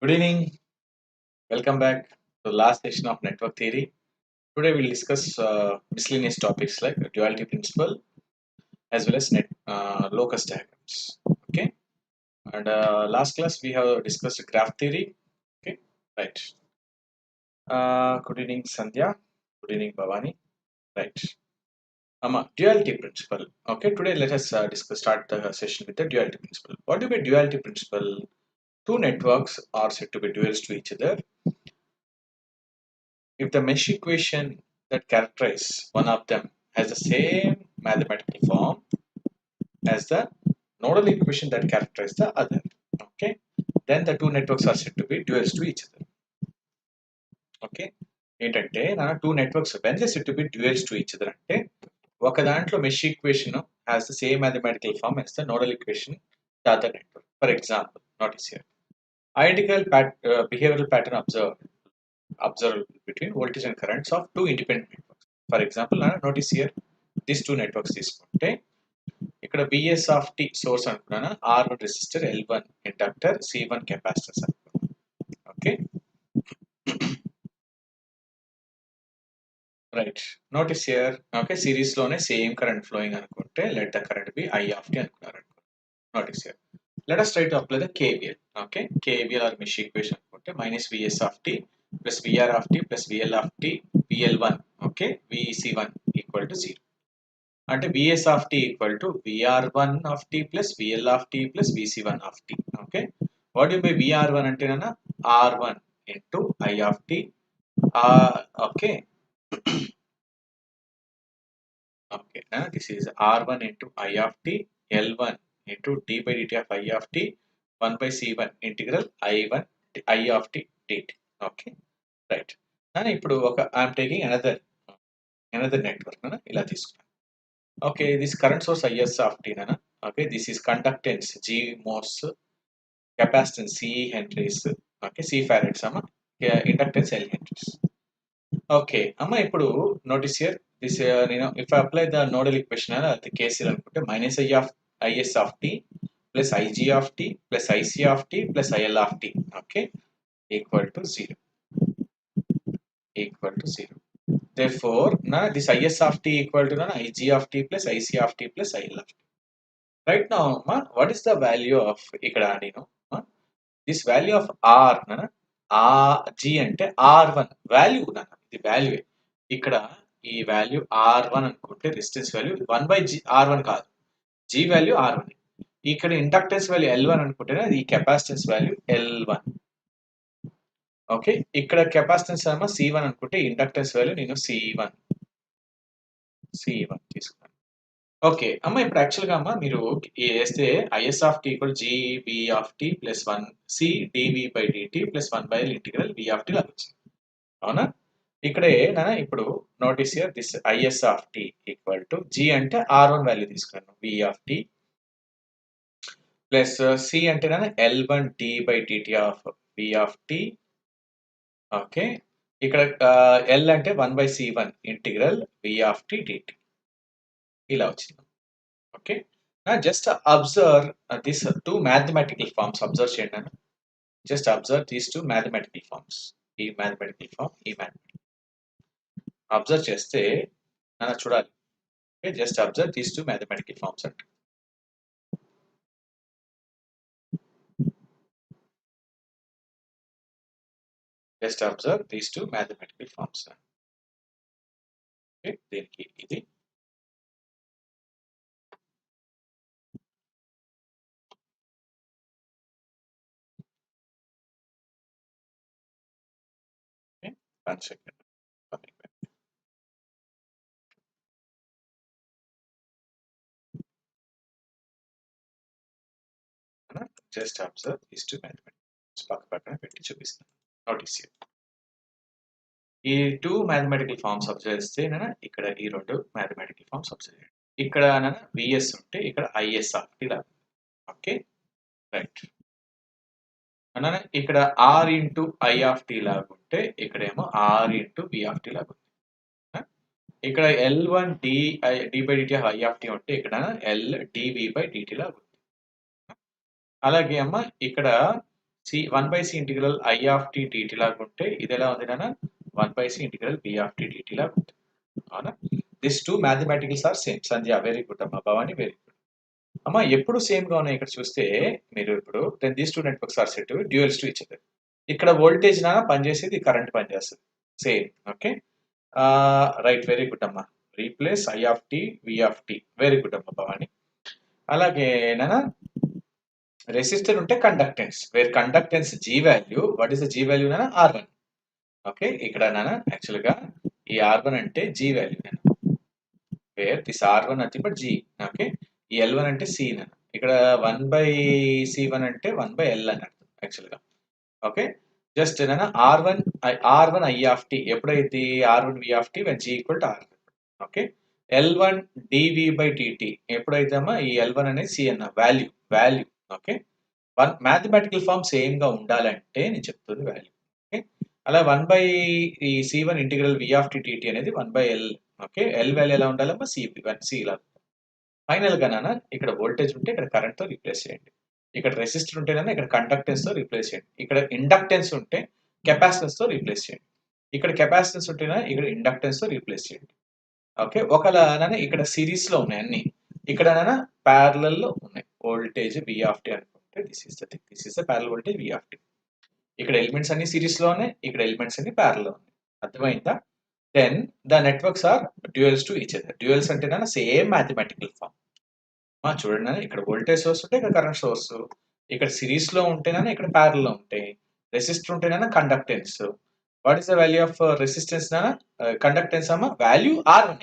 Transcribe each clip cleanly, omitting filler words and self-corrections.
Good evening. Welcome back to the last session of network theory. Today we'll discuss miscellaneous topics like duality principle as well as locus diagrams. Okay. And last class we have discussed graph theory. Okay. Right. Good evening, Sandhya. Good evening, Bhavani. Right. Duality principle. Okay. Today let us start the session with the duality principle. What do you mean duality principle? Two networks are said to be duals to each other if the mesh equation that characterize one of them has the same mathematical form as the nodal equation that characterize the other, okay, then the two networks are said to be duals to each other. Okay, ఏంటంటే నా two networks when they said to be duals to each other అంటే ఒక దాంట్లో mesh equation has the same mathematical form as the nodal equation the other network. For example, notice here identical behavioral pattern observable between voltage and currents of two independent networks. For example, notice here these two networks తీసుకుంటే ఇక్కడ Vs of t source అనుకున్నాను, R1 resistor, L1 inductor, C1 capacitors అనుకున్నాను. Okay right, notice here. Okay, series లోనే same current flowing అనుకుంటే let the current be I of t అనుకున్నారు. Notice here let us try to apply the KVL. Okay, KVL or mesh equation అనుకుంటే minus Vs of t plus Vr of t plus VL of t VL1, okay, VC1 equal to 0. అంటే Vs of t equal to Vr1 of t plus VL of t plus VC1 of t. Okay, what do you mean Vr1 అంటే నా R1 into I of t. Okay, okay, this is R1 into I of t, L1 into d by dt of I of t, 1 by C1 integral I1 I of t dt. Okay, right. ఇప్పుడు ఒక I'm taking another network ఇలా తీసుకున్నాను. Okay, this current source Is of t nana. Okay, this is conductance G mos, capacitance C henries, okay, C farads amma, inductance L henries. Okay, amma ippudu notice here this if I apply the nodal equation the KCL anukunte minus I of Is of t plus Ig of t plus Ic of t plus IL of t, okay, equal to 0. Therefore this Is of t equal to Ig of t plus Ic of t plus IL of t. Right now, what is the value of ikkada this value of R G ante R1 value ఇది value. ఇక్కడ ఈ value R1 అనుకుంటే resistance value 1 by G R1 కాదు, G value R1. ఇక్కడ inductance value L1 అనుకుంటే అది capacitance value L1. Okay, ఇక్కడ capacitance ఏమో C1 అనుకుంటే ఇండక్టెన్స్ వాల్యూ నేను C1 తీసుకున్నాను. ఓకే అమ్మ, ఇప్పుడు యాక్చువల్గా అమ్మ మీరు వేస్తే I S of t equal G B of t plus 1 C DV by dt plus 1 by integral v of tea లాగా వచ్చింది, అవునా? ఇక్కడే ఇప్పుడు notice here this I S of t equal to G అంటే R1 వాల్యూ తీసుకున్నాను v of t plus C అంటే L1 D by dt of v of t. Okay, ఇక్కడ L అంటే 1 by C1 integral v of t dt ఇలా వచ్చింది. Okay, now just observe these two mathematical forms. Observe cheyandi, just observe these two mathematical forms. ఈ mathematical form, ఈ mathematical observe చేస్తే చూడాలి. Okay, just observe these two mathematical forms అంట. Just observe these two mathematical forms. Okay, దీనికి ఇది one second. Just observe these two mathematical forms. పక్కన పెట్టి చూపిస్తాను. Notice here. ఈ టూ మ్యాథమెటికల్ ఫార్మ్స్ అబ్జర్వ్ చేస్తే ఇక్కడ ఈ రెండు మ్యాథమెటికల్ ఫార్మ్స్ అబ్జర్వ్ చేయండి. ఇక్కడ విఎస్ ఉంటే ఇక్కడ ఐఎస్ ఆఫ్ టీ లాగా. Okay, right. ఇక్కడ R into I of tea లాగా ఉంటే ఇక్కడేమో R into V of tea లాగా ఉంది. ఇక్కడ L1 D by DT I of T ఉంటే ఇక్కడ ఎల్ డివి బై డిటి లాగా ఉంది. అలాగే అమ్మ ఇక్కడ 1/c integral I of t dt లాగా ఉంటే ఇది ఎలా ఉంది నాన్న 1/c integral b of t dt లాగా ఉంది. అవునా? This two mathematicals are same. Sandhya very good అమ్మా. Bhavani very good. అమ్మా ఎప్పుడు సేమ్ గా ఉన్నాయి ఇక్కడ చూస్తే మీరు ఇప్పుడు then these two networks are set duals to each other. ఇక్కడ వోల్టేజ్ నా పనిచేసేది కరెంట్ పనిచేస్తుంది same. Okay right very good అమ్మా. Replace I of t v of t very good అమ్మా భవాని. అలాగే నాన్న రెసిస్టర్ ఉంటే conductance where conductance G value what is the G value నాన్న R1. ఓకే ఇక్కడ నాన్న యాక్చువల్గా ఈ R1 అంటే G వాల్యూ నాన్న where this R1 nothing but G. Okay ఈ L1 అంటే C నాన్న ఇక్కడ 1/C1 అంటే 1/L అని అర్థం యాక్చువల్గా. ఓకే జస్ట్ నాన్న R1 I ఆఫ్ t ఎప్పుడైతే R1 V of t when G equal to R. Okay L1 dV by dt ఎప్పుడైతే అమ్మా ఈ L1 అనేది C అన్న వాల్యూ. ఓకే మ్యాథమెటికల్ ఫామ్ సేమ్ గా ఉండాలంటే నేను చెప్తుంది వాల్యూ. ఓకే అలా 1/C1 integral V of t dt అనేది 1/L. ఓకే L వాల్యూ ఎలా ఉండాలమ్మా C ఇలా. ఫైనల్ గా నాన్న ఇక్కడ వోల్టేజ్ ఉంటే ఇక్కడ కరెంట్ తో రీప్లేస్ చేయండి. ఇక్కడ రెసిస్టర్ ఉంటే ఇక్కడ కండక్టెన్స్ తో రీప్లేస్ చేయండి. ఇక్కడ ఇండక్టెన్స్ ఉంటే కెపాసిటెన్స్ తో రీప్లేస్ చేయండి. ఇక్కడ కెపాసిటెన్స్ ఉంటేనా ఇక్కడ ఇండక్టెన్స్ తో రీప్లేస్ చేయండి. ఓకే ఒకవేళ ఇక్కడ సిరీస్ లో ఉన్నాయి అన్ని ఇక్కడ ప్యారలల్ లో ఉన్నాయి. వోల్టేజ్ V ఆఫ్ t అనుకుంటే this is the parallel voltage V of t. ఇక్కడ ఎలిమెంట్స్ అన్ని సిరీస్ లో ఉన్నాయి. ఇక్కడ ఎలిమెంట్స్ అన్ని ప్యారలల్ లో ఉన్నాయి. అర్థమైందా? Then the networks are duals to each other. Duals అంటే సేమ్ మ్యాథమెటికల్ ఫామ్. చూడండి ఇక్కడ వోల్టేజ్ సోర్స్ ఉంటే ఇక్కడ కరెంట్ సోర్స్. ఇక్కడ సిరీస్ లో ఉంటేనా ఇక్కడ ప్యారలల్ లో ఉంటాయి. రెసిస్టర్ ఉంటేనా conductance. What is the value of resistance conductance అమ్మా వాల్యూ R1.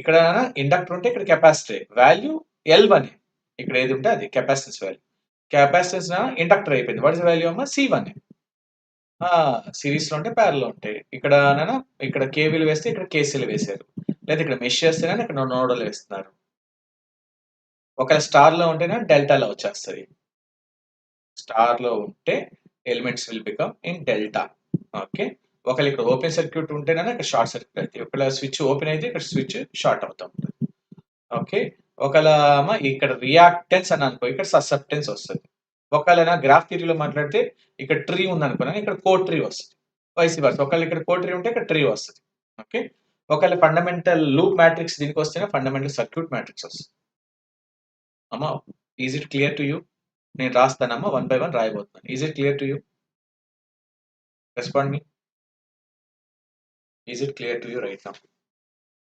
ఇక్కడ ఇండక్టర్ ఉంటే ఇక్కడ కెపాసిటర్ వాల్యూ L1. ఇక్కడ ఏది ఉంటే అది కెపాసిటెన్స్ వాల్యూ. కెపాసిటెన్స్ ఇండక్టర్ అయిపోయింది. వాట్ ఇస్ ద వాల్యూ అమ్మా C1. సిరీస్ లో ఉంటే ప్యారల్ ఉంటాయి. ఇక్కడ కేవీలు వేస్తే ఇక్కడ కేసీలు వేశారు. లేదా ఇక్కడ మెష్ చేస్తేనే ఇక్కడ నోడల్ వేస్తున్నారు. ఒకవేళ స్టార్ లో ఉంటేనే డెల్టాలో వచ్చేస్తుంది. స్టార్ లో ఉంటే elements will become in delta. Okay ఒకవేళ ఇక్కడ ఓపెన్ సర్క్యూట్ ఉంటేనే ఇక్కడ షార్ట్ సర్క్యూట్ అయితే ఒకవేళ స్విచ్ ఓపెన్ అయితే ఇక్కడ స్విచ్ షార్ట్ అవుతా ఉంటుంది. ఓకే ఒకవేళ ఇక్కడ రియాక్టెన్స్ అని అనుకో ఇక్కడ ససెప్టెన్స్ వస్తుంది. ఒకవేళ గ్రాఫ్ థియరీలో మాట్లాడితే ఇక్కడ ట్రీ ఉంది అనుకున్నా ఇక్కడ కో ట్రీ వస్తుంది. వైస్ వర్సా ఒకవేళ ఇక్కడ కో ట్రీ ఉంటే ఇక్కడ ట్రీ వస్తుంది. ఓకే ఒకవేళ ఫండమెంటల్ లూప్ మ్యాట్రిక్స్ దీనికి వస్తేనే ఫండమెంటల్ సర్క్యూట్ మ్యాట్రిక్స్ వస్తుంది. అమ్మా is it clear to you? నేను రాస్తానమ్మా 1 by 1 రాయబోతున్నాను. Is it clear to you? Respond me. Is it clear to you right now?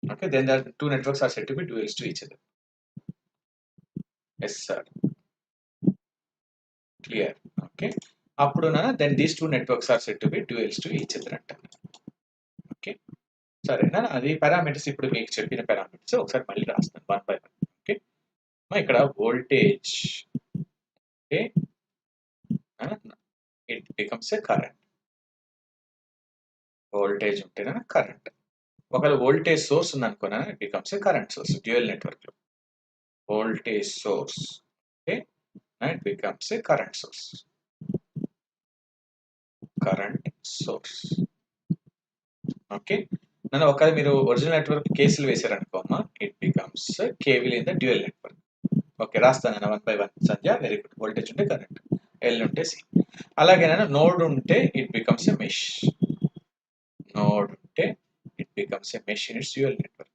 Okay, then the two networks are said to be duals to each other. Yes, sir. Clear. Okay. Then these two networks are said to be duals to each other. Okay. Sorry, అది parameters ఇప్పుడు మీకు చెప్పిన parameters ఒకసారి మళ్ళీ రాస్తాను 1 by 1. Okay ఇక్కడ voltage okay it becomes a current. Voltage ఉంటేనా current. ఒకవేళ వోల్టేజ్ సోర్స్ ఉందనుకోనా it becomes a current source. Dual network లో voltage source okay it becomes a current source. Okay ఒకవేళ మీరు ఒరిజినల్ నెట్వర్క్ కేసులు వేసారనుకోమ్మా it becomes KVL in the dual network. Okay రాస్తాను 1 by 1 Sandhya very good. Voltage ఉంటే current L ఉంటే C. అలాగే node ఉంటే it becomes a mesh. Node ఉంటే it becomes a mesh in its dual network.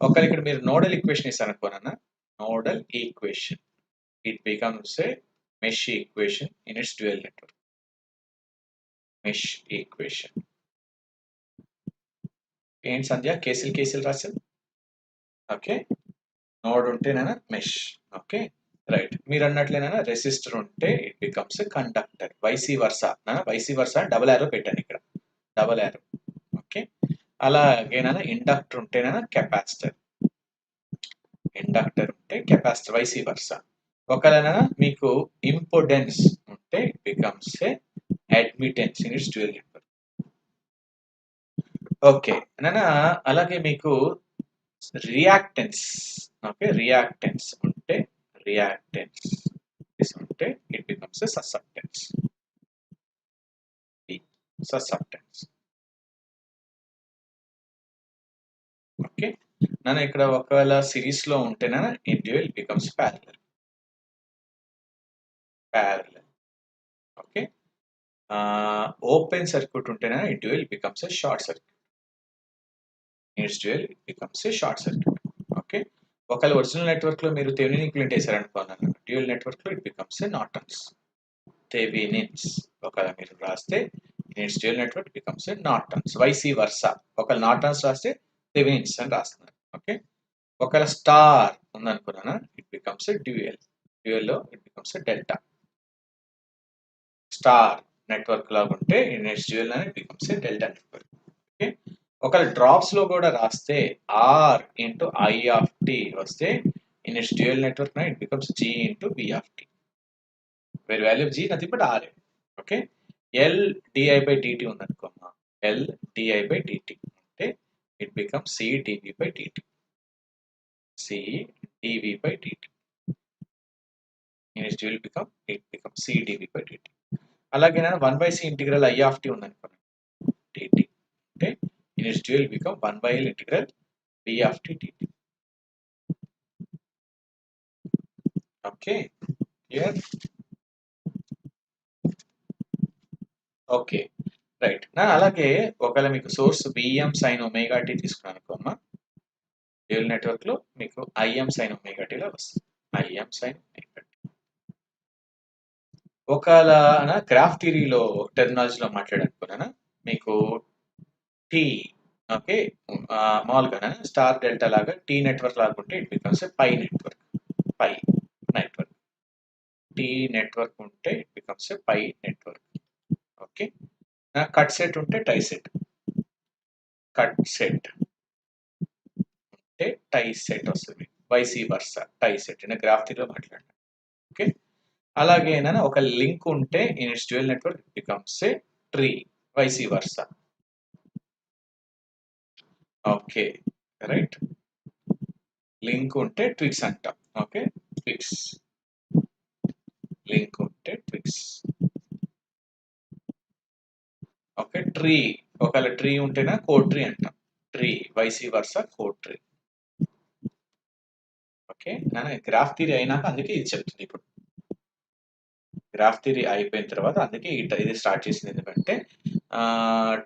ఒకవేళ ఇక్కడ మీరు నోడల్ ఈక్వేషన్ ఇస్తారనుకోనా nodal equation it becomes a mesh equation in its dual network. Mesh equation ఏంటి సంధ్య కేసీలు రాశారు. ఓకే నోడ్ ఉంటేనా మెష్. ఓకే రైట్ మీరు అన్నట్లేనా రెసిస్టర్ ఉంటే it becomes a conductor. Vice versa double arrow పెట్టాను ఇక్కడ డబుల్ యారో. ఓకే అలాగేనా ఇండక్టర్ ఉంటేనా కెపాసిటర్. ఇండక్టర్ ఉంటే కెపాసిటర్ వైసీ వర్సా. ఒకవేళ మీకు ఇంపోడెన్స్ ఉంటే it becomes a admittance in its dual network. Okay అలాగే మీకు రియాక్టెన్స్ ఓకే రియాక్టెన్స్ ఉంటే it becomes a susceptance. Okay ఇక్కడ ఒకవేళ సిరీస్ లో ఉంటేనా it dual becomes parallel. Open circuit ఉంటేనే dual becomes a short circuit. Its dual it becomes a short circuit. Okay, ఒకవేళ original network లో మీరు థెవెనిన్ ఈక్వివలెంట్ వేసారనుకున్నాను, డ్యూయల్ నెట్వర్క్ లో it becomes a Norton's. Thevenin's ఒకవేళ మీరు రాస్తే its dual network becomes a Norton's, vice versa. ఒకవేళ Norton's రాస్తే థెవెనిన్స్ అని రాస్తున్నారు. ఓకే, ఒకవేళ స్టార్ ఉందనుకున్నాను, it becomes a dual. Dual లో it becomes a delta. Star network లాగా ఉంటే ఇట్స్ డ్యూయల్ అని becomes a delta network. Okay, ఒకవేళ డ్రాప్స్ లో కూడా రాస్తే R into I of T వస్తే in its dual network it becomes G into B of T, where value G nothing but R. Okay, L DI by DT ఉందనుకోమ్మా, L DI by DT అంటే it becomes C DV by DT, C DV by DT. In its dual it becomes C DV by DT. అలాగే నేను 1/c integral I of T ఉందనుకోండి DT అంటే in its dual become 1/L integral b of t dt. Okay, here. Okay, right. నా అలాగే ఒకవేళ మీకు source V m sine omega t తీసుకున్నాను అనుకోమ్మా, డ్యూయల్ నెట్వర్క్ లో మీకు ఐఎం సైన్ ఒమేగా టీలో వస్తుంది, ఐఎం సైన్ ఒమేగా టీ. ఒకవేళ గ్రాఫ్ థియరీలో టెర్మినాలజీలో మాట్లాడనుకున్నాను మీకు టీ, ఓకే, మామూలుగా స్టార్ డెల్టా లాగా టీ నెట్వర్క్ లాగా ఉంటే it becomes pi network, pi network. T network ఉంటే it becomes a pi network. Okay, cut set ఉంటే టై సెట్, కట్ సెట్ ఉంటే టై సెట్ వస్తుంది, వైసీ వర్సా టై సెట్. నేను graph థియరీలో మాట్లాడాను. ఓకే, అలాగే ఒక లింక్ ఉంటే in its dual network becomes a tree, vice versa. Okay, right. Link ఉంటే ట్విక్స్ అంటాం. ఓకే, ట్విక్స్, లింక్ ఉంటే ట్విక్స్. ఓకే, ట్రీ ఒకవేళ ట్రీ ఉంటేనా కోడ్ ట్రీ అంటాం, tree vice versa code tree. Okay, graph theory అయినాక అందుకే ఇది చెప్తుంది. ఇప్పుడు గ్రాఫ్ థియరీ అయిపోయిన తర్వాత అందుకే ఇది స్టార్ట్ చేసింది. ఎందుకంటే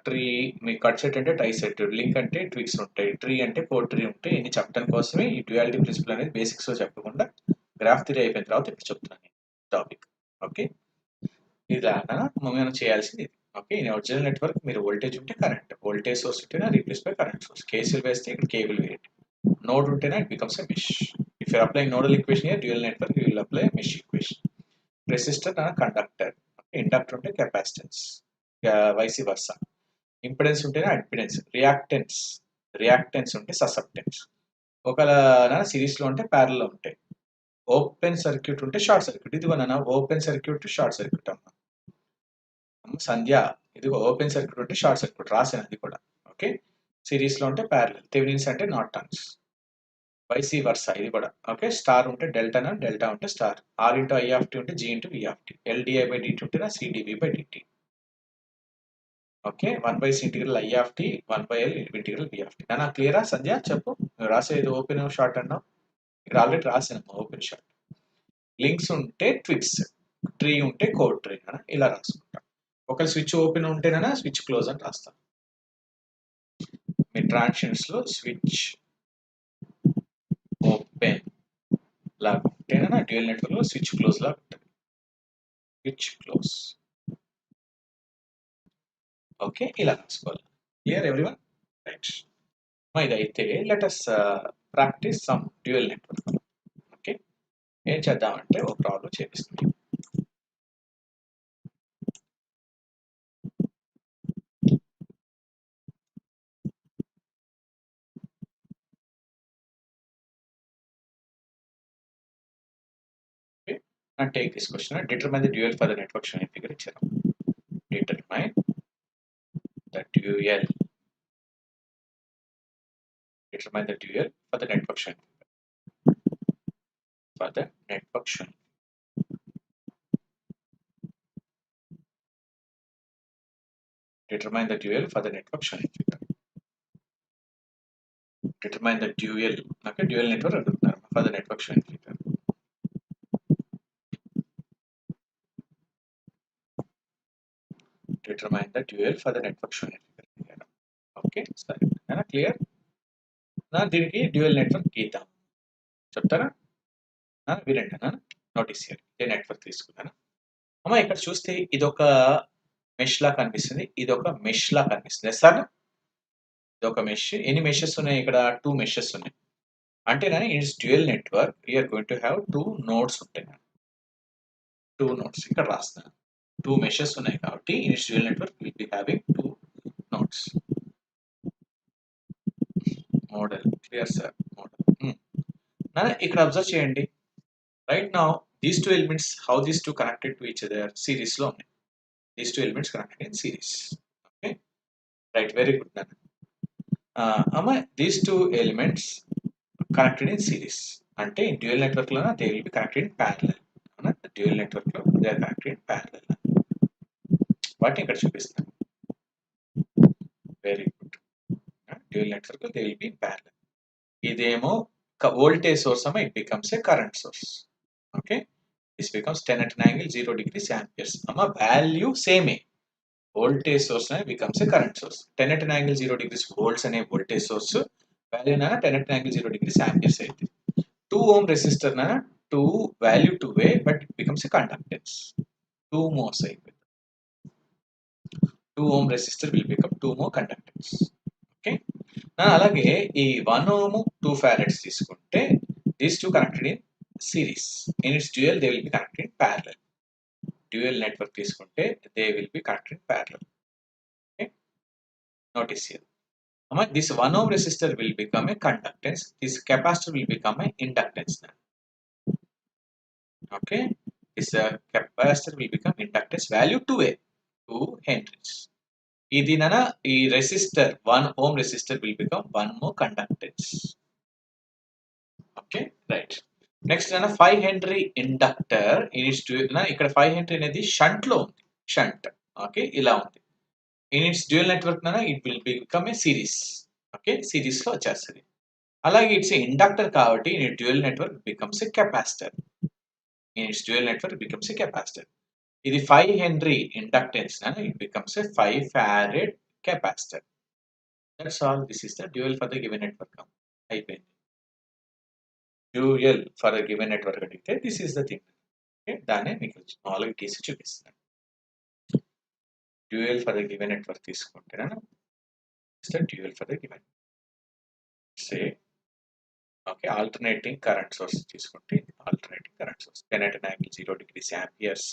ట్రీ మీ కట్ సెట్ అంటే టై సెట్, లింక్ అంటే ట్విక్స్ ఉంటాయి, ట్రీ అంటే కోడ్ ట్రీ ఉంటాయి. ఇది చెప్పడం కోసమే ఈ డ్యూయాలిటీ ప్రిన్సిపల్ అనేది బేసిక్స్ లో చెప్పకుండా గ్రాఫ్ థియరీ అయిపోయిన తర్వాత ఇప్పుడు చెప్తున్నాను టాపిక్. ఓకే, ఇలాగా మనం చేయాల్సింది ఇది. ఓకే, ఇన్ ఒరిజినల్ నెట్వర్క్ మీరు వోల్టేజ్ ఉంటే కరెంట్, వోల్టేజ్ సోర్స్ ఉంటేనే replace by current source, KCL వేస్తే ఇక్కడ కేబుల్ వేయండి, నోడ్ ఉంటేనే it becomes a mesh. If you're applying nodal equation here dual network you will apply mesh equation. Resistor conductor, inductor ఉంటే capacitance, YC versa. Impedance ఉంటేనే అడ్మిడెన్స్, reactance ఉంటే susceptance. ఒకవేళ series లో ఉంటే ప్యారల్ లో ఉంటాయి. ఓపెన్ సర్క్యూట్ ఉంటే షార్ట్ సర్క్యూట్. ఇది ఓపెన్ సర్క్యూట్ షార్ట్ సర్క్యూట్ అమ్మ సంధ్య, ఇది ఓపెన్ సర్క్యూట్ ఉంటే షార్ట్ సర్క్యూట్ రాసాను అది కూడా. ఓకే, సిరీస్ లో ఉంటే ప్యారల్, థెవెనిన్స్ అంటే నార్టన్స్, వైసీ వర్సా ఇది కూడా. ఓకే, స్టార్ ఉంటే డెల్టా ఉంటే star, R into I of T ఉంటే G into V of T, LDI by DT ఉంటే CDV by DT. Okay, 1/c integral I of T 1/L integral B of T. నా క్లియరా సంధ్య? చెప్పు, రాసేది open short అన్నావు, ఇక్కడ already రాసాను open short. Links ఉంటే ట్విక్స్, ట్రీ ఉంటే కోడ్ ట్రీ ఇలా రాసుకుంటాం. ఒకవేళ స్విచ్ ఓపెన్ ఉంటేనా స్విచ్ క్లోజ్ అని రాస్తాం. మీ ట్రాన్సిషన్స్ లో స్విచ్ ఓపెన్ లాగా ఉంటేనా డ్యూయల్ నెట్వర్క్ లో స్విచ్ క్లోజ్ లాగా ఉంటుంది, స్విచ్ క్లోజ్. ఓకే, ఇలా రాసుకోవాలి. Clear everyone? రైట్. ఇదైతే let us practice some dual network. Okay, ఏం చేద్దామంటే ఒక problem చేపిస్తుంది. Okay, and take this question. Determine the dual for the network shown in figure ఇచ్చారు. Determine the dual. Determine the dual for the network shown. For the network shown. Determine the dual for the network shown in figure. Determine the dual. Okay, dual network అడుగుతున్నారు for the network shown in figure. determine the dual for the network shown here. Okay, సరే clear. దీనికి dual network గీద్దాం చెప్తారా? వినండి notice చేయండి. ఇదే network తీసుకున్నాను అమ్మ. ఇక్కడ చూస్తే ఇదొక మెష్ లా కనిపిస్తుంది, ఇదొక మెష్ లా కనిపిస్తుంది సార్. ఇదొక మెష్. ఎన్ని మెషెస్ ఉన్నాయి ఇక్కడ? 2 మెషెస్ ఉన్నాయి. అంటే it's dual network. We're going to have 2 nodes ఉంటాయి. 2 నోడ్స్ ఇక్కడ రాస్తాను. 2 మెషెస్ ఉన్నాయి కాబట్టి it's dual network will be having 2 nodes. Model clear sir. Model ఇక్కడ అబ్జర్వ్ చేయండి. Right now these 2 elements, how these 2 connected to each other? Series లో ఉన్నాయి. These 2 elements connected in series. Okay, right, very good నాన్న. అమ్మ, these 2 elements connected in series అంటే dual network లో they will be connected in parallel. Dual network లో they are connected in parallel. వాటిని ఇక్కడ చూపిస్తాను. Very good. Dual network they will be in parallel. ఇదేమో voltage source అమ్మ, it becomes a current source. Okay, this becomes 10 at an angle 0 degrees amperes. అమ్మ value సేమే. Voltage source అనేది becomes a current source. 10 at an angle 0 degrees volts అనే voltage source value 10 at an angle 0 degrees amperes అయితే 2 ohm resistor 2 value 2a but it becomes a conductance 2 more side. 2 ohm resistor will become 2 more conductance. Okay, అలాగే ఈ 1 ohm 2 farads తీసుకుంటే these two connected in series. In its dual they will be connected in parallel. Dual network తీసుకుంటే they will be connected in parallel. Okay, notice here. This 1 ohm resistor will become a conductance. This capacitor will become an inductance. Okay, this capacitor will become inductance value 2a, 2 henries. Idi ee resistor 1 ohm resistor will become 1 more conductance. Okay, right. Next 5 henry inductor is to ikkada 5 henry anedi shunt lo undi. Shunt. Okay, ila undi. In its dual network it will become a series. Okay, series lo vachestadi. Alage it's a inductor kabatti in a dual network becomes a capacitor. In its dual network becomes a capacitor. This 5 henry inductance it becomes a 5 farad capacitor. That's all. This is the dual for the given network. Dual for the given network. This is the thing. Okay, dane meeku all keys chupistunna. Dual for the given network తీసుకుంటే is the dual for the given. Say okay, alternating current source తీసుకుంటే alternating current source 10 at an angle 0 degrees amperes.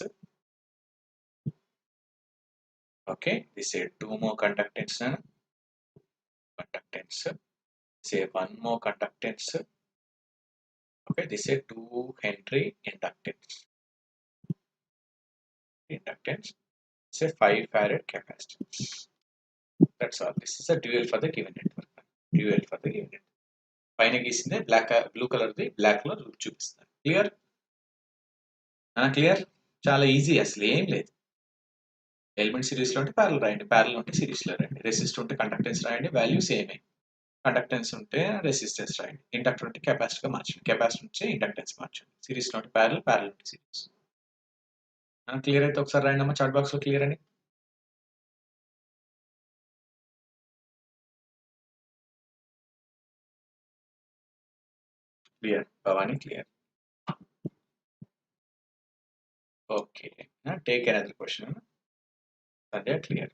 Okay, this is 2 more conductance. Say 1 more conductance. Okay, this is 2 henry inductance. Say 5 farad capacitance. That's all. This is a dual for the given network. Dual for the given network. పైన గీసిందే blue colour ది black colour చూపిస్తాను. Clear clear. చాలా easy, అసలు ఏం లేదు. Element series లో ఉంటే ప్యారల్ రాయండి, ప్యారల్ ఉంటే సిరీస్ లో రాయండి. రెసిస్టర్ ఉంటే కండక్టెన్స్ రాయండి, వాల్యూ సేమే. కండక్టెన్స్ ఉంటే రెసిస్టెన్స్ రాయండి. ఇండక్టర్ ఉంటే కెపాసిటర్ గా మార్చండి, కెపాసిటర్ ఉంటే ఇండక్టెన్స్ మార్చండి. సిరీస్ లో ఉంటే ప్యారల్, ప్యారల్ ఉంటే సిరీస్. క్లియర్ అయితే ఒకసారి రాయండి అమ్మా చాట్ బాక్స్ లో క్లియర్ అని. Clear Bhavani, clear. Okay, take another question. అదే క్లియర్.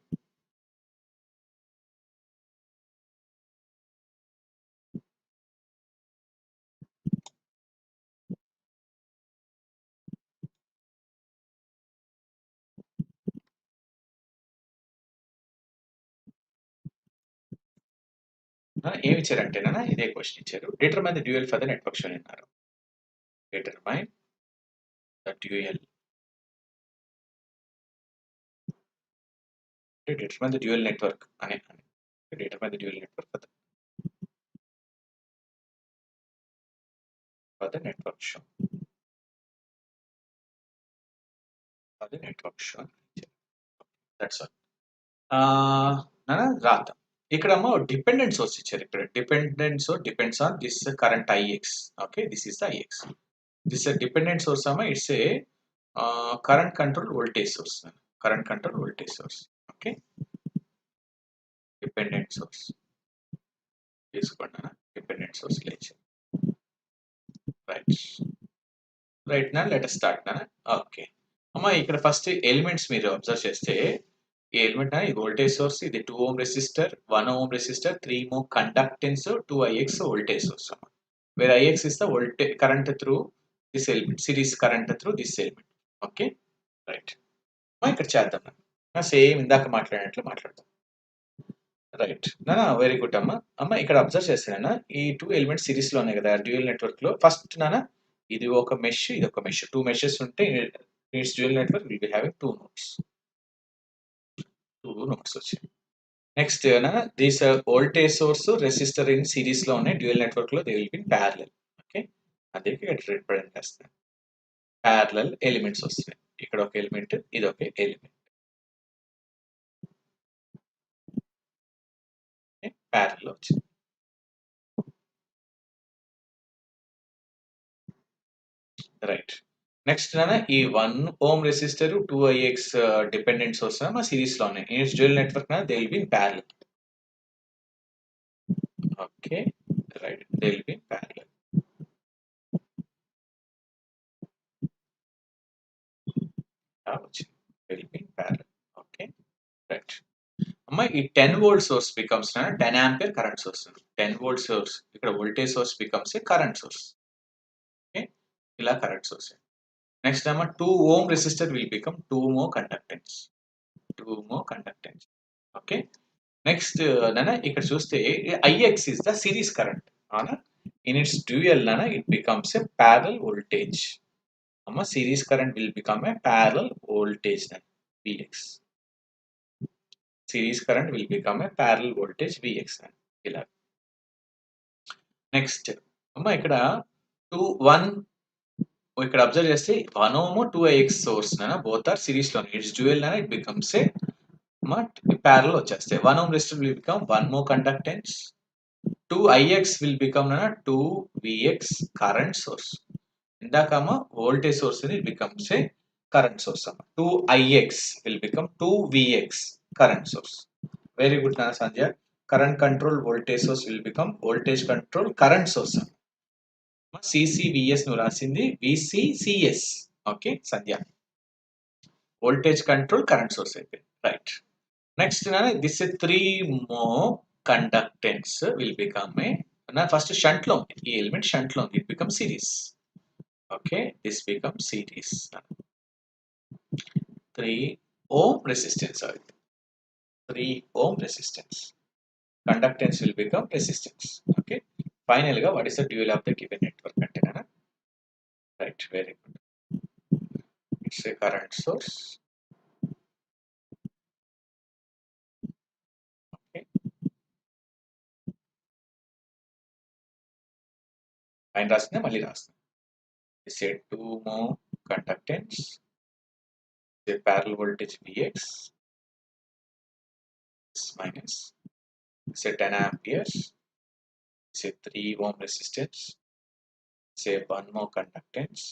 ఏమి ఇచ్చారంటేనా ఇదే క్వశ్చన్ ఇచ్చారు. Determine the dual for the network shown అన్నారు. Determine the dual. Determine the dual network. Determine the dual network for the network shown. For the network shown. That's all. రాత ఇక్కడేమో dependent source ఇచ్చారు. ఇక్కడ dependent source depends on this current IX. Okay, this is the IX. This dependent source అమ్మా, it's a current control voltage source. Current control voltage source. Okay, dependent source తీసుకున్నాను, dependent source లేచి right. Right నా let us start నా. Okay అమ్మా, ఇక్కడ first elements మీరు observe చేస్తే ఈ ఎలిమెంట్ ఇది వోల్టేజ్ సోర్స్, ఇది 2 ohm resistor, 1 ohm resistor, 3 mho conductance, 2 ix voltage source అమ్మా. Where ix is the voltage current through this element, series current through this element. Okay right. ఇక్కడ చేద్దాం, same ఇందాక మాట్లాడినట్లు మాట్లాడదాం. రైట్ నానా, వెరీ గుడ్ అమ్మా. ఇక్కడ observe చేస్తానన్నా ఈ 2 ఎలిమెంట్స్ సిరీస్ లో ఉన్నాయి కదా డ్యూయల్ నెట్వర్క్ లో. ఫస్ట్ నానా ఇది ఒక మెష్, ఇది ఒక మెష్, 2 మెషెస్ ఉంటే its dual network will be having 2 nodes, 2 nodes వచ్చాయి. Next this voltage source resistor in series లో ఉన్నాయి డ్యూయల్ నెట్వర్క్ లో, they will be parallel. Okay, అదే ఇక్కడ రిప్రజెంట్ చేస్తాను, ప్యారలల్ ఎలిమెంట్స్ వస్తున్నాయి. ఇక్కడ ఒక ఎలిమెంట్, ఇది ఒక ఎలిమెంట్, ప్యారల్ వచ్చింది. రైట్. నెక్స్ట్ ఈ 1 ohm resistor 2 ix dependent source మా సిరీస్ లో ఉన్నాయి. In dual network they will be in parallel. Okay right, they will be in parallel. వచ్చింది, they will be in parallel. Okay right అమ్మా, ఈ 10 volt source becomes 10 ampere current source. 10 volt source ఇక్కడ voltage source becomes a current source. Okay, ఇలా current source. Next 2 ohm resistor will become 2 మో conductance, 2 మో conductance. Okay, next ఇక్కడ చూస్తే ix is the series current అవునా. In its dual it becomes a parallel voltage. అమ్మ series current will become a parallel voltage Vx. Series current will become a parallel voltage Vx ఇలా. Next అమ్మ ఇక్కడ 2 1 ఇక్కడ observe చేస్తే 1 ohm 2 ix source both are series లో, its dual it becomes a parallel వచ్చేస్తాయి. 1 ohm resistor will become 1 more conductance. 2 ix will become 2 vx current source. ఇందాకమ్మ voltage source it becomes a current source. 2 ix will become 2 vx current source. Very good na Sanjay. Current control voltage source will become voltage control current source. CCVS ను రాసింది VCCS. Okay సంధ్య, voltage control current source అయితే right. Next, this 3 more conductance will become a first shunt long. The element shunt long, it becomes series. Okay, this becomes series. 3 ohm resistance. 3 ohm resistance. Conductance will become resistance. Okay. Finally, what is the dual of the given network antenna? Right, very good. It's a current source. Okay. And rasna mali rasna. We say 2 more conductance. The parallel voltage Vx minus say 10 amperes, say 3 ohm resistance, say 1 more conductance,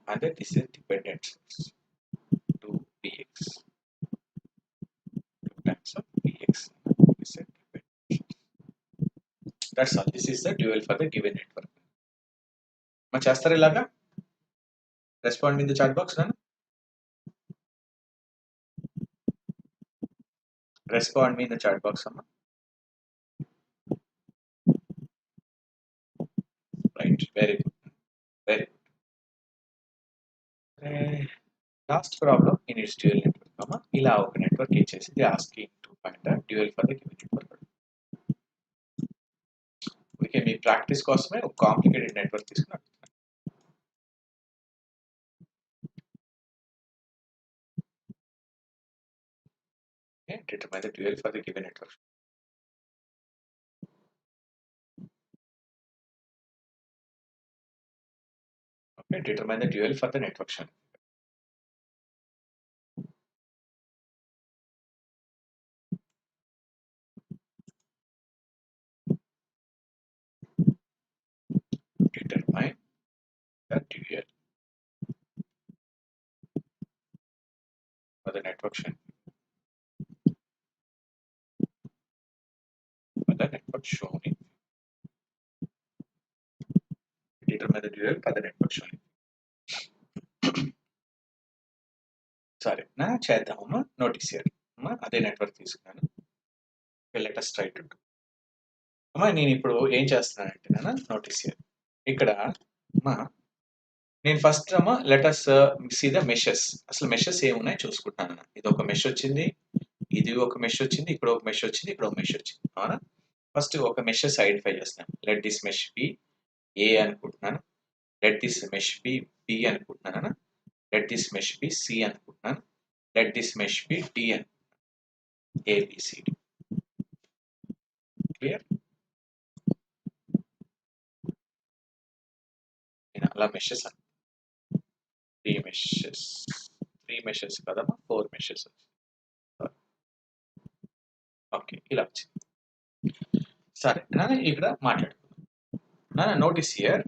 and then this is dependent source 2 Vx, 2 times of Vx. This is dependent. That's all. This is the dual for the given network. Chestar ilaga? Respond in the chat box, Nana. Respond me in the chat box, Amma. Right, very good. Very good. Last problem in its dual network, Amma. Ila oka network ichesi they asking to find the dual for the given network. We can be practice కోసమే ఒక complicated network తీసుకున్నాం. Okay, determine the dual for the given network. Okay, determine the dual for the network shunt. Determine the dual for the network shown in determine the dual for the network shown in. సరే నా చేద్దామమ్మా notice here అమ్మా అదే network తీసుకున్నాను let us try to do అమ్మా నేను ఇప్పుడు ఏం చేస్తున్నానంటే నాన్న నోటీస్ హియర్ ఇక్కడ అమ్మా నేను ఫస్ట్ అమ్మా let us see the meshes అసలు మెషెస్ ఏమున్నాయి చూసుకుంటాను ఇది ఒక మెష్ వచ్చింది ఇది ఒక మెష్ వచ్చింది ఇక్కడ ఒక మెష్ వచ్చింది ఇక్కడ ఒక మెష్ వచ్చింది అవునా ఫస్ట్ ఒక మెషెస్ ఐడెంటిఫై చేస్తాను let this mesh be A అనుకుంటున్నాను let this mesh be B అనుకుంటున్నాను let this mesh be C అనుకుంటున్నాను let this mesh be D అని ఏబిసిడి క్లియర్ నేను అలా మెషెస్ అను త్రీ మెషెస్ కదమ్మా 4 మెషెస్ ఓకే ఇలా వచ్చింది సరే నాన్న ఇక్కడ మాట్లాడుకుందాం నాన్న నోటీస్ హియర్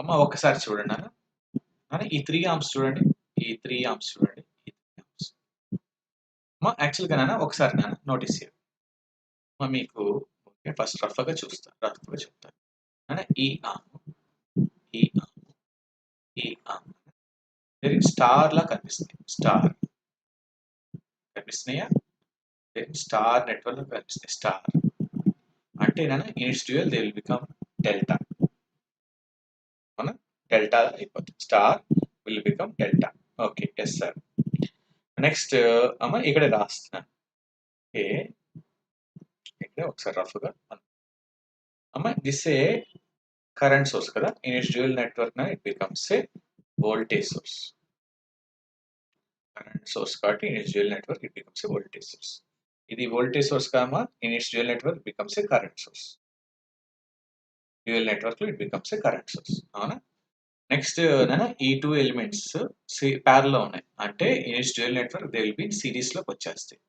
అమ్మ ఒక్కసారి చూడండి నాన్న నాన్న ఈ 3 ఆర్మ్స్ చూడండి ఈ 3 ఆర్మ్స్ చూడండి ఈ 3 ఆర్మ్స్ అమ్మ యాక్చువల్గా నాన్న ఒకసారి నాన్న నోటీస్ హియర్ అమ్మ మీకు ఫస్ట్ రఫ్గా చెప్తాను నాన్న ఈ ఆర్మ్ ఈ ఆర్మ్ ఈ ఆర్మ్ స్టార్ లా కనిపిస్తుంది స్టార్ కనిపిస్తున్నాయా స్టార్ నెట్వర్క్ లో కనిపిస్తుంది స్టార్ అంటే నాన్న its dual they will become delta అవునా డెల్టా అయిపోతుంది star will become delta okay yes sir next అమ్మ ఇక్కడ రాస్తున్నాను ఓకే ఇక్కడ ఒకసారి రఫ్గా అమ్మ దిస్ ఏ కరెంట్ సోర్స్ కదా ఇన్ ఇట్స్ డ్యూయల్ నెట్వర్క్ నా it becomes a voltage source current source కాబట్టి in its dual network it becomes a voltage source ఇది వోల్టేజ్ సోర్స్ కామా in its dual network becomes a current source dual network లో it becomes a current source అవునా next ఈ 2 elements parallel లో ఉన్నాయి అంటే in its dual network they will B series లోకి వచ్చేస్తాయి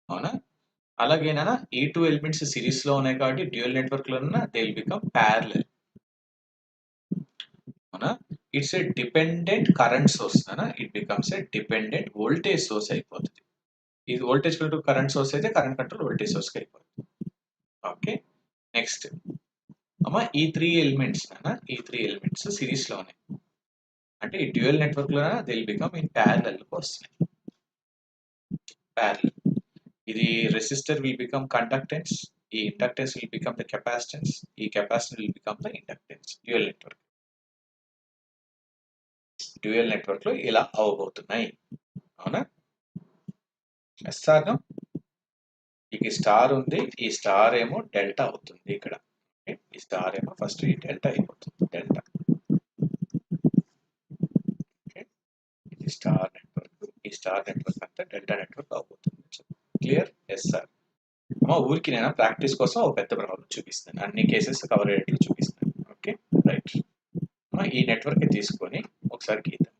అవునా అలాగే ఈ 2 ఎలిమెంట్స్ సిరీస్ లో ఉన్నాయి కాబట్టి డ్యూయల్ నెట్వర్క్ లో దే విల్ బికమ్ ప్యారలల్ అవునా it's a dependent current source it becomes a dependent voltage source అయిపోతుంది ఇది వోల్టేజ్ కంట్రోల్ కరెంట్ సోర్స్ అయితే కరెంట్ కంట్రోల్ వోల్టేజ్ సోర్స్ కి అయిపోతుంది ఓకే నెక్స్ట్ అమ్మ ఈ 3 ఎలిమెంట్స్ సిరీస్ లో ఉన్నాయి అంటే ఈ డ్యూయల్ నెట్వర్క్ లో they will become in parallel వస్తున్నాయి ప్యారలల్ ఇది రెసిస్టర్ విల్ బికమ్ కండక్టెన్స్ ఈ inductance will become the capacitance ఈ capacitor will become the inductance dual network లో ఇలా అవబోతున్నాయి అవునా సార్ ఈ స్టార్ ఉంది ఈ స్టార్ ఏమో డెల్టా అవుతుంది ఇక్కడ ఈ స్టార్ ఏమో ఫస్ట్ ఈ డెల్టా అయిపోతుంది డెల్టా ఇది స్టార్ నెట్వర్క్ ఈ స్టార్ నెట్వర్క్ అంతా డెల్టా నెట్వర్క్ అవబోతుంది క్లియర్ ఎస్ సార్ అమ్మ ఊరికి నేను ప్రాక్టీస్ కోసం ఒక పెద్ద ప్రాబ్లం చూపిస్తాను అన్ని కేసెస్ కవర్ అయ్యేట్లు చూపిస్తాను ఓకే రైట్ అమ్మ ఈ నెట్వర్క్ తీసుకొని ఒకసారి గీద్దాం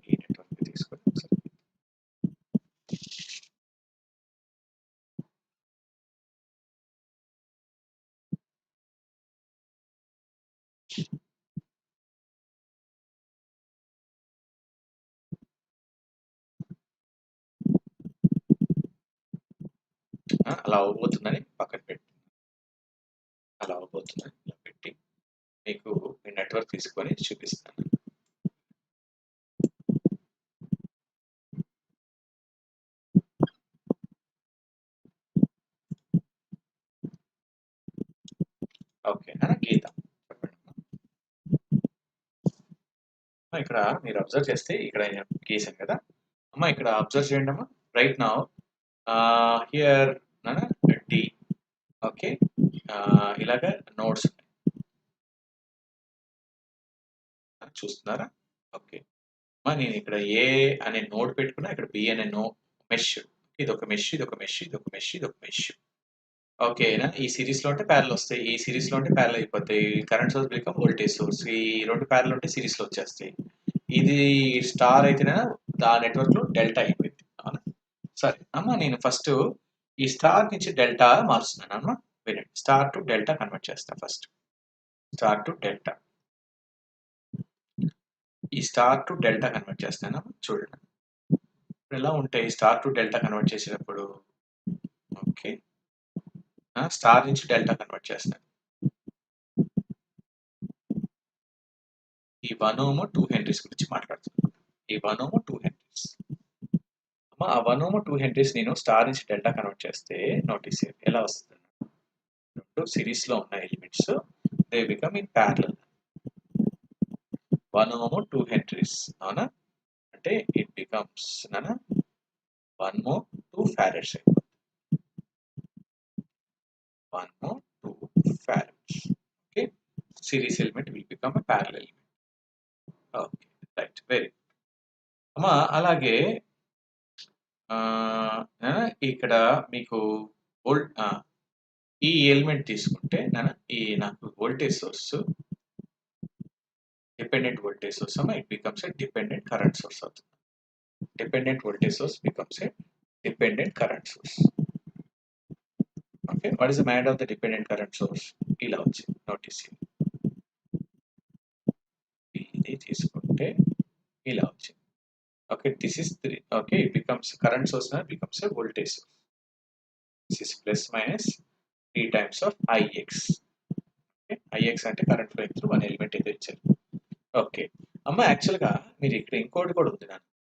ఈ నెట్వర్క్ తీసుకొని ఒకసారి అలా అవ్వబోతుందని పక్కన పెట్టి అలా అవ్వబోతుందని ఇలా పెట్టి మీకు ఈ నెట్వర్క్ తీసుకొని చూపిస్తాను ఓకే గీతం చెప్పండి అమ్మ ఇక్కడ మీరు అబ్జర్వ్ చేస్తే ఇక్కడ గీసాను కదా అమ్మ ఇక్కడ అబ్జర్వ్ చేయండి అమ్మా రైట్ నౌ హియర్ డి ఓకే ఇలాగ నోట్స్ చూస్తున్నారా ఓకే అమ్మా నేను ఇక్కడ ఏ అనే నోడ్ పెట్టుకున్నా ఇక్కడ బి అనే మెష్ ఇది ఒక మెష్ ఇది ఒక మెష్ ఇది ఒక మెష్ ఇది ఒక మెష్ ఓకేనా ఈ సిరీస్ లో ఉంటే ప్యారల్ వస్తాయి ఈ సిరీస్ లో ఉంటే ప్యారల్ అయిపోతాయి current source become voltage source ఈ రెండు ప్యారల్ ఉంటే సిరీస్ లో వచ్చేస్తాయి ఇది స్టార్ అయితేనే ఆ నెట్వర్క్ లో డెల్టా అయిపోయింది అవునా సరే అమ్మ నేను ఫస్ట్ ఈ స్టార్ నుంచి డెల్టా మారుస్తున్నాను అమ్మ వినండి స్టార్ టు డెల్టా కన్వర్ట్ చేస్తాను ఫస్ట్ స్టార్ టు డెల్టా ఈ స్టార్ టు డెల్టా కన్వర్ట్ చేస్తాను చూడండి. ఇప్పుడు ఎలా ఉంటాయి స్టార్ టు డెల్టా కన్వర్ట్ చేసేటప్పుడు? ఓకే, స్టార్ నుంచి డెల్టా కన్వర్ట్ చేస్తాను. ఈ 1 ఓమ్ 2 హెన్రీస్ గురించి మాట్లాడుతున్నాను. ఈ 1 ఓమ్ 2 హెన్రీస్. ఆ 1 ఓమ్ 2 హెన్రీస్ నేను స్టార్ నుంచి డెల్టా కన్వర్ట్ చేస్తే నోటీస్ ఎలా వస్తుంది? రెండు సిరీస్ లో ఉన్న elements they become in parallel. 1 ohm 2 Henry's అవునా, అంటే it becomes 1 mho 2 farads. 1 mho 2 farads. Okay, series element will become a parallel element. Okay, right, very అమ్మా. అలాగే ఇక్కడ మీకు ఈ ఎలిమెంట్ తీసుకుంటే నాకు voltage source dependent voltage source అమ్మా, it becomes a dependent current source అవుతుంది. Dependent voltage source becomes a dependent current source. Okay, what is the magnitude of the dependent current source? ఇలా వచ్చింది నోటీస్. ఇది తీసుకుంటే ఇలా వచ్చింది. Okay, this is 3. Okay, it becomes current source now becomes a voltage source. This is plus minus 3 times of Ix. Okay, Ix అంటే current flow through one element ఏదో ఇచ్చారు. Okay అమ్మ, యాక్చువల్గా మీరు ఇక్కడ ఇంకోటి కూడా ఉంది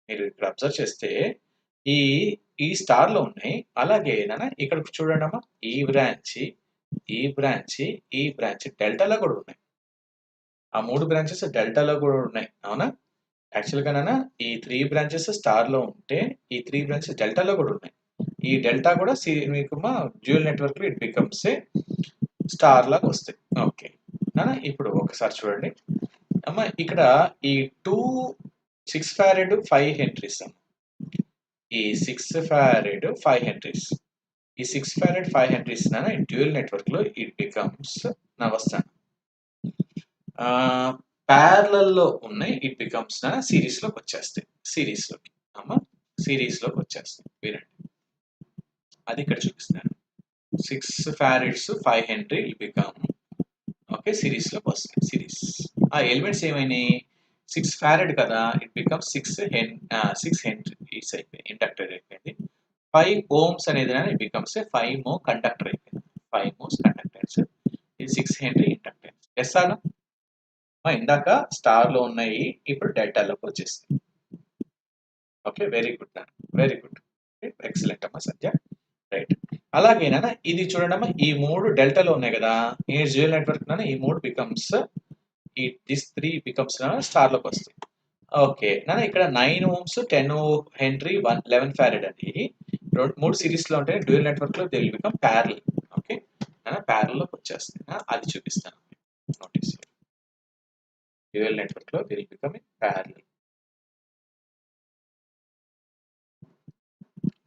మీరు ఇక్కడ అబ్జర్వ్ చేస్తే ఈ ఈ స్టార్ లో ఉన్నాయి. అలాగే ఇక్కడ చూడండి అమ్మా, ఈ బ్రాంచ్ ఈ బ్రాంచ్ ఈ బ్రాంచ్ డెల్టాలో కూడా ఉన్నాయి. ఆ 3 బ్రాంచెస్ డెల్టాలో కూడా ఉన్నాయి అవునా. యాక్చువల్గా ఈ 3 బ్రాంచెస్ స్టార్ లో ఉంటే ఈ 3 బ్రాంచెస్ డెల్టాలో కూడా ఉన్నాయి. ఈ డెల్టా కూడా మీకు డ్యూయల్ నెట్వర్క్ లో ఇట్ బికమ్స్ ఏ స్టార్ లాగా వస్తాయి. ఓకే ఇప్పుడు ఒకసారి చూడండి అమ్మా, ఇక్కడ ఈ 6 ఫారెడ్ 5 హెన్రీస్, ఈ 6 ఫారెడ్ 5 హెన్రీస్, ఈ 6 ఫారెడ్ 5 హెన్రీస్ డ్యూయల్ నెట్వర్క్ లో ఇట్ బికమ్స్ వస్తాను ప్యారలల్ లో ఉన్నాయి. ఇట్ బికమ్స్ సిరీస్ లోకి వచ్చేస్తాయి. సిరీస్ లోకి అమ్మా, సిరీస్ లోకి వచ్చేస్తాయి. వినండి, అది ఇక్కడ చూపిస్తున్నాను. 6 ఫారెడ్స్ 5 henry it become okay series లోకి వస్తాయి. సిరీస్ ఆ ఎలిమెంట్స్ ఏమైనాయి? 6 ఫారెడ్ కదా, ఇట్ బికమ్ 6 హెన్రీస్ అయిపోయింది, ఇండక్టర్ అయిపోయింది. 5 ఓమ్స్ అనేది ఇట్ బికమ్స్ 5 మో కండక్టర్ అయిపోయింది. 5 మోస్ కండక్టెన్స్, ఇది 6 హెన్రీ ఇండక్టెన్స్. ఎస్ అన్న, ఇందాక స్టార్ లో ఉన్నాయి, ఇప్పుడు డెల్టాలోకి వచ్చేసింది. Okay, very good very good, excellent అమ్మా సత్య, రైట్. అలాగేనా ఇది చూడండి అమ్మా, ఈ 3 డెల్టాలో ఉన్నాయి కదా, ఈ డ్యూయల్ నెట్వర్క్ ఈ 3 బికమ్స్ దిస్ 3 బికమ్స్ స్టార్ లోకి వస్తాయి. ఓకే ఇక్కడ 9 ఓమ్స్ 10 హెన్రీ 11 ఫారెడ్ అని 3 సిరీస్ లో ఉంటాయి. డ్యూయల్ నెట్వర్క్ లో they will become parallel. Okay, parallel లోకి వచ్చేస్తాయి. అది చూపిస్తాను నోటీస్. డ్యూయల్ నెట్వర్క్ లో they will become parallel.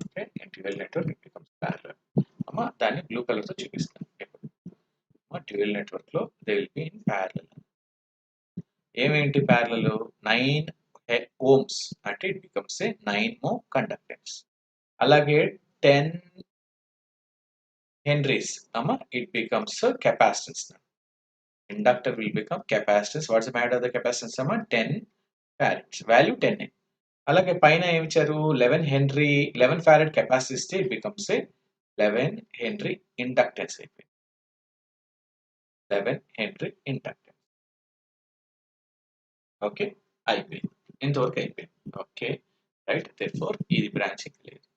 Okay, dual network it becomes parallel అమ్మా. దాన్ని బ్లూ కలర్ తో చూపిస్తాను. డ్యూయల్ నెట్వర్క్ లో they will be in parallel. ఏమేంటి ప్యారలల్? 9 ఓమ్స్ అంటే ఇట్ బికమ్స్ 9 మో కండక్టెన్స్. అలాగే 10 హెన్రీస్ అమ్మా, it becomes capacitance. Inductor will become capacitance. What's the matter of the capacitance అమ్మా? 10 ఫారెడ్స్, వాల్యూ 10. అలాగే పైన ఏమి ఇచ్చారు? 11 హెన్రీ 11 ఫారెడ్ కెపాసిటీ ఇస్తే ఇట్ బికమ్స్ 11 హెన్రీ ఇండక్టెన్స్ అయిపోయింది. 11 హెన్రీ ఇండక్టెన్స్. ఓకే, అయిపోయింది, ఇంతవరకు అయిపోయింది. ఓకే రైట్, దేర్ఫోర్ ఇది బ్రాంచింగ్ లేదు,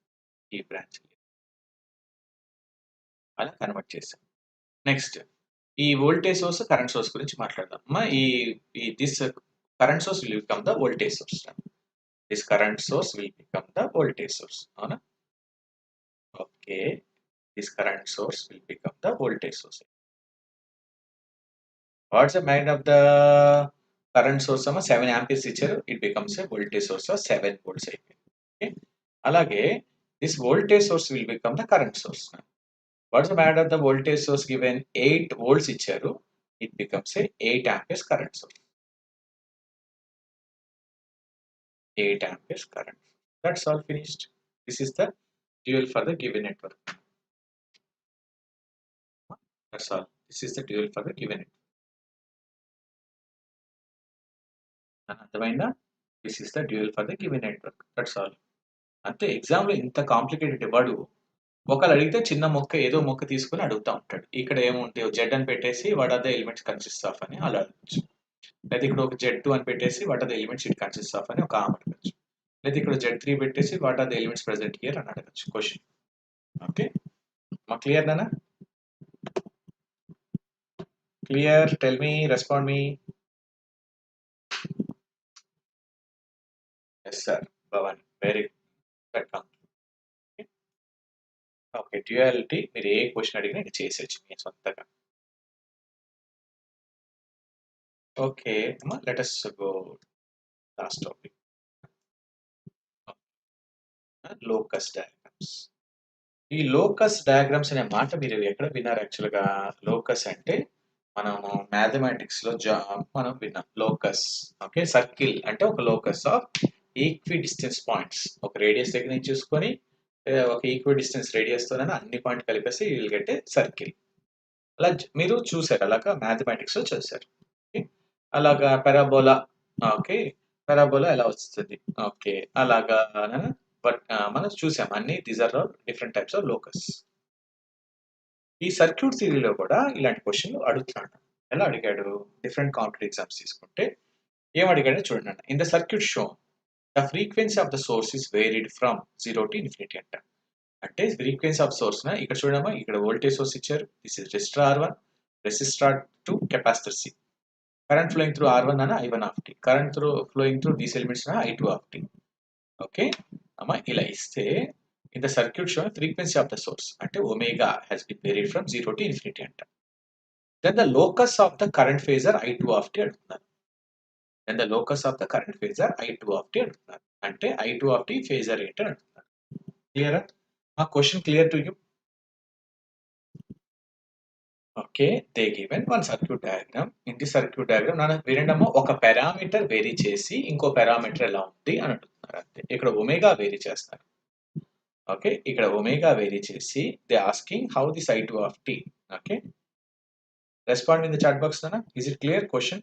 ఈ బ్రాంచ్ లేదు, అలా కన్వర్ట్ చేసాం. నెక్స్ట్ ఈ వోల్టేజ్ సోర్స్ కరెంట్ సోర్స్ గురించి మాట్లాడదాం అమ్మా. ఈ this current source will become the voltage source. This current source will become the voltage source అవునా. Okay, this current source will become the voltage source. What's the magnet of the current source అమ్మా? 7 amperes ఇచ్చారు, it becomes a voltage source 7 volts అయిపోయింది. Okay, అలాగే this voltage source will become the current source. What's the magnet of the voltage source given 8 volts ఇచ్చారు, it becomes a 8 amperes current source. 8 amperes current. That's all finished. This is the dual for the given network. That's all. This is the dual for the given network. అర్థమైందా? This is the dual for the given network, that's all. అంతే. ఎగ్జామ్లో ఇంత complicated ఇవ్వడు. ఒకళ్ళు అడిగితే చిన్న మొక్క ఏదో మొక్క తీసుకుని అడుగుతా ఉంటాడు. ఇక్కడ ఏముంటే జెడ్ అని పెట్టేసి what are the elements consist of అని అలా అడగచ్చు. లేదా ఇక్కడ ఒక జెడ్2 అని పెట్టేసి what are the elements it consist of అని ఒక ఆమె అడగచ్చు. లేదా ఇక్కడ జెడ్3 పెట్టేసి what are the elements present here అని అడగచ్చు క్వశ్చన్. ఓకే, మా క్లియర్ నానా? Clear? Tell me, respond me. Yes sir Bhavani, very good. Okay, duality మీరు ఏ క్వశ్చన్ అడిగినా ఇది చేసేయచ్చు మీ సొంతగా. ఓకే అమ్మా, let us go last topic, locus diagrams. ఈ లోకస్ డయాగ్రామ్స్ అనే మాట మీరు ఎక్కడ విన్నారు యాక్చువల్గా? లోకస్ అంటే మనము మ్యాథమెటిక్స్ లో మనం విన్నాం లోకస్. ఓకే, సర్కిల్ అంటే ఒక locus of equi distance points. ఒక రేడియస్ దగ్గర నుంచి చూసుకొని ఒక ఈక్వి డిస్టెన్స్ రేడియస్ తోనే అన్ని పాయింట్ కలిపేసి విల్ గెట్ ఏ సర్కిల్. అలా మీరు చూసారు, అలాగా మ్యాథమెటిక్స్ లో చూసారు. అలాగా పెరాబోలా. ఓకే, పెరాబోలా ఎలా వస్తుంది? ఓకే, అలాగా బట్ మనం చూసాం అన్ని. These are different types of locus. ఈ సర్క్యూట్ థియరీలో కూడా ఇలాంటి క్వశ్చన్లు అడుగుతున్నాడు. ఎలా అడిగాడు? డిఫరెంట్ కాంపిటేటివ్ ఎగ్జామ్స్ తీసుకుంటే ఏం అడిగాడో చూడండి. In the circuit show the frequency of the source is varied from 0 to infinity అంట. అంటే ఫ్రీక్వెన్సీ ఆఫ్ సోర్స్ ఇక్కడ చూడమ్మా, ఇక్కడ వోల్టేజ్ సోర్స్ ఇచ్చారు. This is resistor R1, resistor to capacitor C. Current flowing through R1 అన్న I1 of t, current flowing through these elements అన్న I2 of t. Okay అమ్మా, ఇలా ఇస్తే in the circuit show frequency of the source అంటే omega has been varied from 0 to infinity అంట. Then the locus of the current phasor I2 of t అడుగుతున్నారు. Then the locus of the current phasor I2 of t అడుగుతున్నారు. అంటే I2 of t phasor ఏంటి అని అడుగుతున్నారు. క్లియరా? ఆ question clear to you? Okay, they given one circuit diagram. In the circuit diagram నన్ను వినండమ్మా, ఒక పారామీటర్ వేరీ చేసి ఇంకో పారామీటర్ ఎలా ఉంది అని అంటున్నారు. అంతే. ఇక్కడ ఒమేగా వేరీ చేస్తారు. ఓకే, ఇక్కడ ఒమేగా వేరీ చేసి they asking how this I2 of t. Okay, respond in the chat box నాన్న. Is it clear question?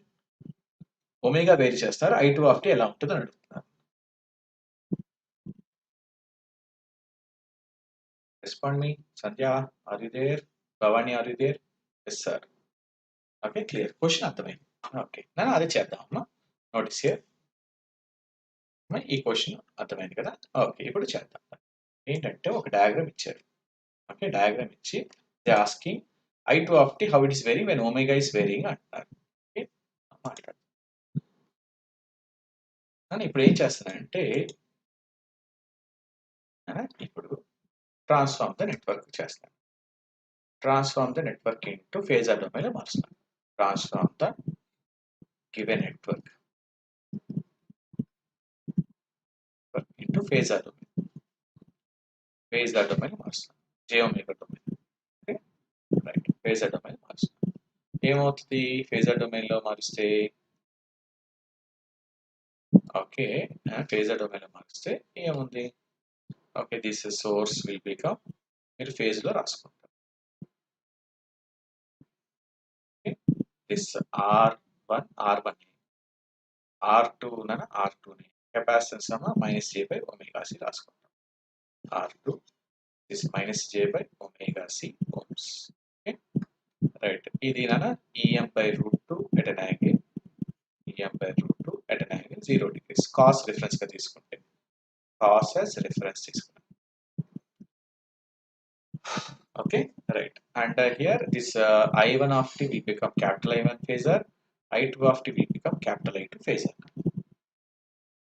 Omega vary చేస్తారు, I2 of t ఎలా ఉంటుంది అని అడుగుతున్నారు. Respond me. Sandhya, are you there? Bhavani, are you there? Yes sir. Okay, clear. Question అర్థమైంది. Okay నాన్న, అదే చేద్దాం అమ్మా. Notice here. ఈ క్వశ్చన్ అర్థమైంది కదా? ఓకే, ఇప్పుడు చేద్దాం. ఏంటంటే ఒక డయాగ్రామ్ ఇచ్చారు. ఓకే, డయాగ్రామ్ ఇచ్చి they asking I2 of t how it is varying when omega is varying అంటున్నారు. ఓకే, మాట్లాడు. ఇప్పుడు ఏం చేస్తానంటే ఇప్పుడు ట్రాన్స్ఫార్మ్ ద నెట్వర్క్ చేస్తాను. Transform the network into phasor డొమైన్లో మారుస్తాను. Transform the given network into phasor domain. Phasor domain మారుస్తాను. J omega domain. Okay right, phasor domain మారుస్తాను. ఏమవుతుంది ఫేజర్ డొమైన్లో మారిస్తే? ఓకే, ఫేజర్ డొమైన్లో మారిస్తే ఏముంది? Okay, this source will become, మీరు ఫేజ్లో రాసుకుంటారు. దిస్ R1 R2 R2ని capacitance minus J by omega C రాసుకుంటాం. R2 is minus J by omega C ohms. Okay, right. ఇది EM by root 2 at an angle, EM by root 2 at an angle 0 degrees. Cos reference గా తీసుకుంటే, cos as reference తీసుకుంటాం. Okay, right. And here this I1 of t will become capital I1 phasor, I2 of t will become capital I2 phasor.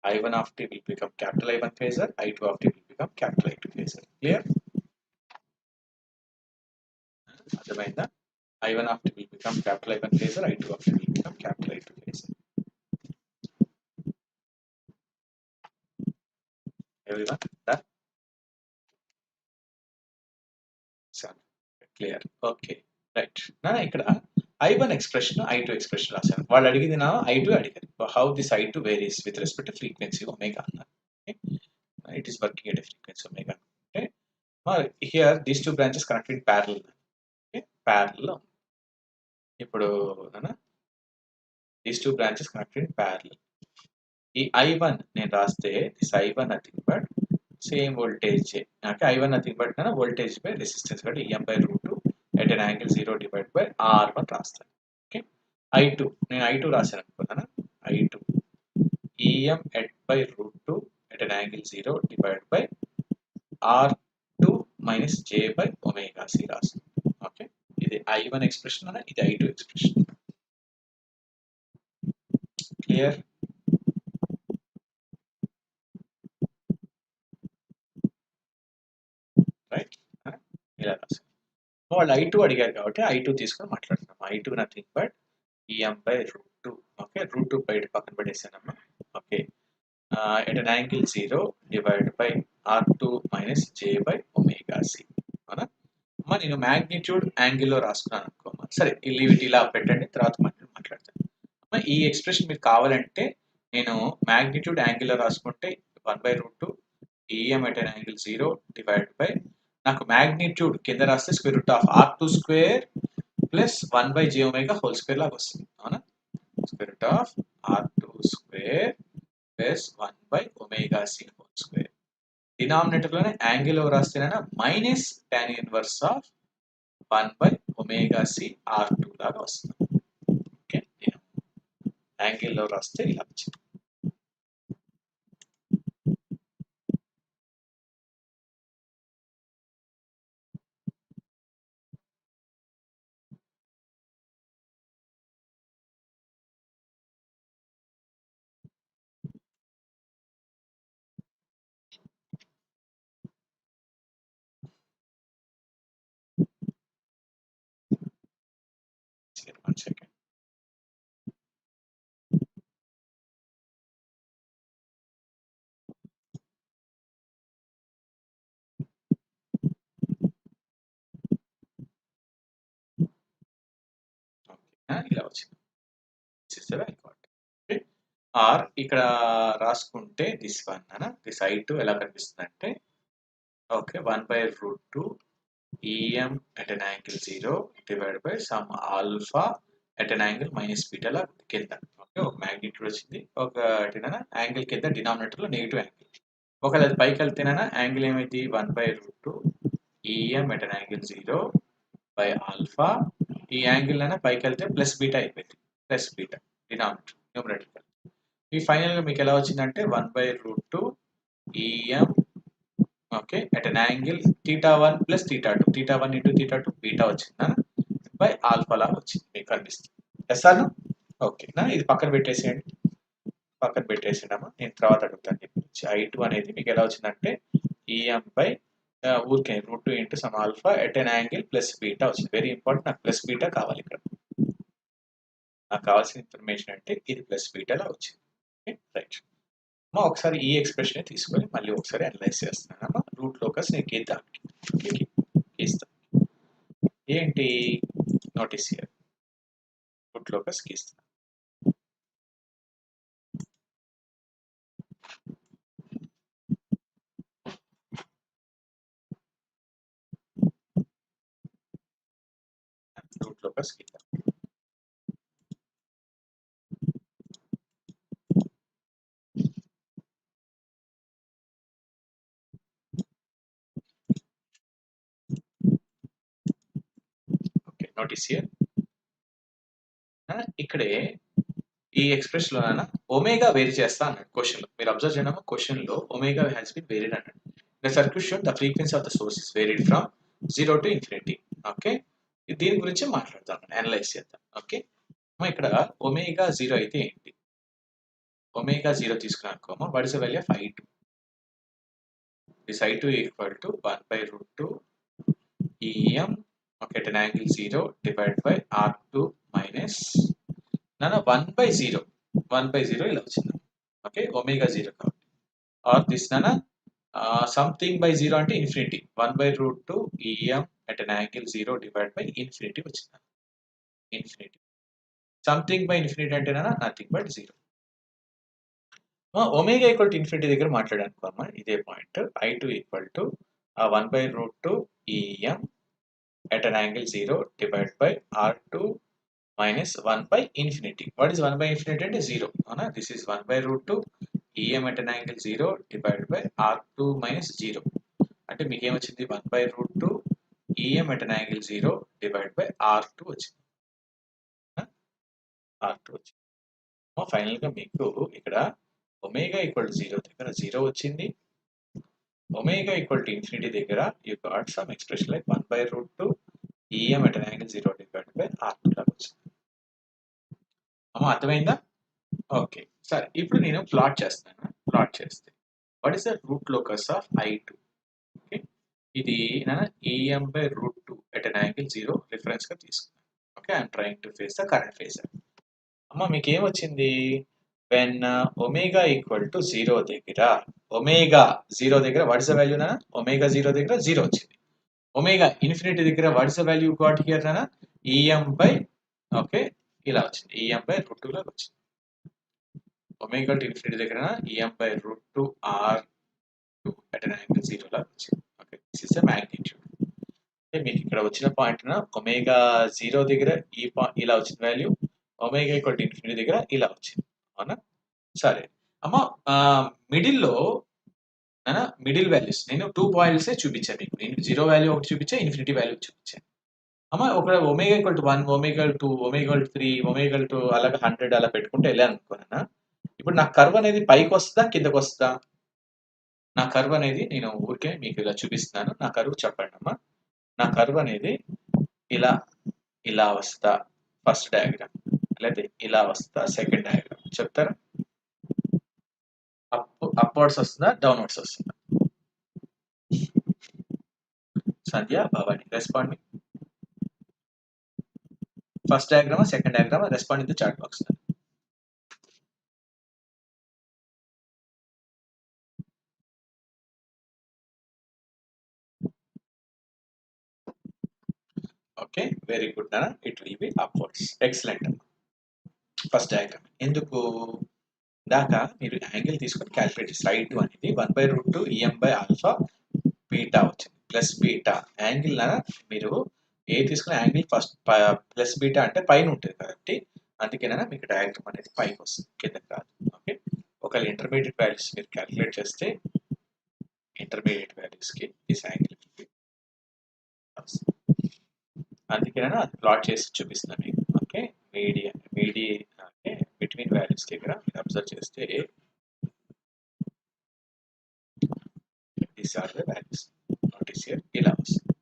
I1 of t will become capital I1 phasor, I2 of t will become capital I2 phasor. Clear? అర్థమైందా? I1 of t will become capital I1 phasor, I2 of t will become capital I2 phasor. Everyone done? Clear? Okay, right. ఇక్కడ I1 expression, I2 expression రాశాను. వాళ్ళు అడిగింది I2 అడిగారు. How this I2 varies with respect to frequency omega అన్నారు. Okay? It is working at a frequency omega. Okay? Here these two branches connected in parallel. Okay? Parallel. ఇప్పుడు these two branches connected in parallel. ఈ I1 నేను రాస్తే this I1 nothing but same voltage. Okay, I1 nothing but voltage by resistance but EM/√2 at an angle 0 divide by R1 రాస్తాను. Okay, I2 నేను I2 రాశాను అనుకున్నాను. I2 EM at by √2 at an angle 0 divide by R2 minus J by omega C రాస్తాను. Okay, ఇది I1 expression అన్న, ఇది I2 expression. Clear? Right, ఇలా రాస్తాను. వాళ్ళు I2 అడిగారు కాబట్టి I2 తీసుకొని మాట్లాడుతున్నాం. I2 nothing but EM/√2. Okay, √2 బయట పక్కన పెట్టేసానమ్మా. Okay, at an angle 0 divide by R2 minus J by omega C. అవునా అమ్మా, నేను మ్యాగ్నిట్యూడ్ యాంగిల్లో రాసుకున్నాను అనుకోమ్మా. సరే, ఈ లీవ్ ఇట్ ఇలా పెట్టండి, తర్వాత మాట్లాడతాను. అమ్మా, ఈ ఎక్స్ప్రెషన్ మీకు కావాలంటే నేను మ్యాగ్నిట్యూడ్ యాంగిల్లో రాసుకుంటే 1/√2 EM at an angle 0 divide by, నాకు మ్యాగ్నిట్యూడ్ కింద రాస్తే square root of R2 square plus 1/j omega whole square లాగా వస్తుంది. అవునా, square root of R2 square plus 1/ωc whole square. డినామినేటర్లోనే యాంగిల్ రాస్తేనైనా minus tan inverse of 1/ωc R2 లాగా వస్తుంది. ఓకే, నేను యాంగిల్లో రాస్తే ఇలా వచ్చింది. One second. ఇలా వచ్చింది. ఆర్ ఇక్కడ రాసుకుంటే దిస్ వన్ అన్న, దిస్ I2 ఎలా కనిపిస్తుంది అంటే, okay, 1/√2 EM at an angle 0 divided by some alpha at an angle minus beta లా కింద. ఓకే, ఒక మ్యాగ్నిట్యూడ్ వచ్చింది, ఒక యాంగిల్ కింద డినామినేటర్లో నెగిటివ్ యాంగిల్. ఒకవేళ అది పైకి వెళ్తేనైనా యాంగిల్ ఏమైంది 1/√2 EM at an angle 0 by alpha. ఈ యాంగిల్ అయినా పైకి వెళ్తే ప్లస్ బీటా అయిపోయింది, ప్లస్ బీటా డినామినేటర్ న్యూమరేటర్. ఈ ఫైనల్గా మీకు ఎలా వచ్చిందంటే 1/√2 EM, okay, at an angle θ1 ప్లస్ θ2, θ1 ఇంటూ θ2 బీటా వచ్చిందా బై ఆల్ఫా లాగా వచ్చింది మీకు కనిపిస్తుంది. Yes or no? ఓకే నా, ఇది పక్కన పెట్టేసేయండి, పక్కన పెట్టేసేయండి అమ్మా, నేను తర్వాత అడుగుతాను. I2 అనేది మీకు ఎలా వచ్చిందంటే EM బై ఊరికే √2 into some alpha at an angle plus beta వచ్చింది. వెరీ ఇంపార్టెంట్, నాకు ప్లస్ బీటా కావాలి ఇక్కడ. నాకు కావాల్సిన ఇన్ఫర్మేషన్ అంటే ఇది ప్లస్ బీటాలా వచ్చింది. ఓకే, రైట్ అమ్మా. ఒకసారి ఈ ఎక్స్ప్రెషన్ తీసుకొని మళ్ళీ ఒకసారి అనలైజ్ చేస్తున్నాను అమ్మా. రూట్ లోకస్ నేను గీస్తాను. ఏంటి నోటీస్ హియర్, రూట్ లోకస్ గీస్తాను. రూట్ లోకస్ గీస్తాను. ఓకే, నోటీస్ హియర్ ఇక్కడే ఈ ఎక్స్ప్రెషన్ లో ఒమేగా వేరీ చేస్తా అన్నాడు క్వశ్చన్ లో. మీరు అబ్జర్వ్ చేయడం క్వశ్చన్ లో ఒమేగా హ్యాస్ బీన్ వేరీడ్ అన్నాడు. The circuit shown the frequency of the source is varied from 0 to infinity. Okay, దీని గురించి మాట్లాడతాం, అనలైజ్ చేద్దాం. ఓకే, ఇక్కడ ఒమేగా 0 అయితే ఏంటి, ఒమేగా 0 తీసుకున్నాను అనుకోమా, what is the value of I2? This I2 equal to 1/√2 EM, okay, at an angle 0 divided by R2 minus 1/0 ఇలా వచ్చింది. ఓకే, ఒమేగా 0 కాబట్టి, ఆర్ దిస్ సంథింగ్ బై 0 అంటే infinity, 1/√2 EM at an angle 0 divided by infinity వచ్చింది. Infinity something by infinity అంటే nothing but 0. Omega equal to infinity దగ్గర మాట్లాడాను అమ్మా, ఇదే point. I2 equal to 1/√2 EM at an angle 0 divided by R2 minus 1 by infinity. What is 1 by infinity? And 0. This is 1 by root 2 EM at an angle 0 divided by R2 minus 0. అంటే మీకు ఏమొచ్చింది 1 by root 2 EM at an angle 0 divided by R2 వచ్చింది. R2 వచ్చింది. ఫైనల్గా మీకు ఇక్కడ omega equal to 0 దగ్గర 0 వచ్చింది. ఒమేగా ఈక్వల్ టు ఇన్ఫినిటీ దగ్గర you got some expression like 1 by root 2 EM at an angle 0 divided by R2 లాగా వచ్చింది. అర్థమైందా? ఓకే, సరే ఇప్పుడు నేను ప్లాట్ చేస్తాను. ప్లాట్ చేస్తే what is the route locus of I2? Okay, ఇది EM by root 2 at an angle 0 reference గా తీసుకున్నాను. Okay, I'm trying to face the current phasor. మీకు ఏమొచ్చింది? వెన్ ఒమేగా ఈక్వల్ టు 0 దగ్గర, ఒమేగా 0 దగ్గర what is the value omega 0 దగ్గర 0 వచ్చింది. Omega infinity దగ్గర what is the value got here EM by okay ఇలా వచ్చింది. EM by root 2 లాగా వచ్చింది. ఒమేగా టు ఇన్ఫినిటీ దగ్గర EM by root 2 R2 at an angle 0 లాగా వచ్చింది. Okay, this is the magnitude. అంటే మీకు ఇక్కడ వచ్చిన పాయింట్ ఒమేగా 0 దగ్గర ఇలా వచ్చిన value, omega equal to infinity దగ్గర ఇలా వచ్చింది. అవునా? సరే మిడిల్లో మిడిల్ వాల్యూస్ నేను 2 పాయింట్సే చూపించాను మీకు. నేను 0 వాల్యూ ఒకటి చూపించాను, ఇన్ఫినిటీ వాల్యూ చూపించాను. ఒక omega equal to 1, omega 2, omega 3, omega 2 అలాగే 100 అలా పెట్టుకుంటే వెళ్ళాను అనుకున్నా. ఇప్పుడు నా కర్వ్ అనేది పైకి వస్తుందా కిందకి వస్తుందా? నా కర్వ్ అనేది నేను ఊరికే మీకు ఇలా చూపిస్తున్నాను. నా కర్వ్ చెప్పండి అమ్మా. నా కర్వ్ అనేది ఇలా ఇలా వస్తా ఫస్ట్ డయాగ్రామ్, లేదా ఇలా వస్తా సెకండ్ డయాగ్రామ్. చెప్తారా? అప్వర్డ్స్ వస్తుందా డౌన్వర్డ్స్ వస్తుందా? సంధ్య, భవాని, రెస్పాండ్. ఫస్ట్ డయాగ్రామా సెకండ్ డయాగ్రామా? Respond in the chat box. Okay, very good it will be upwards. Excellent. First diagram ఎందుకు దాకా మీరు యాంగిల్ తీసుకొని క్యాలిక్యులేట్ చేసి I2 అనేది 1 by root 2 EM by alpha beta వచ్చింది. ప్లస్ బీటా యాంగిల్ మీరు ఏ తీసుకున్న యాంగిల్ ఫస్ట్ ప్లస్ బీటా అంటే పైన ఉంటుంది కాబట్టి అందుకేనా మీకు డయాగ్రామ్ అనేది పైకి వస్తుంది, కిందకి రాదు. ఓకే, ఒకవేళ ఇంటర్మీడియట్ వాల్యూస్ మీరు క్యాలిక్యులేట్ చేస్తే ఇంటర్మీడియట్ వాల్యూస్కి దిస్ యాంగిల్ అందుకేనా అది ప్లాట్ చేసి చూపిస్తున్నాను మీకు. ఓకే, అంటే బిట్వీన్ వాల్యూస్ దగ్గర మీరు అబ్జర్వ్ చేస్తే these are the values. Notice here ఇలా వస్తుంది.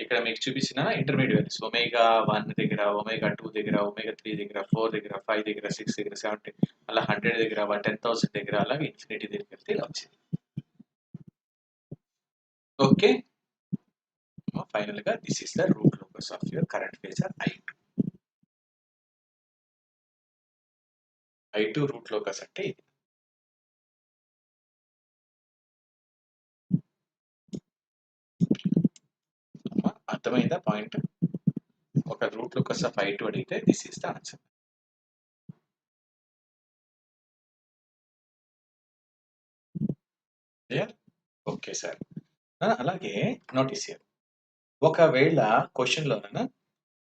ఇక్కడ మీకు చూపించిన ఇంటర్మీడియట్ వాల్యూస్ ఒమేగా 1 దగ్గర, ఒమేగా 2 దగ్గర, ఒమేగా 3 దగ్గర, 4 దగ్గర, 5 దగ్గర, 6 దగ్గర, 70 అలా 100 దగ్గర, 10,000 దగ్గర, అలాగే ఇన్ఫినిటీ దగ్గరికి వెళ్తే ఇలా వచ్చింది. ఓకే, ఫైనల్ గా this is the route locus of your current phasor I2. I2 route locus అంటే ఇది. అర్థమైందా పాయింట్? ఒక రూట్ లోకస్ ఆఫ్ I2 అడిగితే this is the answer. Okay sir, అలాగే నోటీస్ హియర్ ఒకవేళ క్వశ్చన్ లో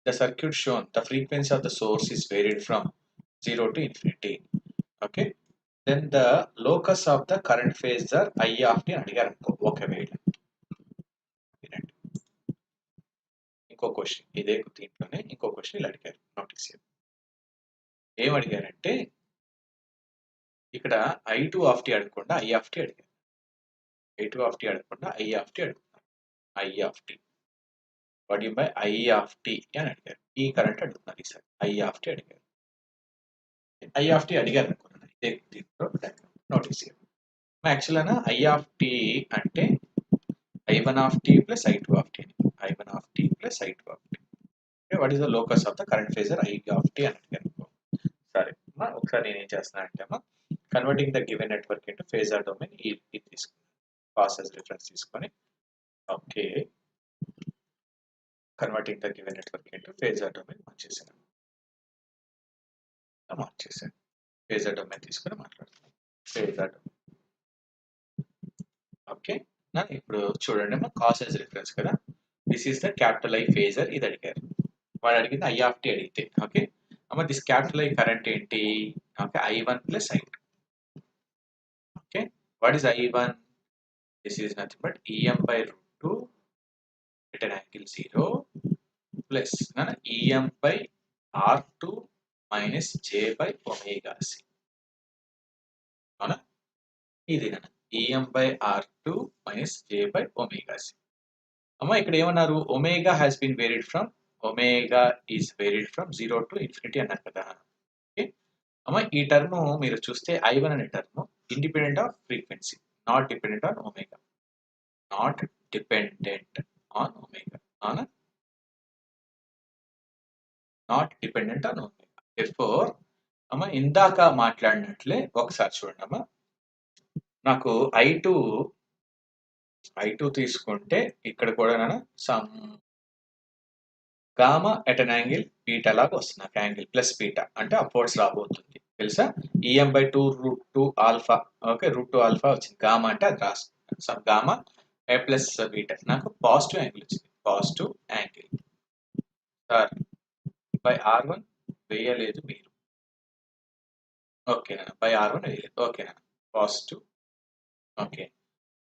the circuit shown the frequency of the source is varied from 0 to infinity. Okay, then the locus of the current phasor I of t అడిగారు అనుకో. ఒకవేళ ఇంకో question ఇదే దీంట్లోనే ఇంకో క్వశ్చన్ ఇలా అడిగారు. నోటీస్ ఏం అడిగారంటే ఇక్కడ I2 of t అడగకుండా I of t అడిగారు. I2 of t అడగకుండా I of t అడుగుతున్నారు. I of t what by I of t అని అడిగారు. ఈ కరెంట్ అడుగుతున్నారు. ఈసారి I of t అడిగారు. I of t అడిగారు అనుకున్నాను. ఇదే దీంట్లో నోటీస్ యాక్చువల్గా I of t అంటే I1 of t plus I2 of t. I1 of t plus I2 of t. Okay, what is the locus of the current phasor I of t అని అడిగారు. సరే ఒకసారి నేను ఏం చేస్తున్నా అంటే converting the given network into phasor domain ఇది తీసుకున్నాను. ప్రాసెస్ రిఫరెన్స్ తీసుకొని okay converting the given network into phasor domain మార్చేసాను. ఫేజర్ డొమైన్ తీసుకొని మాట్లాడుతున్నాను. ఫేజర్ డొమైన్ ఓకే ఇప్పుడు చూడండి కాస్ యాజ్ రిఫరెన్స్ కదా. This is the capital I phasor. ఇది అడిగారు, వాడు అడిగింది ఐ ఆఫ్ టీ అడిగితే. ఓకే అమ్మ దిస్ క్యాపిటల్ ఐ కరెంట్ ఏంటి? Okay I1 plus I2. Okay what is I1? This is nothing but EM by root 2 at an angle 0 plus EM by R2 minus J by omega C. అవునా? ఇది EM by R2 minus J by omega C. అమ్మ ఇక్కడ ఏమన్నారు? Omega has been varied from, omega is varied from 0 to infinity అన్నారు కదా. Okay అమ్మ ఈ term మీరు చూస్తే I1 అనే term independent of frequency, not dependent on omega, not dependent on omega. అవునా? Not dependent on omega. therefore అమ్మ ఇందాక మాట్లాడినట్లే ఒకసారి చూడండి అమ్మ, నాకు I2 తీసుకుంటే ఇక్కడ కూడా sum gamma at an angle beta లాగా వస్తుంది. నాకు యాంగిల్ ప్లస్ బీటా అంటే అప్వర్డ్స్ రాబోతుంది తెలుసా. EM by 2 root 2 alpha. Okay root 2 alpha వచ్చింది. గామా అంటే అది రాసుకుంటాను. Sum gamma a plus beta నాకు పాజిటివ్ యాంగిల్ వచ్చింది. Positive angle sir by R1 వేయలేదు మీరు. ఓకేనా బై R1 వేయలేదు. ఓకేనా positive. Okay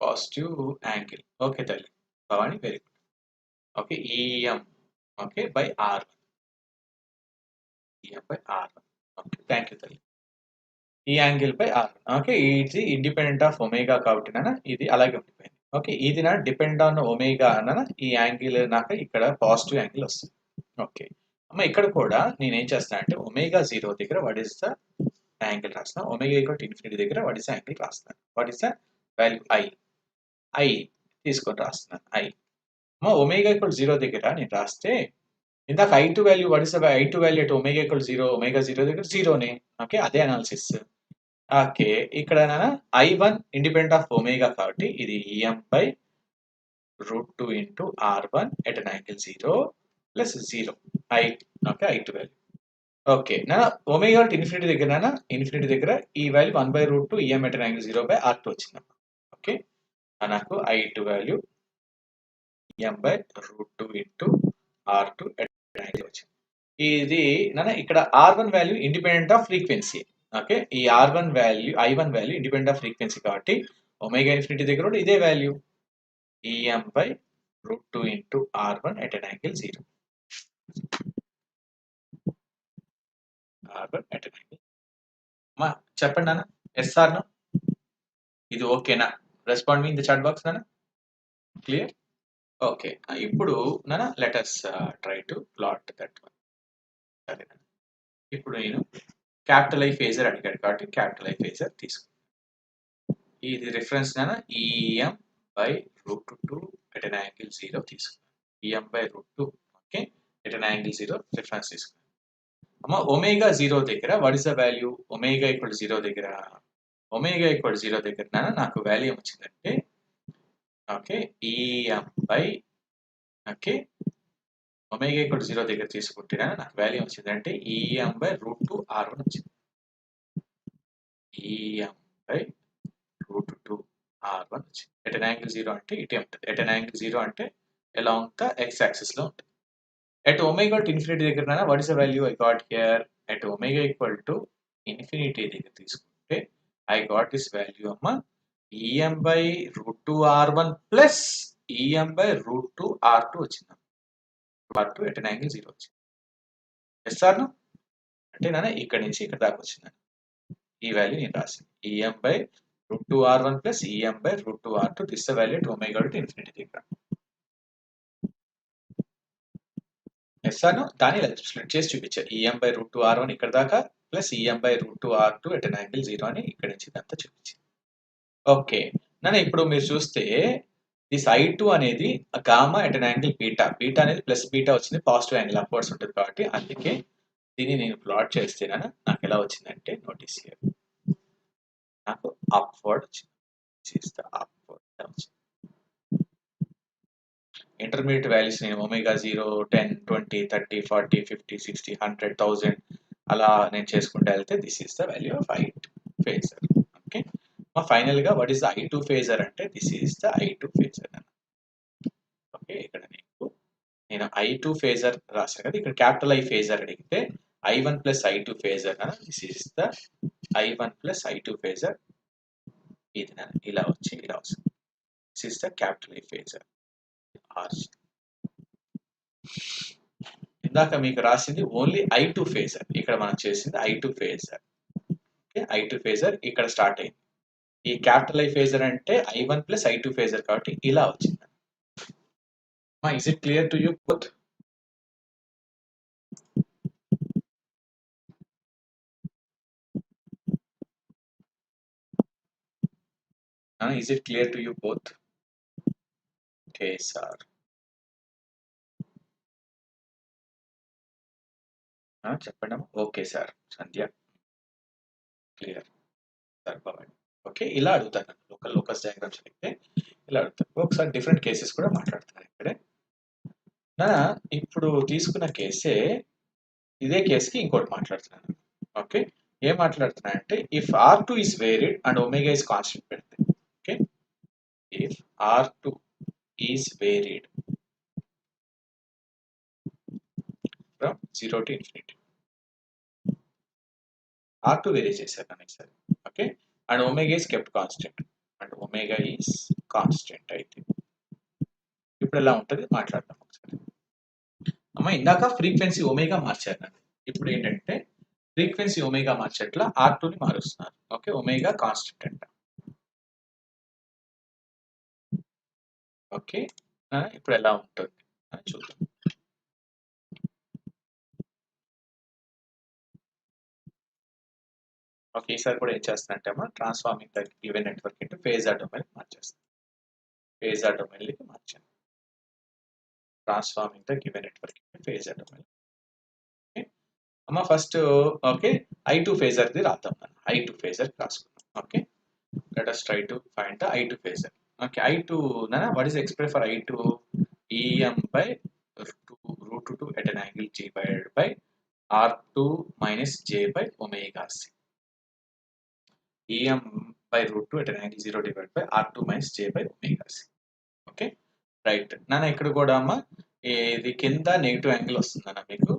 positive angle. Okay తల్లి Bhavani very good. Okay EM okay by R1. EM by R1. Okay thank you తల్లి. ఈ యాంగిల్ బై R1. ఓకే ఇది ఇండిపెండెంట్ ఆఫ్ ఒమేగా కాబట్టి ఇది అలాగే ఉండిపోయింది. ఓకే ఇది డిపెండ్ ఆన్ ఒమేగా ఈ యాంగిల్ నాకు ఇక్కడ పాజిటివ్ యాంగిల్ వస్తుంది. ఓకే అమ్మ ఇక్కడ కూడా నేను ఏం చేస్తాను అంటే ఒమేగా 0 దగ్గర వాట్ ఈస్ ద యాంగిల్ రాస్తాను, ఒమేగా ఈక్వల్ టు ఇన్ఫినిటీ దగ్గర వాట్ ఈస్ ద యాంగిల్ రాస్తాను. What is the value I తీసుకొని రాస్తున్నాను. అమ్మ ఒమేగా ఈక్వల్ 0 దగ్గర నేను రాస్తే ఇందాక I2 value what is the I2 value at omega equal 0, omega 0 దగ్గర 0నే. ఓకే అదే అనాలిసిస్. ఓకే ఇక్కడ I1 ఇండిపెండెంట్ ఆఫ్ ఒమేగా కాబట్టి ఇది EM by root 2 into R1 at an angle 0 plus 0 okay I2 value. Okay omega infinity దగ్గర infinity ఈ value 1 by root 2 EM at an angle 0 by R2 వచ్చింది. Okay నాకు I2 value EM by root 2 into R2 at an angle వచ్చింది. ఇది ఇక్కడ R1 value independent of frequency. Okay ఈ I1 value independent of frequency కాబట్టి omega infinity దగ్గర కూడా ఇదే value EM by root 2 into R1 at an angle 0. R1 at an angle. మా చెప్పండి ఎస్ ఆర్ నో, ఇది ఓకేనా? Respond me in the chat box clear. Okay ఇప్పుడు let us try to plot that one. సరేనా ఇప్పుడు నేను capital I phasor అడిగాడు కాబట్టి క్యాపిటల్ ఐ ఫేజర్ తీసుకున్నాను. ఇది reference EM by root 2 at an angle 0 తీసుకున్నాను. EM by root 2 okay at an angle 0 reference తీసుకున్నాను. అమ్మ ఒమేగా 0 దగ్గర what is the value? Omega equal 0 దగ్గర నాకు వాల్యూ వచ్చిందంటే okay EM by okay omega equal 0 దగ్గర తీసుకుంటే నాకు వాల్యూ వచ్చిందంటే EM బై రూట్ 2 R1 వచ్చింది. EM బై రూట్ 2 R1 వచ్చింది. ఎట్ అన్ యాంగిల్ 0 అంటే ఇటే ఉంటుంది. ఎట్ అన్ యాంగిల్ 0 అంటే అలాంగ్ ద x యాక్సిస్ లో ఉంటుంది. ఎట్ ఒమేగా టు ఇన్ఫినిటీ దగ్గర what is the value I got here? At omega equal to infinity దగ్గర తీసుకుంటే ఐ గాట్ దిస్ వాల్యూ అమ్మ EM by root 2 R1 plus EM by root 2 R2 వచ్చింది. R2 at an angle 0 వచ్చింది. Yes or no? అంటే ఇక్కడ నుంచి ఇక్కడ దాకా వచ్చింది. ఈ వాల్యూ నేను రాసింది EM by root 2 R1 plus EM by root 2 R2 this the value to omega to infinity దగ్గర. Yes or no? దాన్ని స్ప్లిట్ చేసి చూపించారు. EM బై రూట్ 2 R1 ఇక్కడ దాకా plus EM by root 2 R2 at an angle 0 అని ఇక్కడ నుంచి ఇదంతా చూపించింది. ఓకే ఇప్పుడు మీరు చూస్తే దిస్ I2 అనేది gamma at an angle beta. Beta అనేది ప్లస్ బీటా వచ్చింది, పాజిటివ్ యాంగిల్ అప్వర్డ్స్ ఉంటుంది కాబట్టి అందుకే దీన్ని నేను ప్లాట్ చేస్తే నాకు ఎలా వచ్చిందంటే నోటీస్ హియర్ నాకు అప్వర్డ్ వచ్చింది. ఇంటర్మీడియట్ వాల్యూస్ నేను ఒమేగా 0, 10, 20, 30, 40, 50, 60, 100, 1000 అలా నేను చేసుకుంటూ వెళ్తే this is the value of I2 phasor. Okay final గా what is the I2 phasor అంటే this is the I2 phasor. Okay ఇక్కడ నీకు నేను I2 ఫేజర్ రాశాను కదా, ఇక్కడ క్యాపిటల్ I ఫేజర్ అడిగితే I1 plus I2 phasor this is the I1 plus I2 phasor, ఇది ఇలా వస్తుంది. This is the capital I phasor ఆర్జీ. ఇందాక మీకు రాసింది ఓన్లీ I2 ఫేజర్, ఇక్కడ మనం చేసింది I2 phasor. Okay, I2 phasor ఇక్కడ స్టార్ట్ అయింది. ఈ క్యాపిటల్ I ఫేజర్ అంటే I1 ప్లస్ I2 ఫేజర్ కాబట్టి ఇలా వచ్చింది. Is it clear to you both? Is it clear to you both? Okay, sir. చెప్పండి. ఓకే సార్ సంధ్య, క్లియర్ సార్ భవాని. ఓకే, ఇలా అడుగుతాను లోకస్ డయాగ్రామ్స్ అడిగితే ఇలా అడుగుతాను. ఒకసారి డిఫరెంట్ కేసెస్ కూడా మాట్లాడుతాను ఇక్కడే. ఇప్పుడు తీసుకున్న కేసే ఇదే కేసుకి ఇంకోటి మాట్లాడుతున్నాను. ఓకే, ఏం మాట్లాడుతున్నా అంటే if R2 is varied and omega is constant పెడితే, okay, if R2 is varied from 0 to infinity, R2 vary చేశారు నాకు sir. Okay, and omega is kept constant, and omega is constant అయితే ఇప్పుడు ఎలా ఉంటుంది మాట్లాడదాం ఒకసారి. అమ్మ ఇందాక ఫ్రీక్వెన్సీ ఒమేగా మార్చారు నన్ను, ఇప్పుడు ఏంటంటే ఫ్రీక్వెన్సీ ఒమేగా మార్చట్ల R2ని మారుస్తున్నారు. ఓకే, ఒమేగా కాన్స్టెంట్ అంట. ఓకే, ఇప్పుడు ఎలా ఉంటుంది అని చూద్దాం. ఓకే, ఈసారి కూడా ఏం చేస్తానంటే అమ్మా transforming the given network into phasor domain మార్చేస్తాను. ఫేజర్ డొమైన్లోకి మార్చాను. Transforming the given network into phasor domain. Okay అమ్మ, ఫస్ట్ ఓకే I2 ఫేజర్ది రాద్దాం. I2 ఫేజర్ రాసుకుందాం. Okay, let us try to find the I2 phasor. Okay, I2 what is expressed for I2? Em by root 2 at an angle G divided by R2 minus J by omega C. Em by root 2 at an angle 0 divided by R2 minus J by omega C. Okay, right. ఇక్కడ కూడా అమ్మ ఇది కింద negative angle వస్తుందన్న మీకు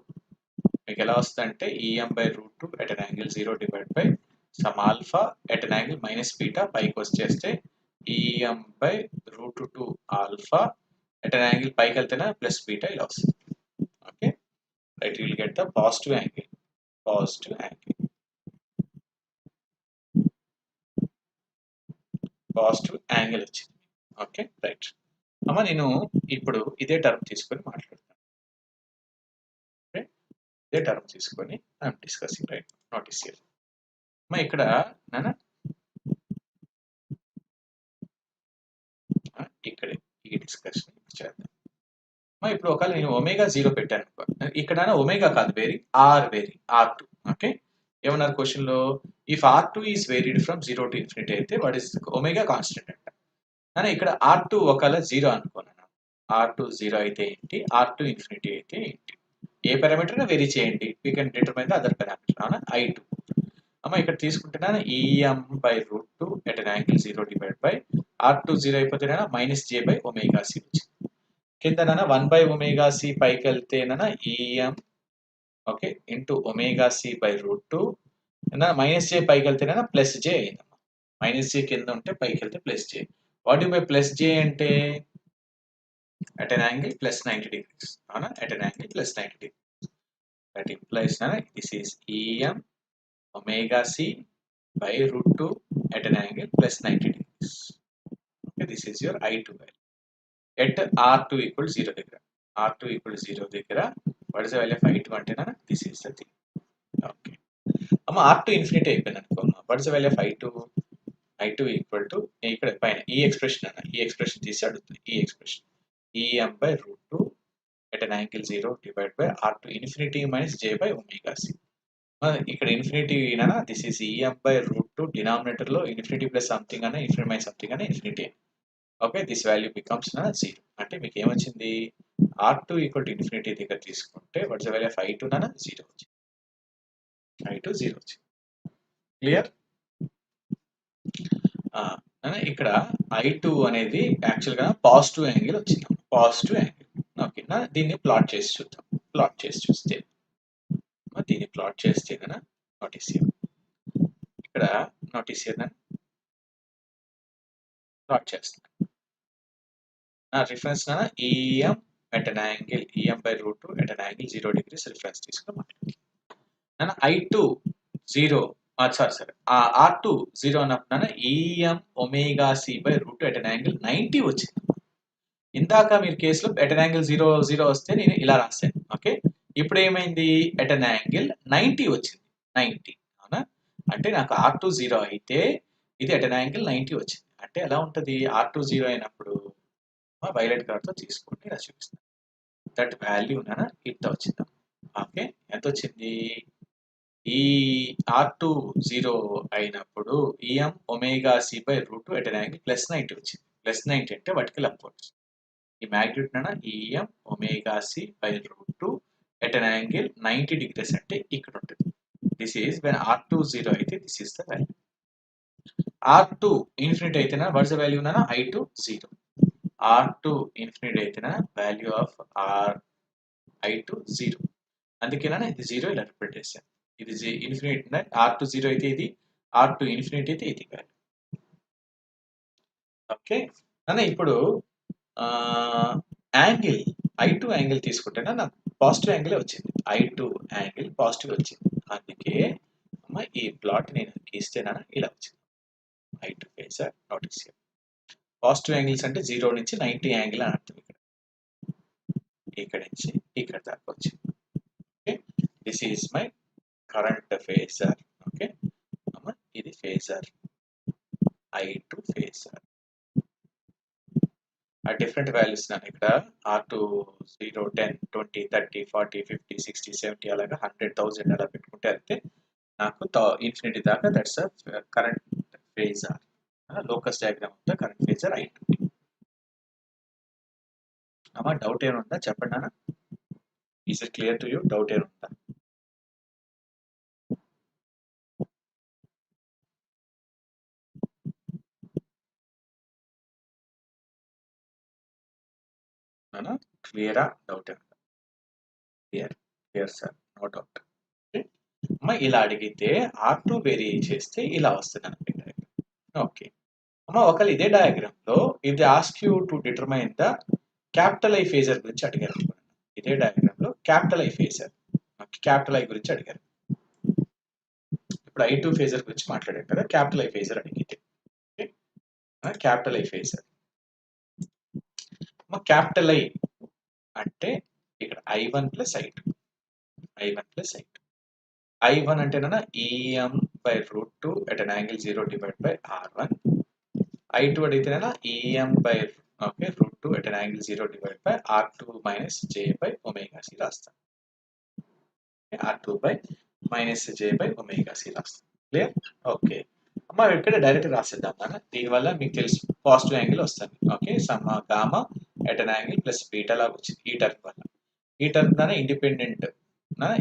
ఎలా వస్తుందంటే Em by root 2 at an angle 0 divided by some alpha at an angle minus beta పైకి వచ్చేస్తే Em by root 2 alpha at an angle పైకి వెళ్తేనే ప్లస్ బీటా ఇలా వస్తుంది. Okay, right, you will get the positive angle వచ్చింది. Okay, right అమ్మ, నేను ఇప్పుడు ఇదే టర్మ్ తీసుకొని మాట్లాడతాను. ఓకే, ఇదే టర్మ్ తీసుకొని I'm discussing right, notice here. అమ్మ ఇక్కడ ఇక్కడ ఈ డిస్కషన్ చేద్దాం. ఇప్పుడు ఒకవేళ నేను ఒమేగా 0 పెట్టాను అనుకో, ఇక్కడ ఒమేగా కాదు వేరీ, R2. ఓకే, ఏమన్నారు క్వశ్చన్ లో, if R2 is varied from 0 to infinity అయితే వాట్ ఇస్ ఒమేగా కాన్స్టెంట్ అంట. ఇక్కడ R2 ఒకవేళ 0 అనుకున్నాను, R2 0 అయితే ఏంటి, R2 ఇన్ఫినిటీ అయితే ఏంటి, ఏ పారామీటర్ వేరీ చేయండి, we can determine the other parameter. అవునా, I2 అమ్మ ఇక్కడ తీసుకుంటున్నాను Em by root 2 at an angle 0 divided by R2 0 అయిపోతే minus J by omega C వచ్చింది. కింద 1 by omega C పైకి వెళ్తే Em okay into omega C by root 2 minus J పైకి వెళ్తే ప్లస్ J అయిందమ్మా. మైనస్ J కింద ఉంటే పైకి వెళ్తే plus J. What you by plus J అంటే at an angle plus 90 degrees. అవునా, at an angle plus 90 degrees. That implies this is Em omega C by root 2 at an angle plus 90 degrees. Okay, this is your I2 value. At R2 equals 0 దగ్గర, R2 equals 0 దగ్గర what is the value of I2 అంటే this is the thing. Okay అమ్మ, R2 infinity అయిపోయింది అనుకో, what is the value of I2? I2 equal to ఇక్కడ పైన ఈ expression తీసి అడుగుతుంది. ఈ expression Em by root 2 at an angle 0 divided by R2 infinity minus J by omega C. ఇక్కడ infinity this is Em by root 2 denominator లో infinity plus something అనే infinity minus something అనే infinity. Okay, this value becomes 0. అంటే మీకు ఏమొచ్చింది, R2 equal to infinity దగ్గర తీసుకుంటే watts the value of I2 0 వచ్చింది. I2 0 వచ్చింది. క్లియర్? ఇక్కడ I2 అనేది యాక్చువల్గా పాజిటివ్ యాంగిల్ వచ్చింది. పాజిటివ్ యాంగిల్ ఓకేనా, దీన్ని ప్లాట్ చేసి చూద్దాం. ప్లాట్ చేసి చూస్తే దీన్ని ప్లాట్ చేస్తే కనుక నోటీస్ హియర్, ఇక్కడ నోటీస్ హియర్ ప్లాట్ చేస్తాను. నా reference E m at an angle E m by root 2 at an angle 0 degrees reference తీసుకుని మాట్లాడుతున్నాను. I2 0 సారీ R2 0 అన్నప్పుడు E m omega C by root at an angle 90 వచ్చింది. ఇందాక మీరు కేసులో ఎట్ అన్ యాంగిల్ 0 0 వస్తే నేను ఇలా రాశాను. ఓకే, ఇప్పుడు ఏమైంది, ఎట్ అన్ యాంగిల్ 90 వచ్చింది. 90 అవునా, అంటే నాకు R2 0 అయితే ఇది ఎట్ అన్ యాంగిల్ 90 వచ్చింది. అంటే ఎలా ఉంటుంది, R2 0 అయినప్పుడు వైలెట్ కలర్తో తీసుకోండి, ఇలా చూపిస్తాను. దట్ వాల్యూ ఇంత వచ్చింది. ఓకే, ఎంత వచ్చింది, ఈ R2 0 అయినప్పుడు E m omega C by root at an angle +90 వచ్చింది. +90 అంటే వర్టికల్ అప్వర్డ్స్. ఈ magnitude E m omega C by root 2 at an angle 90 degrees అంటే ఇక్కడ ఉంటుంది. దిస్ ఈజ్ వెన్ R2 0 అయితే this is the value. R2 infinity అయితే what's the value I2 0. R2 infinity అయితే value of I2 0. అందుకేనా ఇది 0 ఇలా రిప్రెజెంట్ చేశాను. ఇది ఇన్ఫినిటీ R2 0 అయితే ఇది, R2 ఇన్ఫినిటీ అయితే ఇది వాల్యూ. ఓకే ఇప్పుడు యాంగిల్ I2 యాంగిల్ తీసుకుంటే నాకు పాజిటివ్ యాంగిల్ వచ్చింది. I2 యాంగిల్ పాజిటివ్ వచ్చింది. అందుకే ఈ ప్లాట్ నేను గీస్తే ఇలా వచ్చింది. I2 phasor notice. Positive angles అంటే 0 నుంచి 90 యాంగిల్ అని అర్థం. ఇక్కడ నుంచి ఇక్కడ దాకా వచ్చింది. Okay, this is my current phasor. Okay, ఇది ఫేజర్ I2 ఫేజర్. ఆ డిఫరెంట్ వాల్యూస్ ఇక్కడ R2 0 10 20 30 40 50 60 70 అలాగా 100,000 అలా పెట్టుకుంటే అయితే నాకు ఇన్ఫినిటీ దాకా that's current phasor. Locus diagram అంతా కరెంట్ ఫేజర్ I2. అమ్మా డౌట్ ఏముందా చెప్పండి అన్న, is it clear to you, doubt ఏముందా? క్లియరా, డౌట్ ఏముందా? Clear, clear sir, no doubt. అమ్మ ఇలా అడిగితే R2 వేరీ చేస్తే ఇలా వస్తుంది. ఓకే అమ్మ, ఒకవేళ ఇదే డయాగ్రామ్ లో ఇది ask you to determine the capital I phasor గురించి అడిగారు. ఇదే డయాగ్రామ్ లో capital I phasor, capital I గురించి అడిగారు. ఇప్పుడు I2 ఫేజర్ గురించి మాట్లాడారు కదా, క్యాపిటల్ I ఫేజర్ అడిగితే capital I phasor. Capital I అంటే ఇక్కడ I1 plus I2, I1 plus I2. I1 అంటే EM by root 2 at an angle 0 divide by R1. I2 అడిగితే E m by root 2 at an angle 0 divide by R2 minus J by omega C రాస్తాం. R2 by minus J by omega C రాస్తాం. Clear? Okay అమ్మ, ఇక్కడ direct రాసేద్దాం. దీనివల్ల మీకు తెలుసు positive angle వస్తుంది. Okay, sum gamma at an angle plus beta లాగా వచ్చింది ఈ టర్మ్ వల్ల. ఈ టర్మ్ ఇండిపెండెంట్,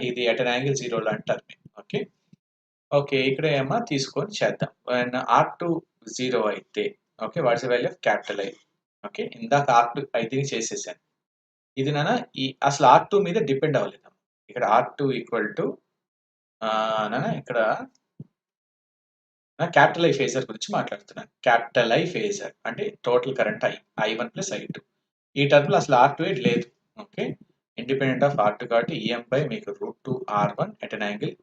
ఇది ఎట్ అన్ యాంగిల్ 0 లాంటి టర్మ్. ఓకే ఓకే, ఇక్కడ ఏమో తీసుకొని చేద్దాం. R2 0 అయితే okay, watts the value of capital I. Okay, ఇందాక R2 అయితే చేసేసాను. ఇది అసలు R2 మీద డిపెండ్ అవ్వలేదు. ఇక్కడ R2 ఈక్వల్ టు ఇక్కడ క్యాపిటల్ I ఫేజర్ గురించి మాట్లాడుతున్నాను. క్యాపిటల్ I ఫేజర్ అంటే total current I1 plus I2. ఈ టర్మ్ లో అసలు R2 లేదు. ఓకే, ఇండిపెండెంట్ ఆఫ్ R2 కాబట్టి ఈఎం బై మీకు root 2 R1 at an angle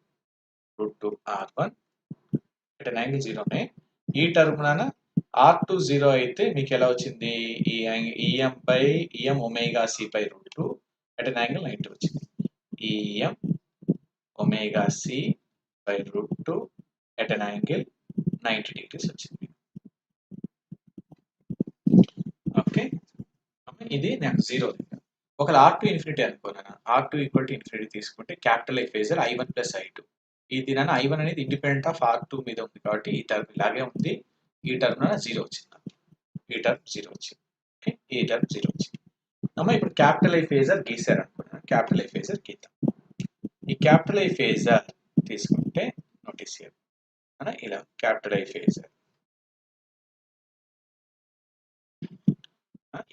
root 2 R1 at an angle 0. ఈ టర్మ్ R2 0 అయితే మీకు ఎలా వచ్చింది, EM omega C by root 2 at an angle 90 వచ్చింది. EM omega C by root 2 at an angle 90 degrees వచ్చింది. Okay, ఇది నాకు 0. ఒకవేళ R2 ఇన్ఫినిటీ అనుకున్నాను, R2 ఈక్వల్ టు ఇన్ఫినిటీ తీసుకుంటే capital I phasor I1 plus I2. ఇది I1 అనేది independent of R2 మీద ఉంది కాబట్టి ఈ టర్మ్ ఇలాగే ఉంది. ఈ టర్మ్ 0 వచ్చింది, ఈ టర్మ్ 0 వచ్చింది. ఓకే, ఈ టర్మ్ 0 వచ్చింది. ఇప్పుడు క్యాపిటల్ I ఫేజర్ గీసారు అనుకున్నాను, క్యాపిటల్ I ఫేజర్ గీద్దాం. ఈ క్యాపిటల్ I ఫేజర్ తీసుకుంటే నోటీస్ చేయాలి ఇలా క్యాపిటల్ I ఫేజర్.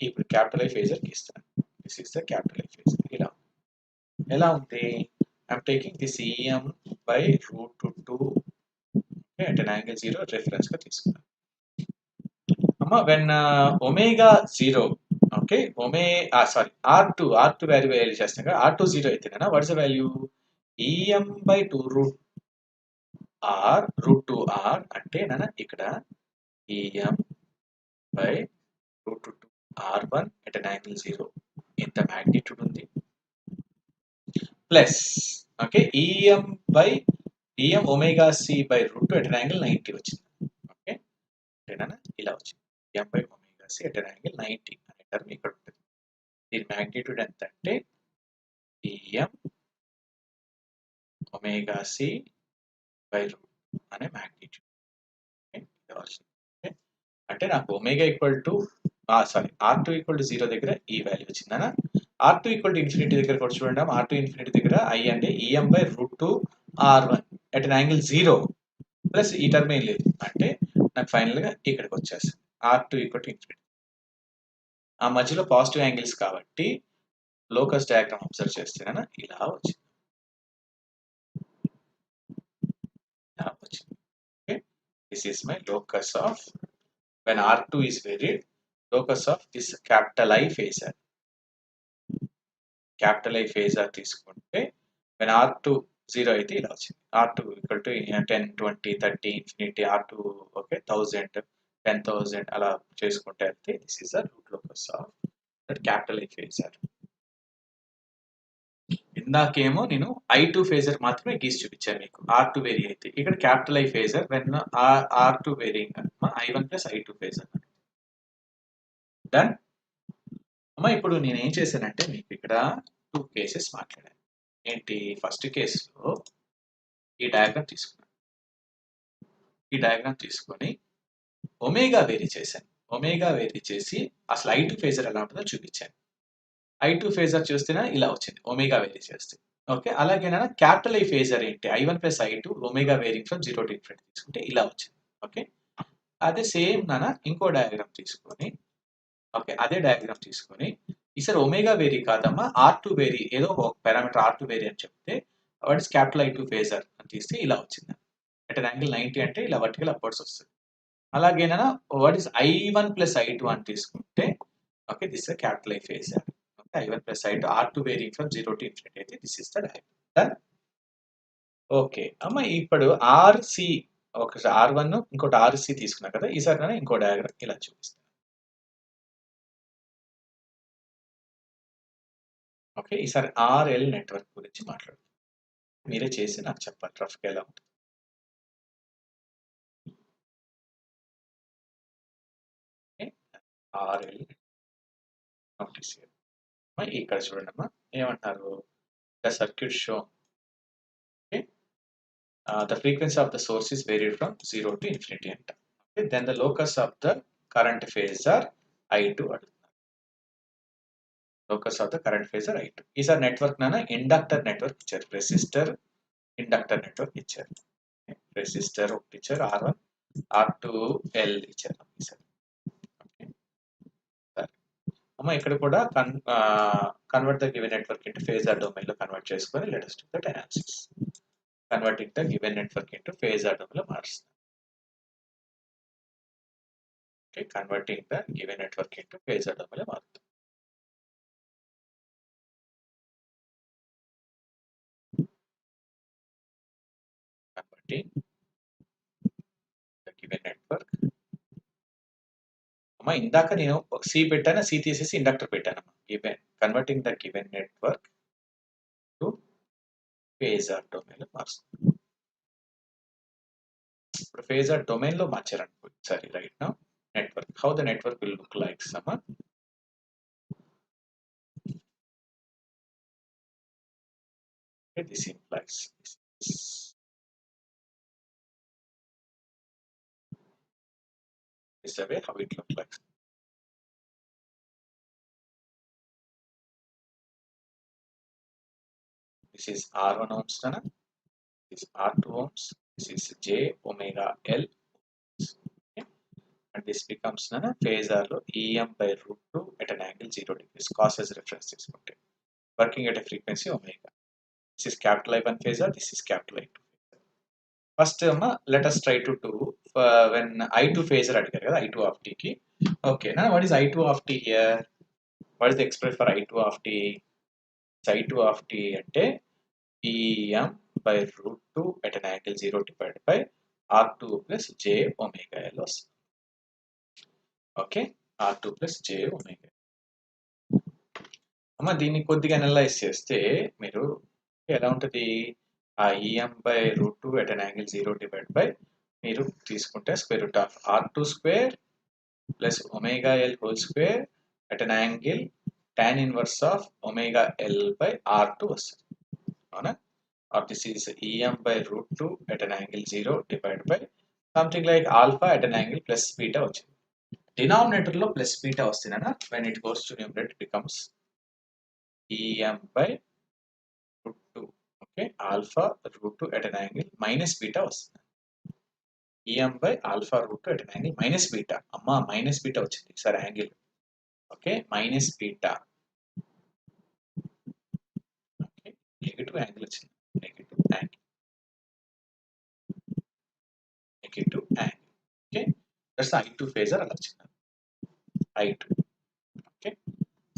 ఇప్పుడు క్యాపిటల్ I ఫేజర్ గీస్తాను. This is the capital F phasor. ఎలా ఉంది? I'm taking this EM by root 2 okay, at an angle 0 reference గా తీసుకున్నాను. when omega 0 okay sorry r2 value చేస్తాం కదా r2 0 అయితే కదా what is the value em by 2 root r root 2 r అంటే నాన్న ఇక్కడ em by root 2 r1 at an angle 0 ఇంత magnitude ఉంది plus okay em omega c by root 2 at an angle 90 వచ్చింది ఓకే అంటేనా ఇలా వచ్చింది em by omega c at an angle 90 అనే term ఇక్కడ ఉంటుంది దీని magnitude ఎంత అంటే em omega c by root అనే magnitude అంటే నాకు omega equal to sorry r2 equal to 0 దగ్గర ఈ వాల్యూ వచ్చిందనా r2 ఈక్వల్ టు ఇన్ఫినిటీ దగ్గర కూడా చూడండి r2 ఇన్ఫినిటీ దగ్గర i అంటే em by root 2 r1 at an angle 0 plus ఈ టర్మ్ ఏం లేదు అంటే నాకు ఫైనల్గా ఇక్కడికి వచ్చేస్తుంది r2 ఈక్వల్ టు ఇన్ఫినిటీ ఆ మధ్యలో పాజిటివ్ యాంగిల్స్ కాబట్టి లోకస్ డయాగ్రామ్ అబ్జర్వ్ చేస్తేనా ఇలా వచ్చింది okay this is my locus of when R2 is varied, locus of this capital I phasor. Capital I phasor తీసుకుంటే when R2 0 అయితే ఇలా వచ్చింది R2 equal to 10, 20, 30, infinity R2 okay 1000, 10,000 అలా చేసుకుంటే అయితే this is the root locus of that capital I phasor. ఇందాకేమో నేను I2 phasor మాత్రమే గీసి చూపించాను మీకు R2 వేరీ అయితే ఇక్కడ capital I phasor when R2 varying I1 plus I2 phasor. Done అమ్మా ఇప్పుడు నేను ఏం చేశానంటే మీకు ఇక్కడ 2 కేసెస్ మాట్లాడాను ఏంటి ఫస్ట్ కేసులో ఈ డయాగ్రామ్ తీసుకున్నాను ఈ డయాగ్రామ్ తీసుకొని ఒమేగా వేరీ చేశాను ఒమేగా వేరీ చేసి అసలు I2 ఫేజర్ ఎలా ఉంటుందో చూపించాను I2 ఫేజర్ చూస్తేనే ఇలా వచ్చింది ఒమేగా వేరీ చేస్తే ఓకే అలాగేనా క్యాపిటల్ I ఫేజర్ ఏంటి I1 plus I2 omega wearing from 0 to infinity తీసుకుంటే ఇలా వచ్చింది ఓకే అదే సేమ్ నాన్న ఇంకో డయాగ్రామ్ తీసుకొని ఓకే అదే డయాగ్రామ్ తీసుకొని ఈసారి ఒమేగా వేరీ కాదమ్మా R2 వేరీ ఏదో ఒక పారామీటర్ R2 వేరీ అని చెప్తే what is capital I2 phasor అని తీస్తే ఇలా వచ్చింది అట్ అన్ యాంగిల్ 90 అంటే ఇలా వర్టికల్ అప్వర్డ్స్ వస్తుంది అలాగేనా what is I1 plus I2 అని తీసుకుంటే okay this is capital I phasor okay I1 plus I2 R2 varying from 0 to infinity అయితే this is the diagram okay అమ్మ ఇప్పుడు RC ఒక R1 ఇంకోటి RC తీసుకున్నా కదా ఈసారి ఇంకో డయాగ్రామ్ ఇలా చూపిస్తాను ఓకే ఈసారి RL నెట్వర్క్ గురించి మాట్లాడుతాం మీరే చేసి నాకు చెప్పాలి రఫ్గా ఎలా ఉంటుంది RL నోటీస్ ఇక్కడ చూడండి అమ్మా ఏమంటారు the circuit show okay the frequency of the source is varied from 0 to infinity అంట okay then the locus of the current phasor I2 అడుగుతున్నారు locus of the current phasor I2 ఈసారి network నాన్న inductor network ఇచ్చారు resistor inductor network ఇచ్చారు resistor ఒకటి ఇచ్చారు R1 R2 L ఇచ్చారు ఈసారి అమ్మ ఇక్కడ కూడా convert the given network into phasor domain లో కన్వర్ట్ చేసుకొని let us do that analysis converting the given network into phasor domain లో మారుస్తాం okay converting the given network into phasor domain లో మారుతాం కన్వర్టింగ్ ద గివెన్ నెట్వర్క్ అమ్మ ఇందాక నేను ఒక సి పెట్టాను సి తీసేసి ఇండక్టర్ పెట్టాను given converting the given network to phasor domain లో మారుస్తాం ఇప్పుడు ఫేజర్ డొమైన్ లో మార్చారనుకో సరే right now network how the network will look like sama okay this implies this is the way how it looks like this is R1 ohms nana this is R2 ohms this is j omega L okay. and this becomes phasor లో EM/√2 at an angle 0 degrees cos as reference తీసుకుంటే working at a frequency omega. This is capital I1 phasor, this is capital I2 phasor. First let us try to do when I2 phasor అడిగారు కదా I2 of t కి. Okay, now what is I2 of t here? What is the expression for I2 of t? I2 of t అంటే EM/√2 at an angle 0 divided by R2 plus J omega L వస్తుంది. Okay, R2 plus J omega. దీన్ని కొద్దిగా analyse చేస్తే మీరు ఎలా ఉంటుంది? ఆ EM/√2 at an angle 0 divided by మీరు తీసుకుంటే square root of R2 square plus omega L whole square at an angle tan inverse of omega L by R2 వస్తుంది. అవునా? Or this is EM/√2 at an angle 0 divided by something like alpha at an angle plus beta వచ్చింది. Denominator లో plus beta వస్తుందన్న, when it goes to numerator it becomes EM/√2. okay, alpha/√2 at an angle minus beta వస్తుంది. EM/alpha/√2 at an angle minus beta. అమ్మా minus beta వచ్చింది sir angle. Okay, minus beta. Okay, negative angle వచ్చింది. Negative angle. Okay, that's I2 phasor అలా వచ్చింది. I2. Okay,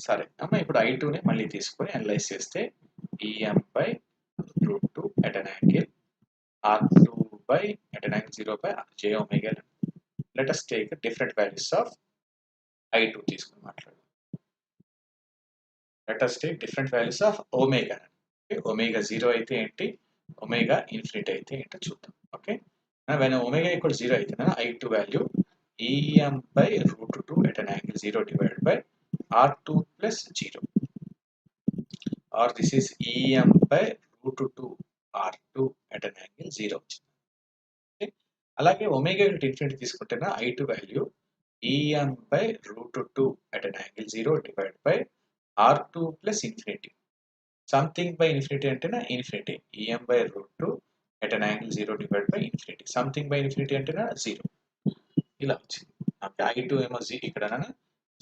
సరే అమ్మ ఇప్పుడు I2ని మళ్ళీ తీసుకొని అనలైజ్ చేస్తే EM/√2 at an angle R2 at an angle 0 by J omega L. Let us take different values of I2 తీసుకొని మాట్లాడు. Let us take different values of omega. Okay, omega 0 అయితే ఏంటి, omega infinity అయితే ఏంటో చూద్దాం. Okay, when omega equals 0 అయితే I2 value EM/√2 at an angle 0 divided by R2 plus 0, or this is EM/√2 R2 at an angle 0. Okay, అలాగే omega infinity తీసుకుంటే I2 value EM/√2 at an angle 0 divided by R2 plus infinity. Something by infinity అంటే infinity. EM/√2 at an angle 0 divided by infinity. Something by infinity అంటే 0. ఇలా వచ్చింది. I2 ఏమో ఇక్కడ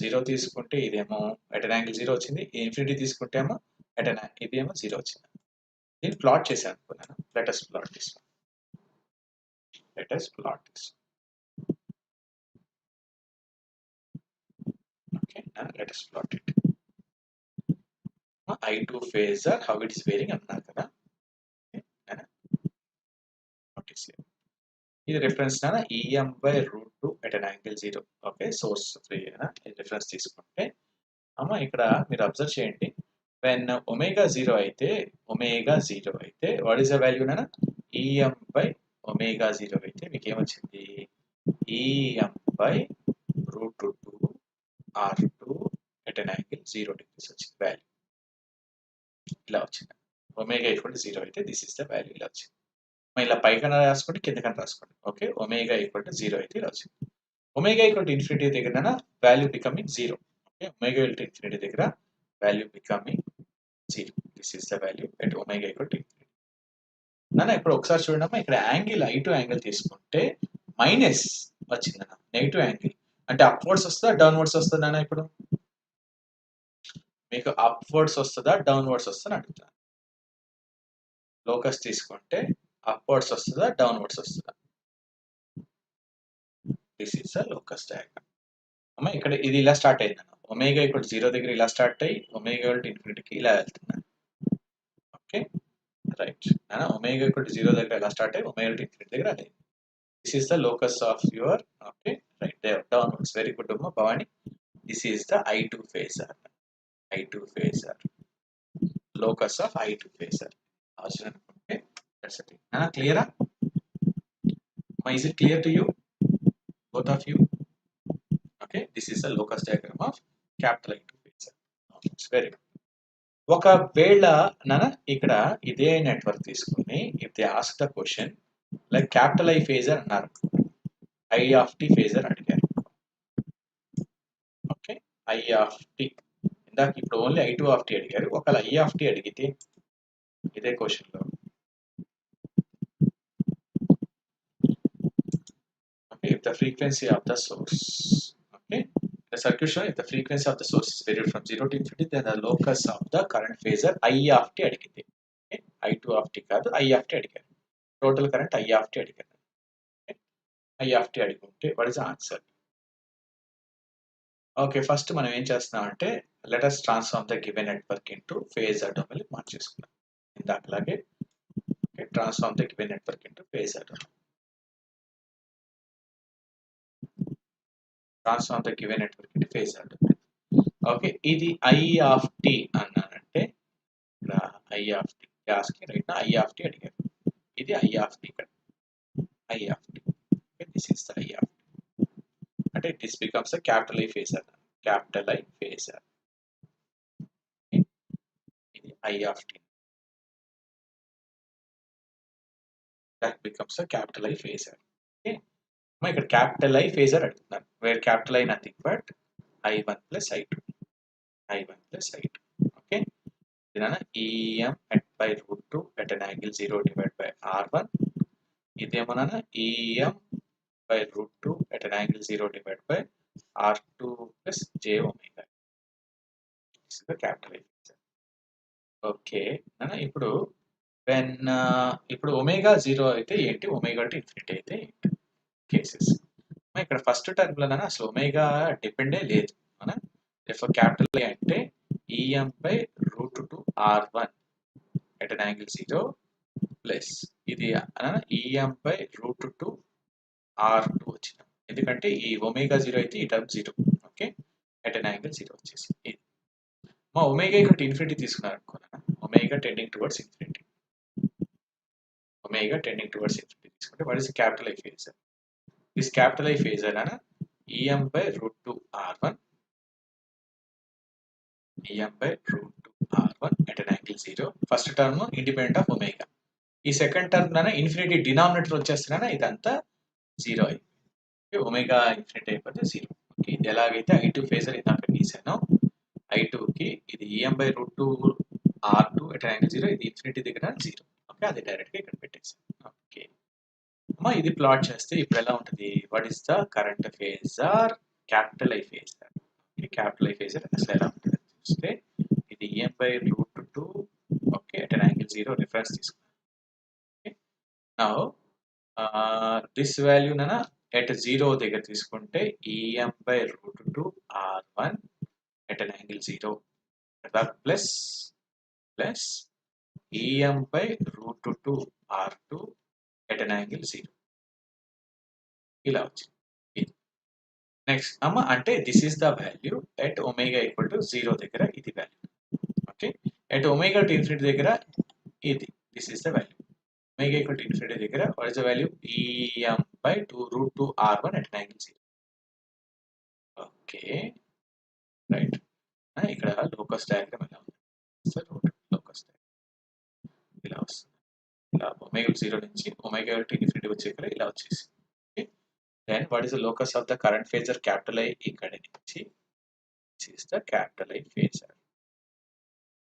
0 తీసుకుంటే ఇదేమో at an angle 0 వచ్చింది. ఇన్ఫినిటీ తీసుకుంటే ఏమో ఇదేమో 0 వచ్చింది. దీన్ని ప్లాట్ చేశాను అనుకున్నాను. Let us plot this. Okay, let us plot it. I2 phasor, how it is varying అన్నారు కదా. ఇది reference EM/√2 at an angle 0. Okay, source 3 reference తీసుకుంటే ఇక్కడ మీరు అబ్జర్వ్ చేయండి. when omega 0 అయితే what is the value EM/omega 0 అయితే మీకు ఏమొచ్చింది? EM/√2 R2 at an angle 0 degrees వచ్చింది వాల్యూ. ఇలా వచ్చింది. omega equal to 0 అయితే దిస్ ఇస్ ద వాల్యూ. ఇలా వచ్చింది. ఇలా పైకన్నా రాసుకోండి, కిందకన్నా రాసుకోండి. ఓకే, omega equal to 0 అయితే ఇలా వచ్చింది. omega equal to infinity దగ్గర value becoming 0. Okay, omega equal to infinity దగ్గర value becoming 0. This is the value at omega equal to infinity. ఇప్పుడు ఒకసారి చూడండి, ఇక్కడ యాంగిల్ I2 యాంగిల్ తీసుకుంటే మైనస్ వచ్చింది నెగిటివ్ యాంగిల్. అంటే అప్వర్డ్స్ వస్తుందా డౌన్వర్డ్స్ వస్తుందా ఇప్పుడు మీకు అప్వర్డ్స్ వస్తుందా డౌన్వర్డ్స్ వస్తుందా అడుగుతాను. లోకస్ తీసుకుంటే అప్వర్డ్స్ వస్తుందా డౌన్వర్డ్స్ వస్తుందా? This is the locus diagram. ఇక్కడ ఇది ఇలా స్టార్ట్ అయింది. ఒమేగా ఈక్వల్ 0 దగ్గర ఇలా స్టార్ట్ అయ్యి ఒమేగా ఈక్వల్ టు ఇన్ఫినిటీకి ఇలా వెళ్తున్నాను. Okay, right. Omega equal to 0 దగ్గర ఇలా స్టార్ట్ అయ్యి ఒమేగా టు ఇన్ఫినిటీ దగ్గర అలా. This is the locus of your okay right downwards. Very good అమ్మ Bhavani. This is the I2 phasor. Locus of I2 phasor. Okay, that's it. Clear? Is it clear to you, both of you? Okay, this is the locus diagram of capital I2 phasor. It's very good. ఒకవేళ ఇక్కడ ఇదే network తీసుకుని if they ask the question like capital I phasor అన్నారు, I of t phasor అడిగారు. Okay, I of t ఇందాక ఇప్పుడు only I2 of t అడిగారు. ఒకవేళ I of t అడిగితే ఇదే క్వశ్చన్ లో if the frequency of the source. Okay, the circuit shown if the frequency of the source is varied from 0 to infinity, then the locus of the current phasor I of t అడిగింది. Okay, I2 of t కాదు I of t అడిగారు. Total current I of t అడిగారు. Okay, I of t అడిగితే what is the answer? Okay, first మనం ఏం చేస్తున్నాం అంటే let us transform the given network into phasor domain మార్చేసుకున్నాం. ఇందాకలాగే transform the given network into phasor domain. Transform the given network into phasor domain. Okay, ఇది I of t అన్నానంటే ఇక్కడ I of t కి రైట్ నా I of t అడిగారు. ఇది I of t ఇక్కడ I of t. Okay, this is the I of t. అంటే this becomes a capital I phasor. Capital I phasor. Okay, ఇది I of t. That becomes a capital I phasor. Okay, ఇక్కడ capital I phasor అడుగుతున్నారు. Where capital I nothing but I1 plus I2. I1 plus I2. Okay, then EM at by root 2 at an angle 0 divided by R1. ఇదేమోనా EM by root 2 at an angle 0 divided by R2 plus J omega. This is the capital I phasor. Okay, ఇప్పుడు when ఇప్పుడు omega 0 అయితే ఏంటి, omega to infinity అయితే ఏంటి cases. ఇక్కడ first term లో అసలు omega డిపెండే లేదు. క్యాపిటల్ ఏ అంటే EM by root 2 R1 at an angle 0 plus ఇది ఈఎం బై రూట్ 2 R2 వచ్చిన, ఎందుకంటే ఈ ఒమేగా 0 అయితే ఈ term 0. Okay, at an angle 0 వచ్చేసి ఇది మా ఒమేగా ఇక్కడ ఇన్ఫినిటీ తీసుకున్నారు అనుకున్నాను. Omega tending towards infinity, omega tending towards infinity తీసుకుంటే what is capital I phasor. This capital I phasor EM by root 2 R1, EM by root 2 R1 at an angle 0. First term independent of omega. ఈ second term infinity denominator వచ్చేస్తున్నా ఇదంతా 0 అయిపోయింది. Omega infinity అయిపోతే 0. Okay, ఇది ఎలాగైతే I2 phasor ఇందాక గీసాను, I2కి ఇది EM by root 2 R2 at an angle 0, ఇది ఇన్ఫినిటీ దగ్గర 0. ఓకే, అది డైరెక్ట్గా ఇక్కడ పెట్టేసాను. ఓకే అమ్మా, ఇది ప్లాట్ చేస్తే ఇప్పుడు ఎలా ఉంటుంది, what is the current phasor, capital I phasor. Capital I phasor అసలు ఎలా ఉంటుంది చూస్తే ఇది EM by root 2, okay, at an angle 0 reference తీసుకున్నాను. Okay, now this value at 0 దగ్గర తీసుకుంటే EM by root 2 R1 at an angle 0 plus plus EM by root 2 R2 at an angle 0 ఇలా వచ్చింది. నెక్స్ట్ అమ్మ అంటే this is the value at omega equal to 0 దగ్గర ఇది value. Okay, at omega to infinity దగ్గర ఇది, this is the value. Omega equal to infinity దగ్గర what is the value, EM by root 2 R1 at an angle 0. Okay right, ఇక్కడ locus diagram ఎలా ఉంది sir, locus diagram ఇలా వస్తుంది. ఇలా omega 0 నుంచి ఒమేగా టు ఇన్ఫినిటీ వచ్చేక్కడ ఇలా వచ్చేసి. Then what is the locus of the current phasor, capital I ఇక్కడ నుంచి this is the capital I phasor.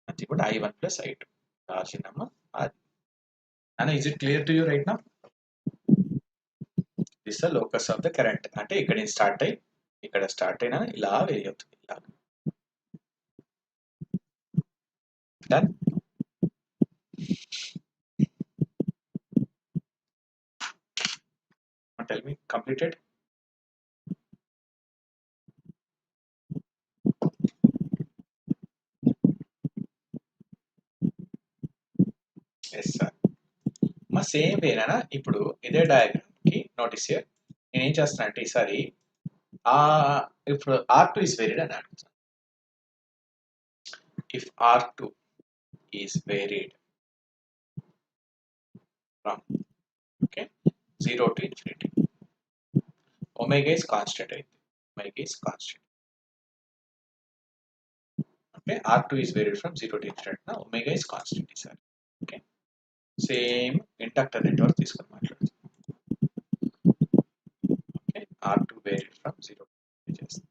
అది కూడా I1 plus I2 రాసినామా అది. And is it clear to you right now? This is the locus of the current. అంటే ఇక్కడ నుంచి start అయ్యి ఇక్కడ స్టార్ట్ అయినా ఇలా వేరి అవుతుంది ఇలా. Done? Tell me, completed? Yes sir. మా సేమ్ వేనా ఇప్పుడు ఇదే డయాగ్రామ్ కి నోటీస్ హియర్ నేను ఏం చేస్తున్నా అంటే ఈసారి ఇప్పుడు R2 is varied అని అడుగుతాను. If R2 is varied from 0 to infinity, omega is constant అయితే omega is constant. Okay, R2 is varied from 0 to infinity. Now omega is constant ఈసారి. Okay, సేమ్ ఇండక్టర్ నెట్వర్క్ తీసుకొని మాట్లాడుతాం. Okay, R2 varied from 0 to చేస్తాం.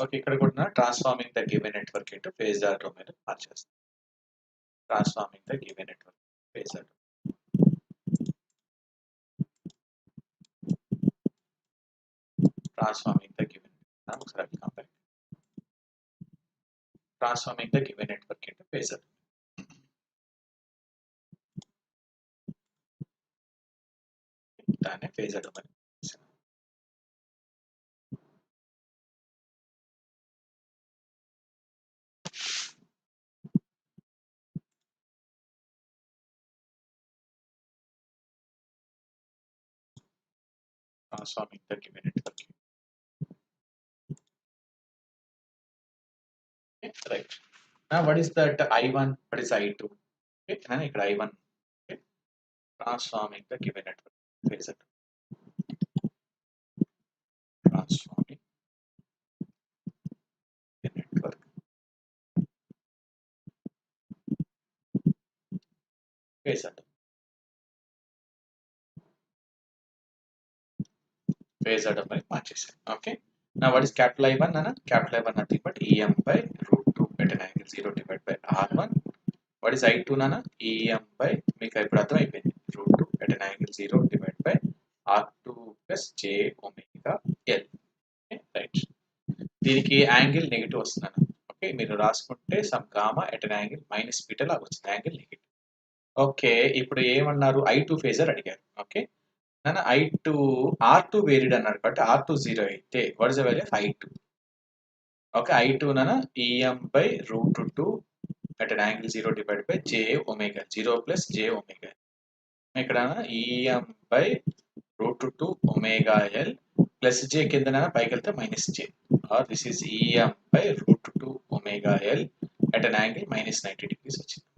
Okay, ఇక్కడ కూడా transforming the given network into phasor domain మార్చేస్తాం. Transforming the given network phasor. transforming the given. Now I will come back. Transforming the given network into phasor. దాన్ని phasor domain. Transforming the given network. Okay, right. Now what is that I1? What is I2? Okay, and ఇక్కడ I1. Okay. Transforming the given network. Phasor. Transforming the network. Phasor. Phasor domain మార్చేసాను. Okay. Now what is capital I1? Capital I1 nothing but EM by root 2 at an angle 0 divided by R1. What is I2? EM by మీకు ఇప్పుడు అర్థమైపోయింది. root 2 at an angle 0 divided by R2 plus J omega L. Okay, right. దీనికి angle negative వస్తున్నాను. Okay, మీరు రాసుకుంటే some gamma at an angle minus beta లాగా వచ్చింది, angle negative. Okay, ఇప్పుడు ఏమన్నారు? I2 ఫేజర్ అడిగారు. ఓకే, I2 R2 వేరియడ్ అన్నారు కాబట్టి R2 0 అయితే what is the value of I2? Okay, I2 EM by root 2 at an angle 0 divided by J omega 0 plus J omega. ఇక్కడ EM by root 2 omega L plus J కింద పైకి వెళ్తే minus J, or this is EM by root 2 omega L at an angle minus 90 degrees వచ్చింది.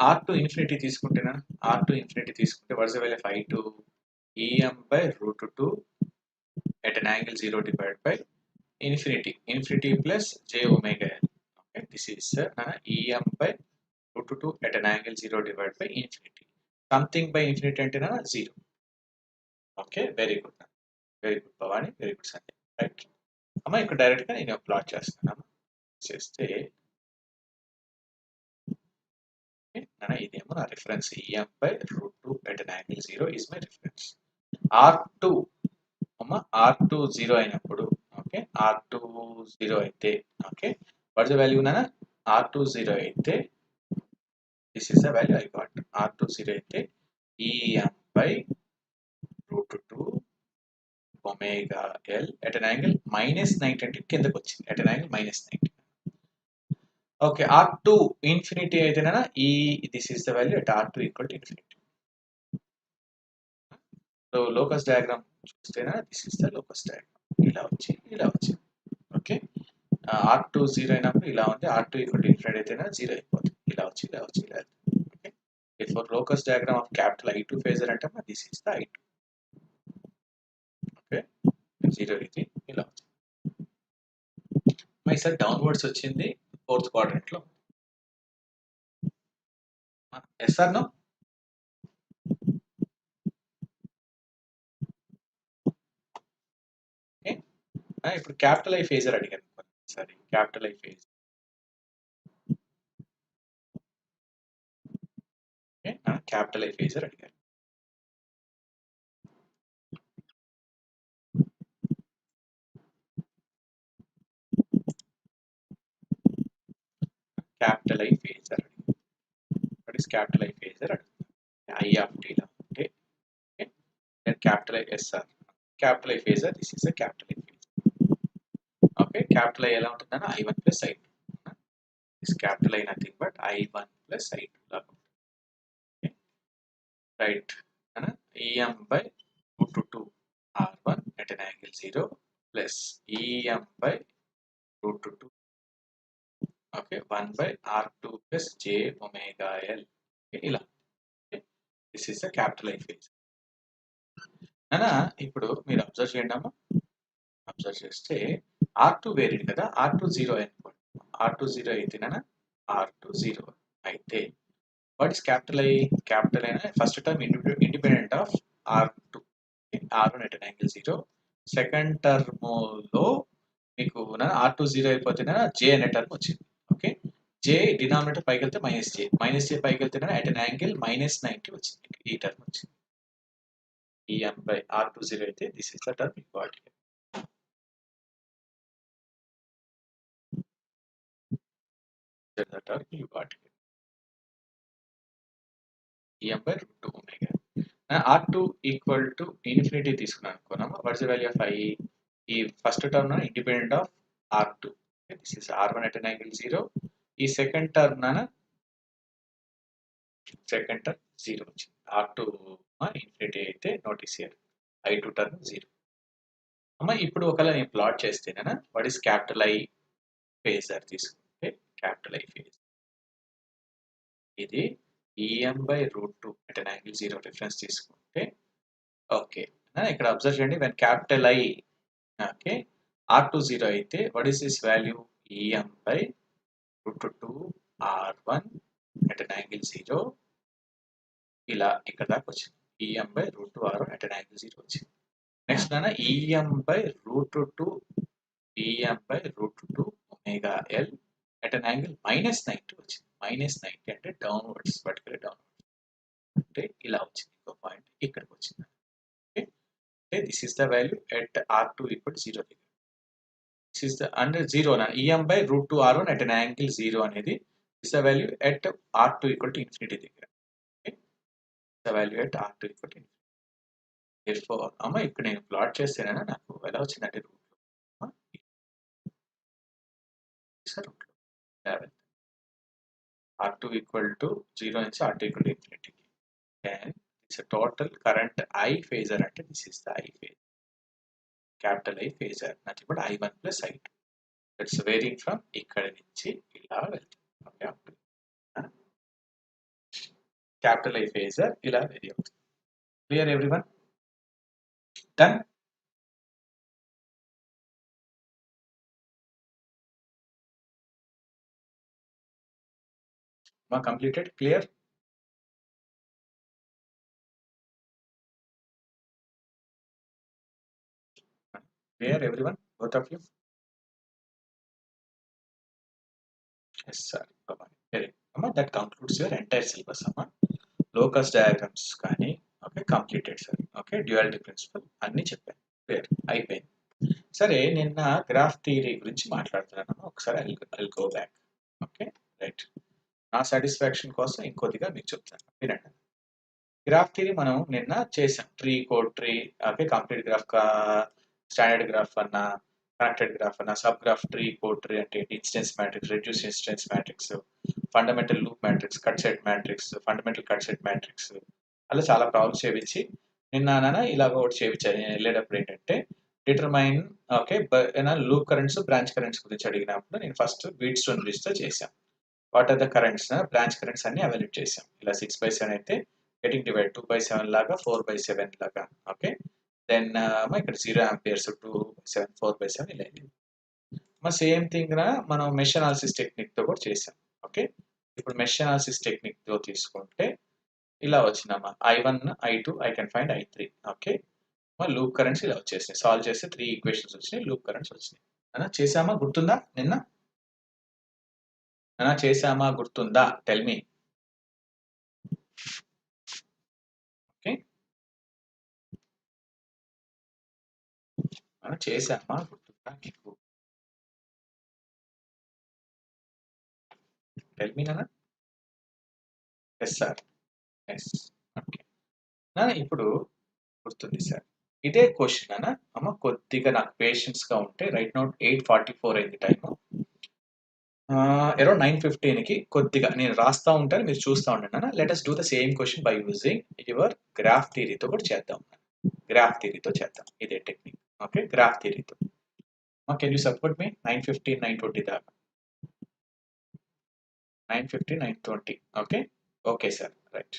R2 infinity తీసుకుంటేనా, R2 infinity తీసుకుంటే what is the value of I2? EM by root 2 at an angle 0 divided by infinity plus J omega L. Okay, this is EM by root 2 at an angle 0 divided by infinity. Something by infinity అంటే 0. Okay, very good Bhavani, very good Sanjay. Right అమ్మా, ఇక్కడ డైరెక్ట్గా నేను plot చేస్తున్నాను. చేస్తే ఇదేమో నా reference. EM by root 2 at an angle 0 is my reference. R2 అమ్మ, R2 0 అయినప్పుడు, ఓకే, R2 0 అయితే, okay, what is the value? R2 0 అయితే this is the value I got. R2 0 అయితే EM by root 2 omega L at an angle minus 90 అంటే కిందకు వచ్చింది, at an angle minus 90. Okay, R2 infinity అయితే this is the value at R2 equal to infinity. So locus diagram చూస్తేనా, this is the locus diagram. ఇలా వచ్చి okay, R2 0 అయినప్పుడు ఇలా ఉంది, R2 equal to infinity అయితేనా 0 అయిపోతుంది, ఇలా వచ్చి okay. Therefore locus diagram of capital I2 phasor అంటే this is the I2. Okay, 0 ఇది ఇలా వచ్చింది. ఈసారి డౌన్వర్డ్స్ వచ్చింది ఫోర్త్ క్వాడ్రంట్ లో. Yes or no? ఇప్పుడు క్యాపిటల్ ఐ ఫేజర్ అడిగాను. Sorry, capital I phasor. Capital I phasor అడిగాను. Capital I phasor. What is capital I phasor? I of t లా ఉంటే, then capital I SR. Capital I phasor, this is a capital I phasor. Okay, capital I ఎలా ఉంటుందన్న I1 plus I2. This capital I nothing but I1 plus I2 లాగా ఉంటుంది. Okay, right. EM by root 2 R1 at an angle 0 plus EM by root 2, okay, 1 by R2 plus J omega L. Okay, ఇలా. Okay, this is a capital I phasor. ఇప్పుడు మీరు observe చేయండి అమ్మా. Observe చేస్తే R2 varied కదా, R2 0 అనుకోండి. R2 0 అయితే R2 0 అయితే what is capital I? Capital I first term independent of R2, R1 at an angle 0. Second term లో మీకు R2 0 అయిపోతే J అనే టర్మ్ వచ్చింది. ఓకే, J డినామినేటర్ పైకి వెళ్తే మైనస్ J పైకి వెళ్తే at an angle minus 90 వచ్చింది, ఈ టర్మ్ వచ్చింది. EM by R20 అయితే this is the term you got here. That is the term you got here. EM by root 2 omega. R2 equal to infinity తీసుకున్నాను అనుకున్నాము. What is the value of I? ఈ first term independent of R2. Okay, this is R1 at an angle 0. ఈ second term second term 0 వచ్చింది. R2 infinity అయితే notice here I2 term 0. అమ్మ ఇప్పుడు ఒకవేళ నేను ప్లాట్ చేస్తేనా what is capital I phasor తీసుకుంటే క్యాపిటల్ I ఫేజ్ ఇది EM by root 2 at an angle 0 reference తీసుకుంటే ఓకే ఇక్కడ అబ్జర్వ్ చేయండి when capital I okay R20 అయితే what is this value EM by root 2 R1 at an angle 0 ఇలా ఇక్కడ దాకా వచ్చింది EM by root 2 R1 at an angle 0 వచ్చింది. Next EM by root 2 EM by root 2 omega L at an angle -90 వచ్చింది. -90 అంటే downwards vertical downwards అంటే ఇలా వచ్చింది. ఇంకో పాయింట్ ఇక్కడికి వచ్చింది. ఓకే అంటే this is the value at R2 equal 0 దగ్గర. This is the under 0 EM by root 2 R1 at an angle 0 అనేది is the value at R2 equal to infinity దగ్గర. Okay the value at R2 equal to infinity. therefore అమ్మ ఇక్కడ నేను plot చేస్తేనే నాకు ఎలా వచ్చిందంటే రూట్ R2 equal to 0 నుంచి R2 equal to infinity. And it's a total current I phasor అంటే this is the I phasor. Capital I phasor. Nothing but I1 plus I2. That's varying from ఇక్కడ నుంచి ఇలా వెళ్తుంది. Okay, up to capital I phasor ఇలా vary అవుతుంది. Clear everyone? Done? Completed? Clear? Clear everyone? Both of you? Yes sir. Very. That concludes your entire syllabus. Locus diagrams కానీ okay completed sir. Okay duality principle అన్నీ చెప్పాను. Clear అయిపోయింది. సరే నిన్న graph theory గురించి మాట్లాడుతున్నాను. ఒకసారి I go back. Okay right. నా సాటిస్ఫాక్షన్ కోసం ఇంకొద్దిగా మీకు చెప్తాను వినండి. గ్రాఫ్ థియరీ మనం నిన్న చేసాం. Tree code tree okay complete graph standard graph అన్నా కనెక్టెడ్ గ్రాఫ్ అన్నా sub graph tree code tree అంటే incidence matrix reduce incidence matrix fundamental loop matrix cut set matrix fundamental cut set matrix అలా చాలా problems చేయించి నిన్న ఇలాగ ఒకటి చేయించాను. నేను వెళ్ళేటప్పుడు ఏంటంటే determine okay loop currents branch currents గురించి అడిగినప్పుడు నేను ఫస్ట్ బీట్ స్టోన్ లిస్ట్తో చేశాను. What are the currents branch currents అన్ని అవైలబుల్ చేసాం. ఇలా 6/7 అయితే గెటింగ్ డివైడ్ 2/7 లాగా 4/7 లాగా ఓకే దెన్ ఇక్కడ 0 ఆంపియర్స్ 2/7 4/7 ఇలా సేమ్ థింగ్ మనం మెష్ అనాలిసిస్ టెక్నిక్తో కూడా చేసాం. ఓకే ఇప్పుడు మెష్ అనాలిసిస్ టెక్నిక్తో తీసుకుంటే ఇలా వచ్చినామా I1 I2 I can find I3 okay loop currents ఇలా వచ్చేసినాయి. సాల్వ్ చేస్తే 3 ఈక్వేషన్స్ వచ్చినాయి. లూప్ కరెంట్స్ వచ్చినాయి. అన్నా చేసామా గుర్తుందా? నిన్న అన్నా చేసామా గుర్తుందా? Tell me. ఓకే అన్నా చేసామా గుర్తుందా మీకు? టెల్ మీ నాన్న. Yes sir. ఎస్ ఓకే ఇప్పుడు గుర్తుంది సార్. ఇదే క్వశ్చన్ అమ్మ కొద్దిగా నాకు పేషెన్స్గా ఉంటే రైట్ నౌట్ 8:44 అయింది టైము. అరౌండ్ 9:15కి కొద్దిగా నేను రాస్తా ఉంటాను మీరు చూస్తూ ఉండండి. Let us do the same question by using your graph థియరీతో కూడా చేద్దాం. గ్రాఫ్ థియరీతో చేద్దాం ఇదే టెక్నిక్. ఓకే గ్రాఫ్ థియరీతో కెన్ యూ సపోర్ట్ మీ 9:15 9:20 దాకా 9:15 9:20 ఓకే ఓకే సార్ రైట్.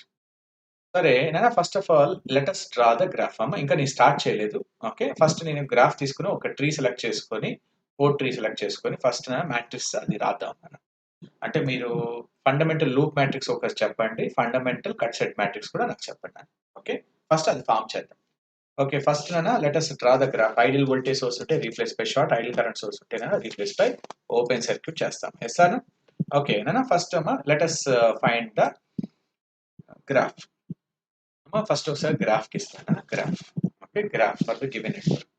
సరే నాన్న first of all let us draw the graph. అమ్మ ఇంకా నేను స్టార్ట్ చేయలేదు. ఓకే ఫస్ట్ నేను గ్రాఫ్ తీసుకుని ఒక ట్రీ సెలెక్ట్ చేసుకొని కోడ్ ట్రీ సెలెక్ట్ చేసుకొని ఫస్ట్ మ్యాట్రిక్స్ అది రాద్దాం అన్న. అంటే మీరు ఫండమెంటల్ లూప్ మ్యాట్రిక్స్ ఒకటి చెప్పండి, ఫండమెంటల్ కట్ సెట్ మ్యాట్రిక్స్ కూడా నాకు చెప్పండి. ఓకే ఫస్ట్ అది ఫామ్ చేద్దాం. Okay first let us draw the graph. Ideal voltage source ఉంటే replace by short, ideal current source ఉంటే రీప్లేస్ బై ఓపెన్ సర్క్యూట్ చేస్తాం. ఎస్ అన్న okay first let us find the graph. First ఒకసారి గ్రాఫ్కి ఇస్తాను graph. Okay, graph for the given network.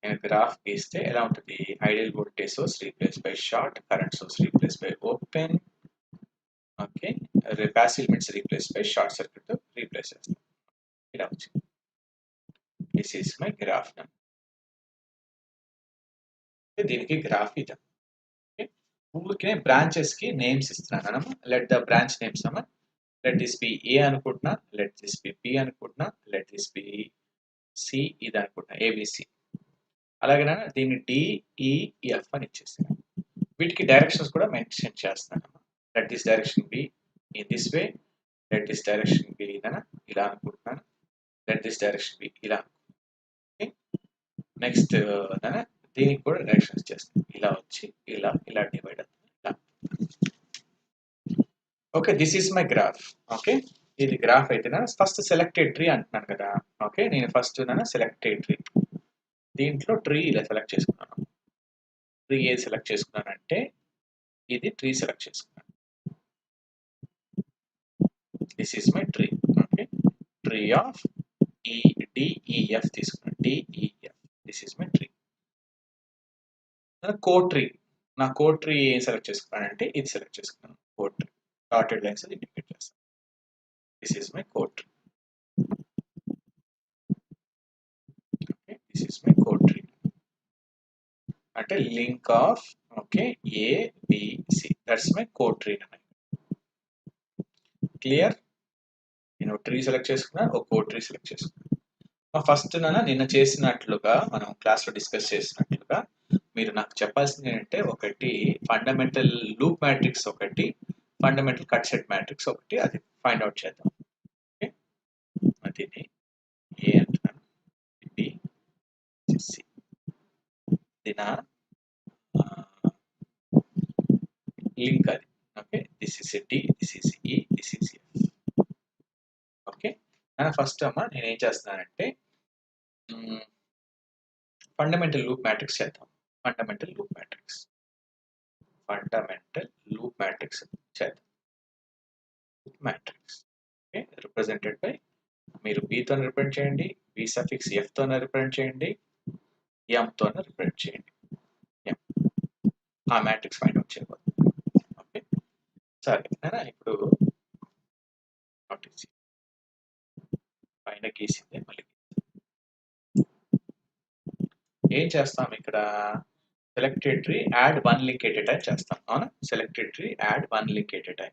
నేను graph గీస్తే ఎలా ఉంటుంది? Ideal voltage source replace by short, current source replace by open. Okay, passive elements replace by short circuit replace చేస్తాం. ఇలా వచ్చింది. This is my graph. దీనికి graph ఇద్దాం. Okay, ఊరికే బ్రాంచెస్ కి నేమ్స్ ఇస్తున్నాను మనం. లెట్ ద బ్రాంచ్ నేమ్స్ అమ్మ. లెట్ దిస్ బి ఏ అనుకుంటున్నా, లెట్ దిస్ బి బి అనుకుంటున్నా, లెట్ దిస్ బి సి ఇది అనుకుంటున్నా, ఏబిసి. అలాగే దీన్ని డిఈఎఫ్ అని ఇచ్చేస్తాను. వీటికి డైరెక్షన్స్ కూడా మెన్షన్ చేస్తాను. Let this direction be in this way, let this direction be ఇలా అనుకుంటున్నాను, లెట్ దిస్ డైరెక్షన్ బి ఇలా. నెక్స్ట్ దీనికి కూడా డైరెక్షన్స్ చేస్తాను. ఇలా వచ్చి ఇలా ఇలా డివైడ్ అవుతుంది ఇలా. Okay, this is my graph. Okay, ఇది గ్రాఫ్ అయితే ఫస్ట్ సెలెక్టెడ్ ట్రీ అంటున్నాను కదా. ఓకే, నేను ఫస్ట్ సెలెక్టెడ్ ట్రీ, దీంట్లో ట్రీ ఇలా సెలెక్ట్ చేసుకున్నాను. ట్రీ ఏది సెలెక్ట్ చేసుకున్నానంటే ఇది ట్రీ సెలెక్ట్ చేసుకున్నాను. This is my tree. Okay, tree of DEF తీసుకున్నాను. DEF, this is my tree. Code tree, నా కోడ్ ట్రీ ఏం సెలెక్ట్ చేసుకున్నానంటే ఇది సెలెక్ట్ చేసుకున్నాను. Code tree dotted lines indicate చేస్తాను. This is my code tree. Okay, this is my code tree అంటే link of okay ABC. That's my code tree. Clear? నేను tree select చేసుకున్నా, ఒక code tree select చేసుకున్నా. First నిన్న చేసినట్లుగా మనం క్లాస్లో డిస్కస్ చేసినట్లుగా మీరు నాకు చెప్పాల్సింది ఏంటంటే ఒకటి ఫండమెంటల్ లూప్ మ్యాట్రిక్స్, ఒకటి ఫండమెంటల్ కట్ సెట్ మ్యాట్రిక్స్, ఒకటి అది ఫైండ్ అవుట్ చేద్దాం. ఓకే, దీన్ని ఏ అంటున్నాను, బి, సి. దీని లింక్ అది. Okay, this is D, this is E, this is F. Okay, first అమ్మ నేను ఏం చేస్తున్నానంటే ఫండమెంటల్ లూప్ మ్యాట్రిక్స్ చేద్దాం. ఫండమెంటల్ లూప్ మ్యాట్రిక్స్ చేద్దాం. మ్యాట్రిక్స్ ఓకే, రిప్రజెంటెడ్ బై, మీరు బితో రిప్రజెంట్ చేయండి, బి సఫిక్స్ ఎఫ్తో రిప్రజెంట్ చేయండి, ఎంతో రిప్రజెంట్ చేయండి. ఆ మ్యాట్రిక్స్ ఫైండ్ అవుట్ చేయబోతుంది. ఓకే, సరే ఇప్పుడు పైన గీసిందే మళ్ళీ ఏం చేస్తాం ఇక్కడ? Selected tree add one link at a time చేస్తాం. అవునా, selected tree add one link at a time.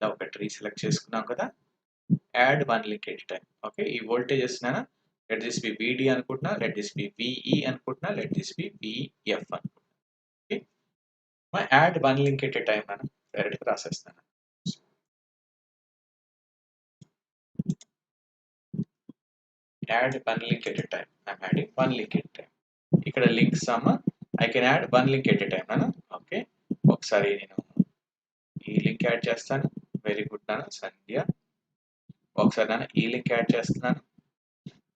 ఒక ట్రీ సెలెక్ట్ చేసుకున్నాం కదా, add one link at a time. Okay, ఈ voltages let this be VD అనుకుంటున్నా, లెట్ దిస్ బి విఈ అనుకుంటున్నా, let this be VF అనుకుంటున్నా. Okay, add one link at a time డైరెక్ట్గా రాసేస్తాను. Add one link at a time. I'm adding one link at a time. ఇక్కడ links I can add one link at a time. Okay, ఒకసారి నేను ఈ link add చేస్తాను. Very good Sandhya. ఒకసారి ఈ link add చేస్తున్నాను,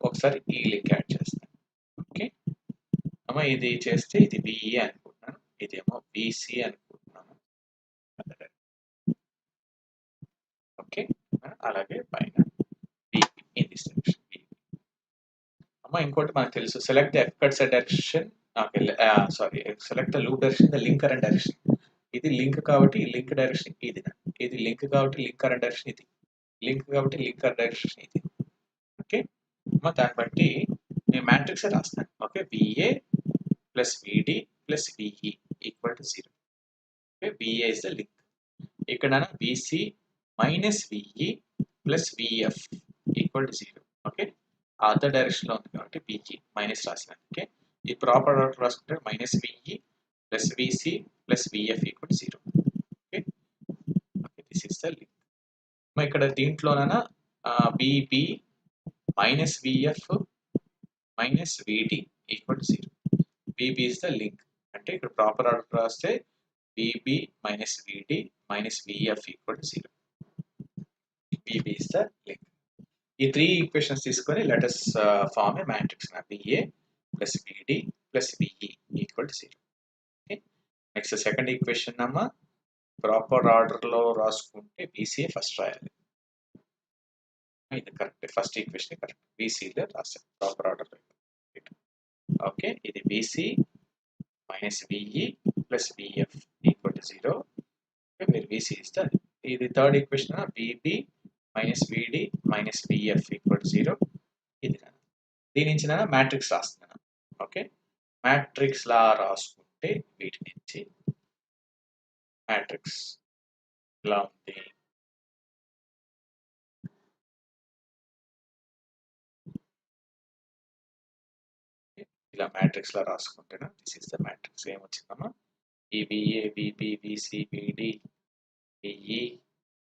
ఒకసారి ఈ లింక్ యాడ్ చేస్తాను. ఓకే ఇది చేస్తే ఇది బిఈ అనుకుంటున్నాను, ఇదేమో బిసి అనుకుంటున్నాను. ఓకే, అలాగే పైన బిపి ఇన్ దిస్ డైరెక్షన్. ఇంకోటి మనకు తెలుసు, select the F cut set direction. Sorry, select the loop direction, the link current direction. ఇది లింక్ కాబట్టి లింక్ డైరెక్షన్ ఇది. ఇది లింక్ కాబట్టి లింక్ కరెంట్ డైరెక్షన్ ఇది. లింక్ కాబట్టి లింక్ కరెంట్ డైరెక్షన్ ఇది. ఓకే, దాన్ని బట్టి నేను మ్యాట్రిక్స్ రాస్తాను. Okay, VA plus VD plus VE equal to 0. Okay, VA is the link. ఇక్కడ VC minus VE plus VF equal to 0. Okay, other direction లో ఉంది కాబట్టి విఈ మైనస్ రాసినాను. ఓకే, ఈ ప్రాపర్ ఆర్డర్ రాసుకుంటే minus VE plus VC plus VF equal to 0. Okay, this is the link. ఇక్కడ దీంట్లోన BB minus VF minus VD equal to 0. BB is the link. అంటే ఇక్కడ ప్రాపర్ ఆర్డర్ రాస్తే BB minus VD minus VF equal to 0. BB is the link. ఈ three equations తీసుకొని let us form a matrix BA plus BD plus VE equal to 0. Okay, next second equation proper ఆర్డర్లో రాసుకుంటే BCA first రాయాలి. ఇది correct. First equation correct. బీసీలో రాశాను proper order. Okay, ఇది BC minus VE plus VF equal to 0. మీరు BC ఇస్తే ఇది third equation BB minus VD minus VF equal to 0. ఇది దీని నుంచి నేను మ్యాట్రిక్స్ రాస్తున్నాను. ఓకే, మ్యాట్రిక్స్ లా రాసుకుంటే వీటి నుంచి మ్యాట్రిక్స్ ఇలా ఉంది. ఇలా మ్యాట్రిక్స్ లా రాసుకుంటేనా దిస్ ఇస్ ద మ్యాట్రిక్స్. ఏమొచ్చిందమ్మా, ఈ BA BB BC BD BE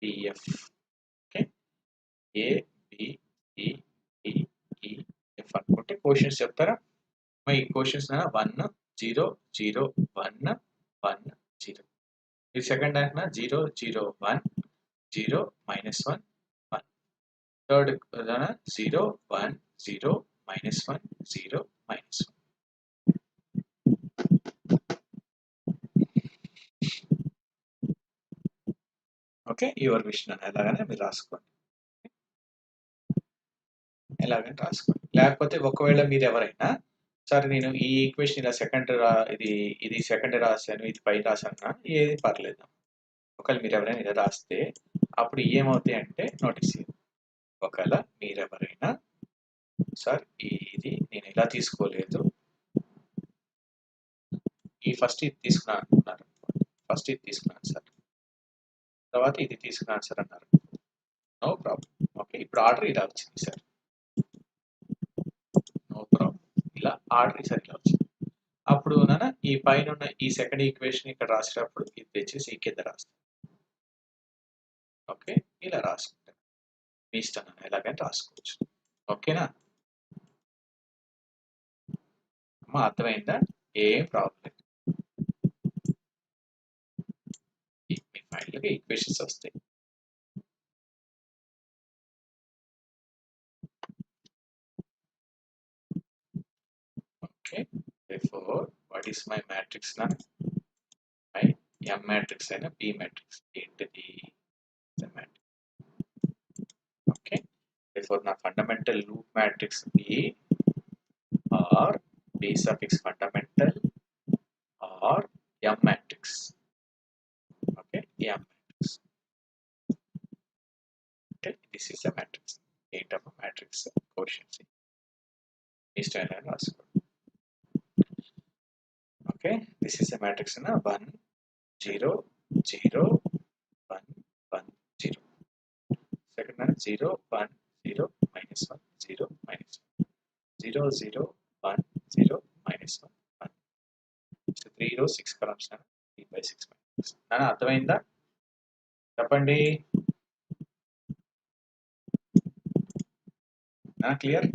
BF. Okay, A బిఈఈఎఫ్ అనుకుంటే క్వశ్చన్స్ చెప్తారా? ఈ క్వశ్చన్స్ 1 0 0 1 1 0. ఈ సెకండ్ దాంట్లో 0 0 1 0 -1 1. థర్డ్ 0 1 0 -1 0 -1. ఓకే, యువర్ విషన్ అని ఎలాగనే మీరు రాసుకోండి. ఎలాగని రాసుకోండి. లేకపోతే ఒకవేళ మీరు ఎవరైనా సరే నేను ఈ ఈక్వేషన్ ఇలా ఇది సెకండ్ రాశాను, ఇది పై రాశాను, ఏది పర్లేదు. ఒకవేళ మీరు ఎవరైనా ఇలా రాస్తే అప్పుడు ఏమవుతాయి అంటే నోటీస్, ఒకవేళ మీరెవరైనా సార్ ఇది నేను ఇలా తీసుకోలేదు, ఫస్ట్ ఇది తీసుకున్నాను అనుకున్నారు, ఫస్ట్ ఇది తీసుకున్నాను సార్, తర్వాత ఇది తీసుకున్నాను సార్ అన్నారు, నో ప్రాబ్లం. ఓకే, ఇప్పుడు ఆర్డర్ ఇలా వచ్చింది సార్, నో ప్రాబ్లం. ఇలా ఆర్డర్ సార్ ఇలా వచ్చింది. అప్పుడు ఈ పైన ఉన్న ఈ సెకండ్ ఈక్వేషన్ ఇక్కడ రాసేటప్పుడు ఇది తెచ్చేసి ఈ కింద రాస్తాను. ఓకే, ఇలా రాసుకుంటాను. మీ ఇష్టం ఎలాగైనా రాసుకోవచ్చు. ఓకేనా అమ్మా, అర్థమైందా? ఏం ప్రాబ్లం లేదు. మీ ఫైల్లోకి ఈక్వేషన్స్ వస్తాయి. Okay, therefore what is my matrix now? My M matrix and a B matrix into the matrix. Okay, therefore now fundamental loop matrix B or B suffix fundamental or M matrix. Okay, M matrix. Okay, this is a matrix. 8 of a matrix quotient. This style and also. Okay, this is a matrix in a 1 0 0 1 1 0. Second one 0 1 0 -1 0 -1 0 0 1 0 -1 1. So 3 rows 6 columns 3 by 6 matrix. నాన్న అర్థమైందా? చెప్పండి. Clear?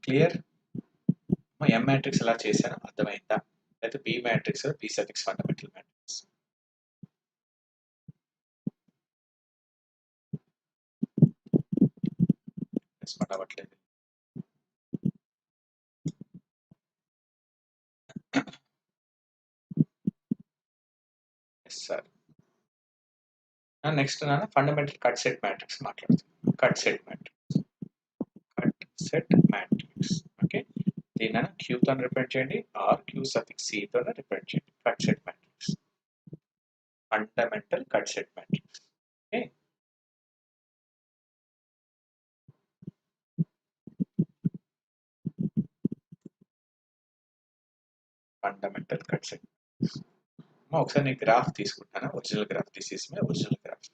Clear? ఎం matrix ఎలా చేశాను అర్థమైందా? అయితే B matrix B suffix fundamental matrix. Respond అవ్వట్లేదు. Sir next fundamental cut set matrix మాట్లాడుతున్నాను. Cut set matrix. Okay, దీన్ని క్యూతో రిప్రజెంట్ చేయండి ఆర్ క్యూ సఫిక్స్ సితో రిప్రజెంట్ చేయండి. Cut set matrix, fundamental cut set matrix. Okay, fundamental cut set. ఒకసారి నేను graph తీసుకుంటాను, original graph. This is my original graph.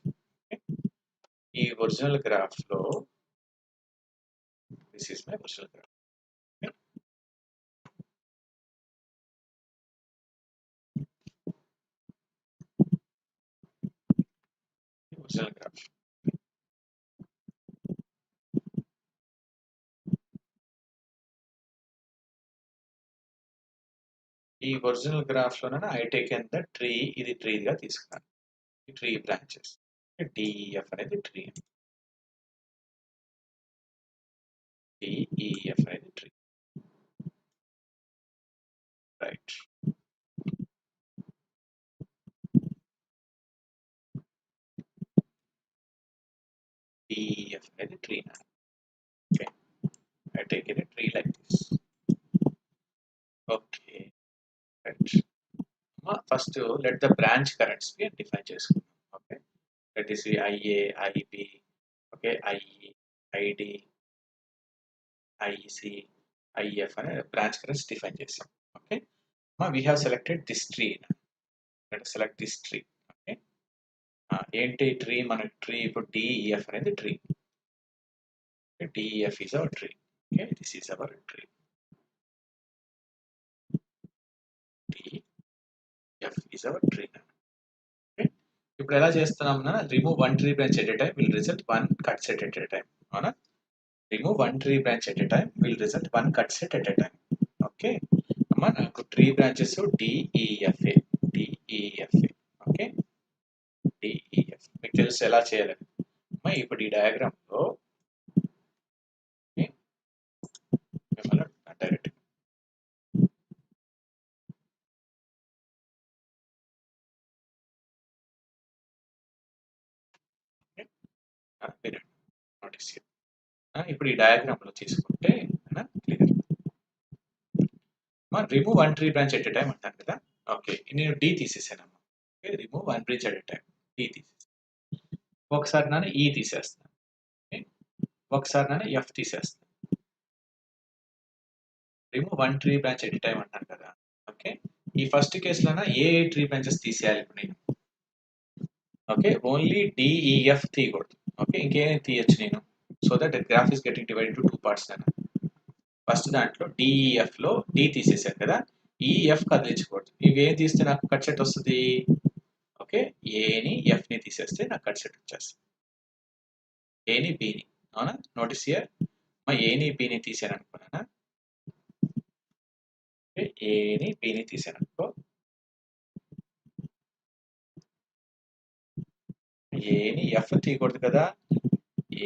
ఈ ఒరిజినల్ గ్రాఫ్ లో this is my original graph. Original graph. ఈ original graph లో I taken the tree, ఇది ట్రీగా తీసుకున్నాను. ఈ ట్రీ బ్రాంచెస్ డిఈఎఫ్ అనేది ట్రీ, డిఈఎఫ్ అనేది ట్రీ. రైట్. అనేది tree. Okay, I take it a tree like this. Okay, right. First let the branch currents be define చేసుకుందాం. Okay, let us see IA, IB, okay, IE, ID, IEC, IF అనే branch currents define చేసాం. Okay, we have selected this tree. Let us select this tree. Okay, ఏంటి tree? మన tree ఇప్పుడు DEF అనేది tree. DEF is our tree. Okay, this is our tree. DEF is our tree. Okay, ఇప్పుడు ఎలా చేస్తున్నాం? Remove one tree branch at a time will result one cut set at a time. అవునా? Remove one tree branch at a time will result one cut set at a time. Okay అమ్మా, నాకు tree branches DEFA. Okay, DEF మీకు తెలుసు ఎలా చేయాలని. అమ్మా, ఇప్పుడు ఈ డయాగ్రామ్ లో మిమ్మల్ని డైరెక్ట్ నోటీస్. ఇప్పుడు ఈ డయాగ్రామ్ లో తీసుకుంటే clear. Remove one tree branch at a time అంటాను కదా. ఓకే, నేను D తీసేసానమ్మా. Okay, remove one branch at a time D తీసేసాను. ఒకసారి E తీసేస్తాను. ఓకే, ఒకసారి F తీసేస్తాను. Remove one tree branch at a time అంటాను కదా. ఓకే, ఈ ఫస్ట్ కేసులో ఏ ట్రీ బ్రాంచెస్ తీసేయాలి ఇప్పుడు నేను? ఓకే, ఓన్లీ DEF తీయకూడదు. ఓకే, ఇంకేం తీయచ్చు నేను? So that graph is getting divided to two parts. First దాంట్లో DEF లో D తీసేసాను కదా, EF కదిలించకూడదు. ఇవి ఏం తీస్తే నాకు కట్ సెట్ వస్తుంది? ఓకే, ఏని ఎఫ్ని తీసేస్తే నాకు కట్ సెట్ వచ్చేస్తుంది. ఏని బిని. అవునా? నోటీస్ హియర్, ఏని బిని తీసాను అనుకున్నానా? ఏని బిని తీసాను అనుకో, ఏని ఎఫ్ తీయకూడదు కదా.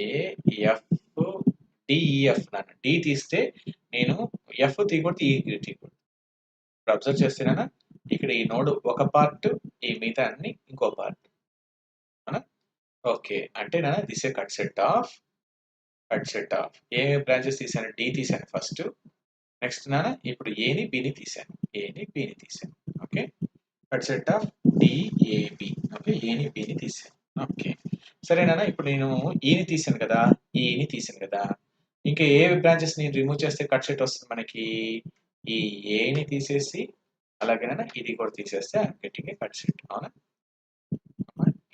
ఏఎఫ్ డిఈఎఫ్ నాన్న. డి తీస్తే నేను ఎఫ్ తీయకూడదు, ఈ తీయకూడదు. ఇప్పుడు అబ్జర్వ్ చేస్తేనా, ఇక్కడ ఈ నోడ్ ఒక పార్ట్, ఈ మిగతా అన్ని ఇంకో పార్ట్. అవునా? ఓకే, అంటే this A cut set of A branches తీసాను? డి తీసాను ఫస్ట్. నెక్స్ట్ ఇప్పుడు ఏని బిని తీసాను. Okay, cut set of DAB. Okay, ఏని బిని తీసాను. ఓకే, సరేనా? ఇప్పుడు నేను ఈని తీసాను కదా, ఈని తీసాను కదా. ఇంకా ఏ బ్రాంచెస్ నేను రిమూవ్ చేస్తే కట్ సెట్ వస్తుంది మనకి? ఈ ఏని తీసేసి అలాగేనా ఇది కూడా తీసేస్తే గట్టిగా కట్ సెట్. అవునా?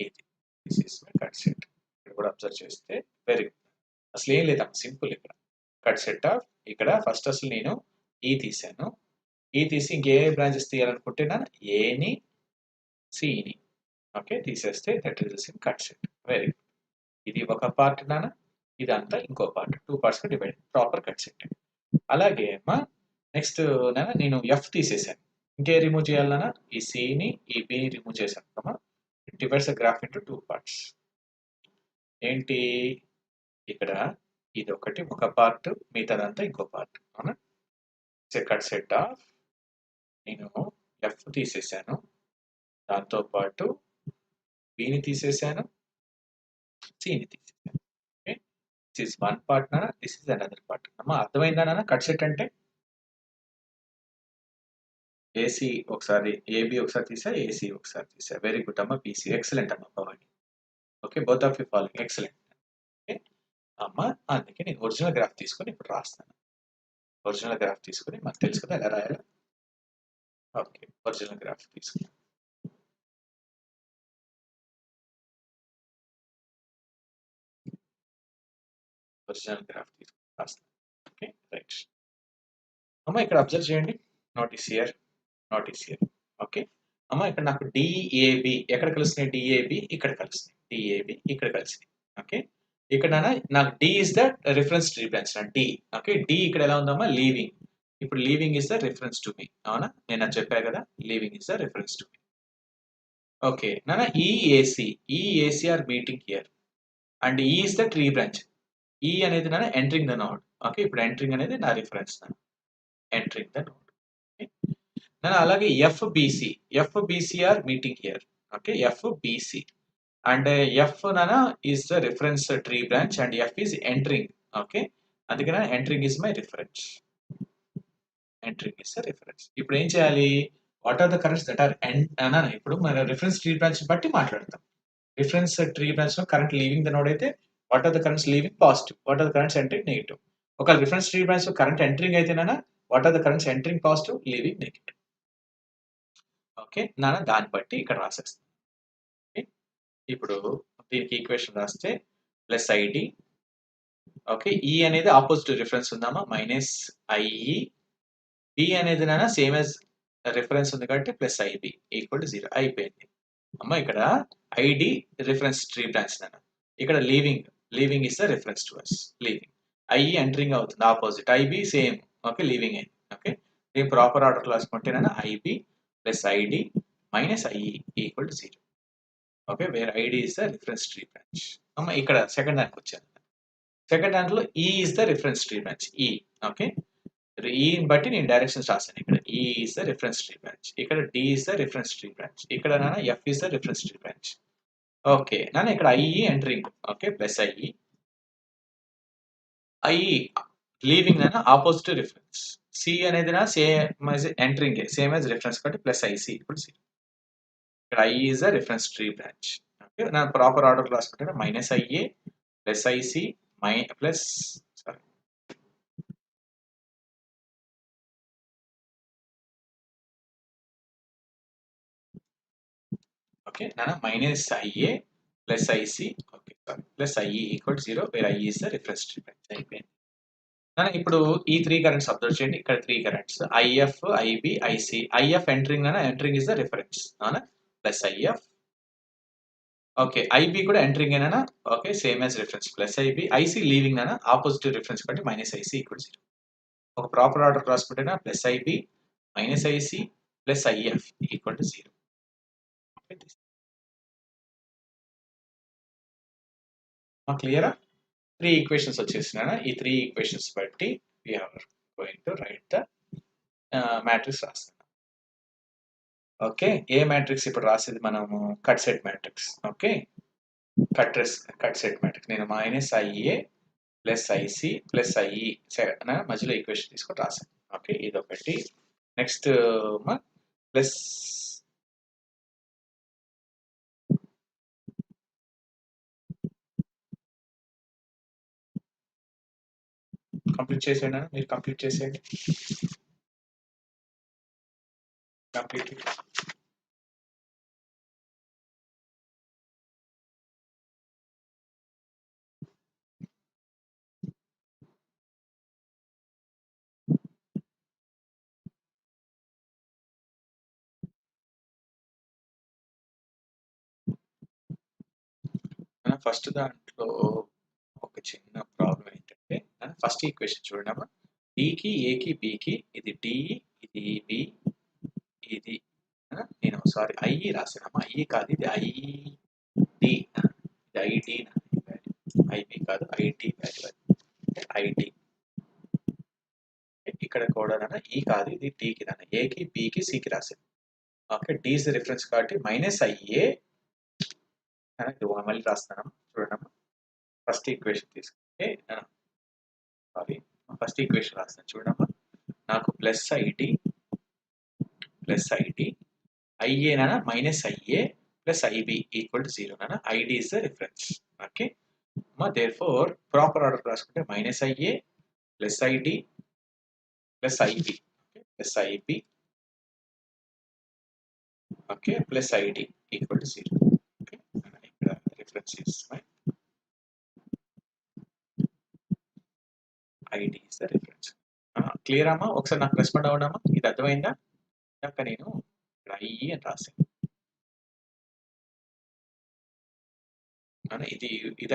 ఇది this is my cut set. ఇక్కడ కూడా అబ్జర్వ్ చేస్తే వెరీ గుడ్. అసలు ఏం లేదమ్మా, సింపుల్. ఇక్కడ కట్ సెట్ ఆఫ్, ఇక్కడ ఫస్ట్ అసలు నేను ఈ తీసాను. ఈ తీసి ఇంకే బ్రాంచెస్ తీయాలనుకుంటే ఏని సిని ఓకే తీసేస్తే that results in cut set. Very good. ఇది ఒక పార్ట్ ఇదంతా ఇంకో పార్ట్. టూ పార్ట్స్ గా డివైడ్, ప్రాపర్ కట్ సెట్. అలాగే నెక్స్ట్ నేను ఎఫ్ తీసేసాను. ఇంకే రిమూవ్ చేయాలన్నా ఈ సిని ఈ బిని రిమూవ్ చేశాను. It divides graph into two parts. ఏంటి ఇక్కడ? ఇది ఒకటి ఒక పార్ట్, మిగతాదంతా ఇంకో పార్ట్. అవునా? కట్ సెట్ ఆఫ్, నేను ఎఫ్ తీసేసాను, దాంతో పాటు బిని తీసేసాను, సిని తీసేసాను. Okay, this is one part this is another part. అర్థమైందా కట్ సెట్ అంటే? ఏసీ ఒకసారి, ఏబి ఒకసారి తీసా, ఏసీ ఒకసారి తీసా. వెరీ గుడ్ అమ్మ, బీసీ. ఎక్సలెంట్ అమ్మ, Bhavani. Okay, both of you following. Excellent. Okay అమ్మ, అందుకే నేను ఒరిజినల్ గ్రాఫ్ తీసుకొని ఇప్పుడు రాస్తాను. ఒరిజినల్ గ్రాఫ్ తీసుకొని మాకు తెలుసు కదా ఎలా రాయాలి. ఓకే, ఒరిజినల్ గ్రాఫ్ తీసుకుని ఒరిజినల్ గ్రాఫ్ తీసుకుని రాస్తాను. ఓకే, రైట్ అమ్మ. ఇక్కడ అబ్జర్వ్ చేయండి, నోటీస్ హియర్. ఓకే అమ్మ, ఇక్కడ నాకు డిఏబి ఎక్కడ కలుస్తున్నాయి? డిఏబి ఇక్కడ కలుస్తున్నాయి. డిఏబి ఇక్కడ కలిసినాయి. ఓకే, ఇక్కడ నాకు D is the reference tree branch. D. Okay, D ఇక్కడ ఎలా ఉందమ్మా? లీవింగ్. ఇప్పుడు leaving is the reference to me. అవునా? నేను అది చెప్పా కదా, leaving is the reference to me. Okay EAC are meeting here and E is the tree branch. E అనేది ఎంటరింగ్ ద నోడ్. ఓకే, ఇప్పుడు ఎంటరింగ్ అనేది నా రిఫరెన్స్. Entering the node. అలాగే FBC are meeting here. Okay, FBC and F నానా is the reference tree branch and F is entering. Okay, అందుకనే entering is my reference. Entering is the reference. ఇప్పుడు ఏం చేయాలి? What are the currents that are అన్నాను. ఇప్పుడు మన reference tree branch బట్టి మాట్లాడతాం. రిఫరెన్స్ ట్రీ బ్రాంచ్ లో కరెంట్ లీవింగ్ ద నోడ్ అయితే what are the currents leaving positive, what are the currents entering negative. ఒక రిఫరెన్స్ ట్రీ బ్రాంచ్ లో current entering అయితేనా what are the currents entering positive, leaving negative. Okay నాన్న, దాన్ని బట్టి ఇక్కడ రాసేస్తాం. Okay, ఇప్పుడు దీనికి ఈక్వేషన్ రాస్తే ప్లస్ ఐడి. ఓకే, ఈ అనేది ఆపోజిట్ రిఫరెన్స్ ఉందామా, మైనస్ ఐఈ. బి అనేది నాన్న సేమ్ యాజ్ రిఫరెన్స్ ఉంది కాబట్టి ప్లస్ ఐబి ఈక్వల్ టు 0 అయిపోయింది. అమ్మ ఇక్కడ ఐడి రిఫరెన్స్ ట్రీ బ్రాంచ్ నాన్న, ఇక్కడ leaving is the reference to us. Leaving IE entering అవుతుంది opposite, IB same. Okay, leaving అయింది. ఓకే, దీని ప్రాపర్ ఆర్డర్ రాసుకుంటే నాన్న IB plus ID minus IE equal to 0. Okay, where ID is the reference tree branch. అమ్మ ఇక్కడ second దానికి వచ్చాను. Second దాంట్లో E is the reference tree branch. ఈ ఓకే, ఈని బట్టి నేను డైరెక్షన్స్ రాశాను. ఇక్కడ E is the reference tree branch, ఇక్కడ D is the reference tree branch, ఇక్కడ నాన్న F is the reference tree branch. Okay నాన్న, ఇక్కడ IE entering. Okay, plus IE leaving నాన్న ఆపోజిట్ రిఫరెన్స్. సి అనేది నా same as entering, same as reference కాబట్టి plus IC ఇప్పుడు సి. ఇక్కడ IE is the reference tree branch. Okay, నా proper order రాసుకుంటే minus IA plus IC plus okay నాన్న minus IA plus IC. Okay sorry, plus IE equal 0 wear IE is the reference tree branch. అయిపోయింది నాన్న. ఇప్పుడు ఈ 3 currents observe చేయండి. ఇక్కడ 3 currents IF, IB, IC. IF entering నాన్న, entering is the reference అవునా, plus IF. Okay, IB కూడా entering ఏనా. Okay, same as reference plus IB. IC leaving నాన్న, ఆపోజిట్ రిఫరెన్స్ కాబట్టి మైనస్ ఐసి ఈక్వల్ 0. ఒక ప్రాపర్ ఆర్డర్ రాసుకుంటేనా plus IB minus IC plus IF equal to 0. క్లియరా? 3 equations వచ్చేసినా. ఈ 3 ఈక్వేషన్స్ బట్టి we are going to write the matrix రాస్తాను. Okay, ఏ మ్యాట్రిక్స్ ఇప్పుడు రాసేది మనము cut set matrix. Okay, cut set matrix నేను minus IA plus IC plus IE మధ్యలో ఈక్వేషన్ తీసుకొని రాసాను. ఓకే, ఇది ఒకటి. నెక్స్ట్ ప్లస్ కంప్లీట్ చేసేయండి, మీరు కంప్లీట్ చేసేయండి. కంప్లీట్ ఫస్ట్ దాంట్లో ఒక చిన్న ప్రాబ్లం ఏంటంటే ఫస్ట్ ఈక్వేషన్ చూడండి అమ్మా, డికి ఏకి బికి ఇది డి ఇది బి ఇది నేను సారీ ఐఈ రాసానమ్మా, ఐఈ కాదు ఇది ఐడి, ఇది ఐడి ఐబి కాదు ఐడి వాల్యూ, ఐడి. ఇక్కడ కూడా ఈ కాదు ఇది టీకి నాన్న, ఏకి బికి సికి రాసాను. ఓకే, డి ఇస్ రిఫరెన్స్ కాబట్టి మైనస్ ఐఏ మళ్ళీ రాస్తానమ్మా చూడండి. ఫస్ట్ ఈక్వేషన్ తీసుకుంటే సారీ ఫస్ట్ ఈక్వేషన్ రాస్తాను చూడమ్మా, నాకు ప్లస్ ఐడి ఐఏ నాన్న minus IA plus IB equal to 0 నాన్న, ID is the reference. Okay therefore proper order రాసుకుంటే minus IA plus ID plus IB plus IB okay plus ID equal to 0. Okay, ఇక్కడ reference is my ID is the reference. Clear అమ్మా? ఒకసారి నాకు respond అవ్వడమ్మా, ఇది అర్థమైందా? ఇందాక నేను IE అని రాశాను, ఇది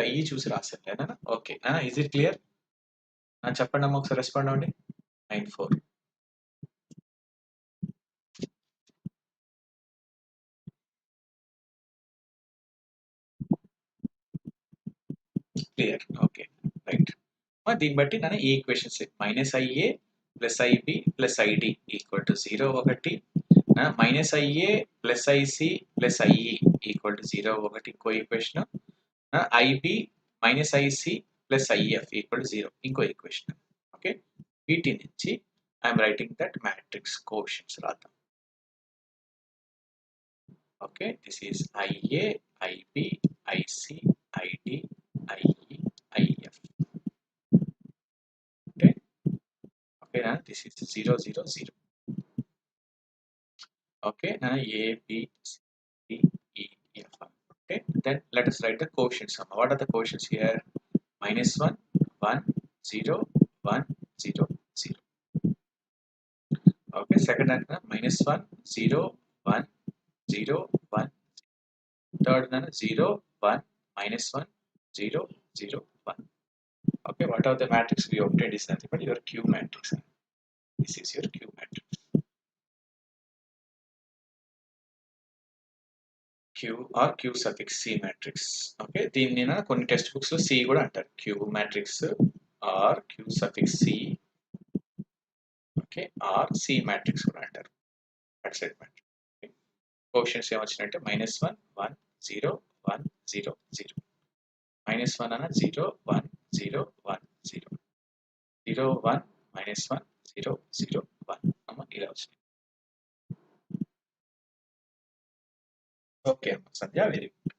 ఐఈ చూసి రాశాను లేదా? Okay, is it clear? చెప్పండి అమ్మా, ఒకసారి రెస్పాండ్ అవ్వండి. 94 క్లియర్. Okay right. దీన్ని బట్టి నేను ఈ equations minus IA plus IB plus ID equal to 0 ఒకటి, minus IA plus IC plus IE equal to 0 ఒకటి ఇంకో equation, IB minus IC plus IF equal to 0 ఇంకో ఈక్వేషన్. ఓకే, వీటి నుంచి ఐఎమ్ రైటింగ్ దట్ మ్యాట్రిక్స్ కోషన్స్ రాద్దాం. Okay, this is IA, IB, IC, ID, IE, IF. Okay, ఓకేనా, this is 0 0 0. Okay, A, B, C, D, E, F. Okay, then let us write the quotients. What are the quotients here? Minus 1, 1, 0, 1, 0, 0. Okay, second one, minus 1, 0, 1, 0, 1. Third one, 0, 1, minus 1, 0, 0, 1. Okay, what are the matrix we obtained is nothing but your Q matrix. This is your Q matrix. Q or Q suffix C matrix. Okay, దీన్ని కొన్ని text books లో C కూడా అంటారు. Q matrix or Q suffix C. Okay, or C matrix కూడా అంటారు. That's it matrix. Okay. Coefficients ఏమొచ్చినట్టే -1 1 0 1 0 0. -1 అన్న 0 1 0 1 0. 0 1 -1 0 0 1 అమ్మ ఇలా వచ్చింది. ఓకే అమ్మ సంధ్య, వెరీ గుడ్.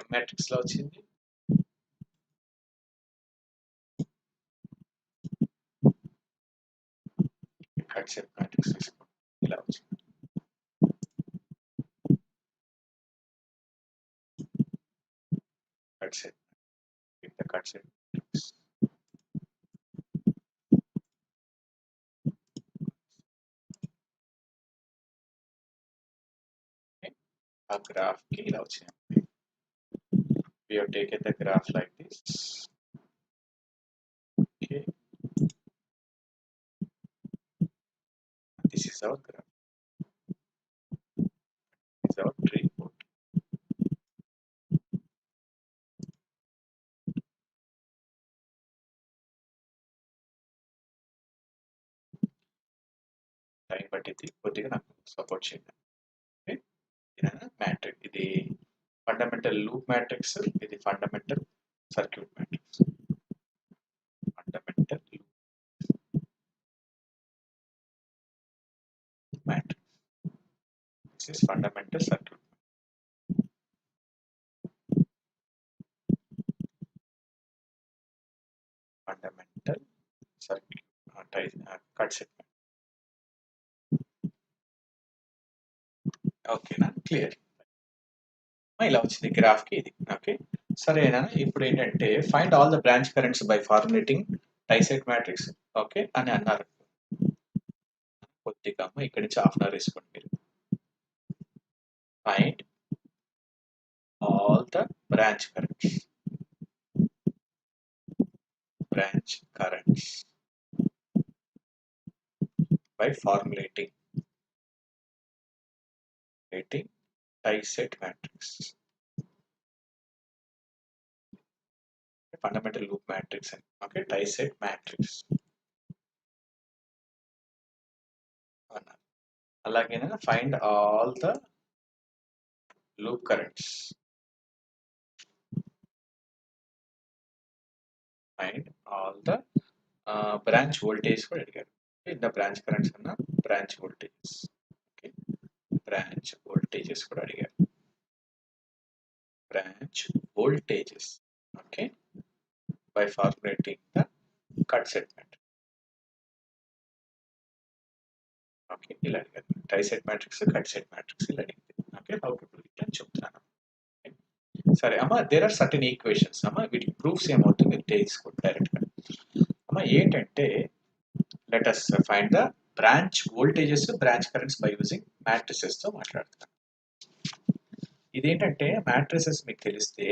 M matrix లో వచ్చింది. కట్ సెట్ మ్యాట్రిక్స్ తీసుకోండి, ఇలా వచ్చింది. Cut set, the cut set matrix. Okay, a graph ki ఇలా వచ్చింది. We have taken the graph like this. Okay, this is our graph. This is our tree board. Time పట్టింది కొద్దిగా నాకు support చేయండి. Okay, ఇది మ్యాట్రిక్స్, ఇది fundamental loop matrix, ఇది fundamental circuit matrix. Fundamental loop matrix, this is fundamental circuit. Fundamental circuit cut set. ఓకేనా, clear. ఇలా వచ్చింది గ్రాఫ్ కి ఇది. ఓకే, సరేనా. ఇప్పుడు ఏంటంటే find all the branch currents by formulating tieset matrix. Okay అని అన్నారు. కొద్దిగా ఇక్కడి నుంచి హాఫ్ అన్ అవర్ వేసుకోండి మీరు. Find all the branch currents by formulating tie-set matrix, fundamental loop matrix. Okay, tie-set matrix. అలాగే find all the loop currents. Find all the branch voltage కూడా అడిగారు. In the branch currents అన్న branch voltages. Okay, branch voltages కూడా అడిగారు. Branch voltages. Okay, by formulating the cut set matrix. Okay, ఇలా అడిగారు. Tie set matrix, cut set matrix ఇలా అడిగింది. Okay, how to do it. చెప్తున్నాను. సరే అమ్మ, దేర్ ఆర్ సర్టెన్ ఈక్వేషన్స్ అమ్మ, వీటికి ప్రూఫ్స్ ఏమవుతుంది మీరు తెలుసుకోండి డైరెక్ట్గా. అమ్మ ఏంటంటే let us find the branch voltages, branch currents by using matrices తో మాట్లాడుతున్నాను. ఇదేంటంటే మ్యాట్రిసెస్ మీకు తెలిస్తే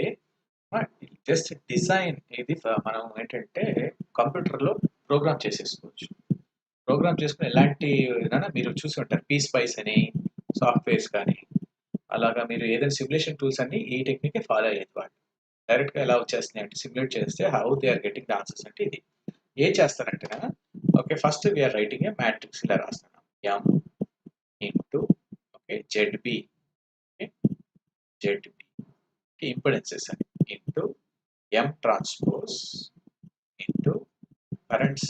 జస్ట్ డిజైన్ ఇది మనం ఏంటంటే కంప్యూటర్లో ప్రోగ్రామ్ చేసేసుకోవచ్చు. ప్రోగ్రామ్ చేసుకుని ఎలాంటి మీరు చూసి ఉంటారు పీ స్పైస్ అని సాఫ్ట్వేర్స్ కానీ, అలాగా మీరు ఏదైనా సిమ్యులేషన్ టూల్స్ అన్ని ఈ టెక్నిక్ ఫాలో అయ్యేది వాళ్ళు. డైరెక్ట్గా ఎలా వచ్చేస్తున్నాయి అంటే సిమ్యులేట్ చేస్తే how they are getting the answers అంటే ఇది ఏం చేస్తారంటే okay first we're writing a matrix ఇలా రాస్తున్నాం M into okay ZB ZB impedances అని into M transpose into currents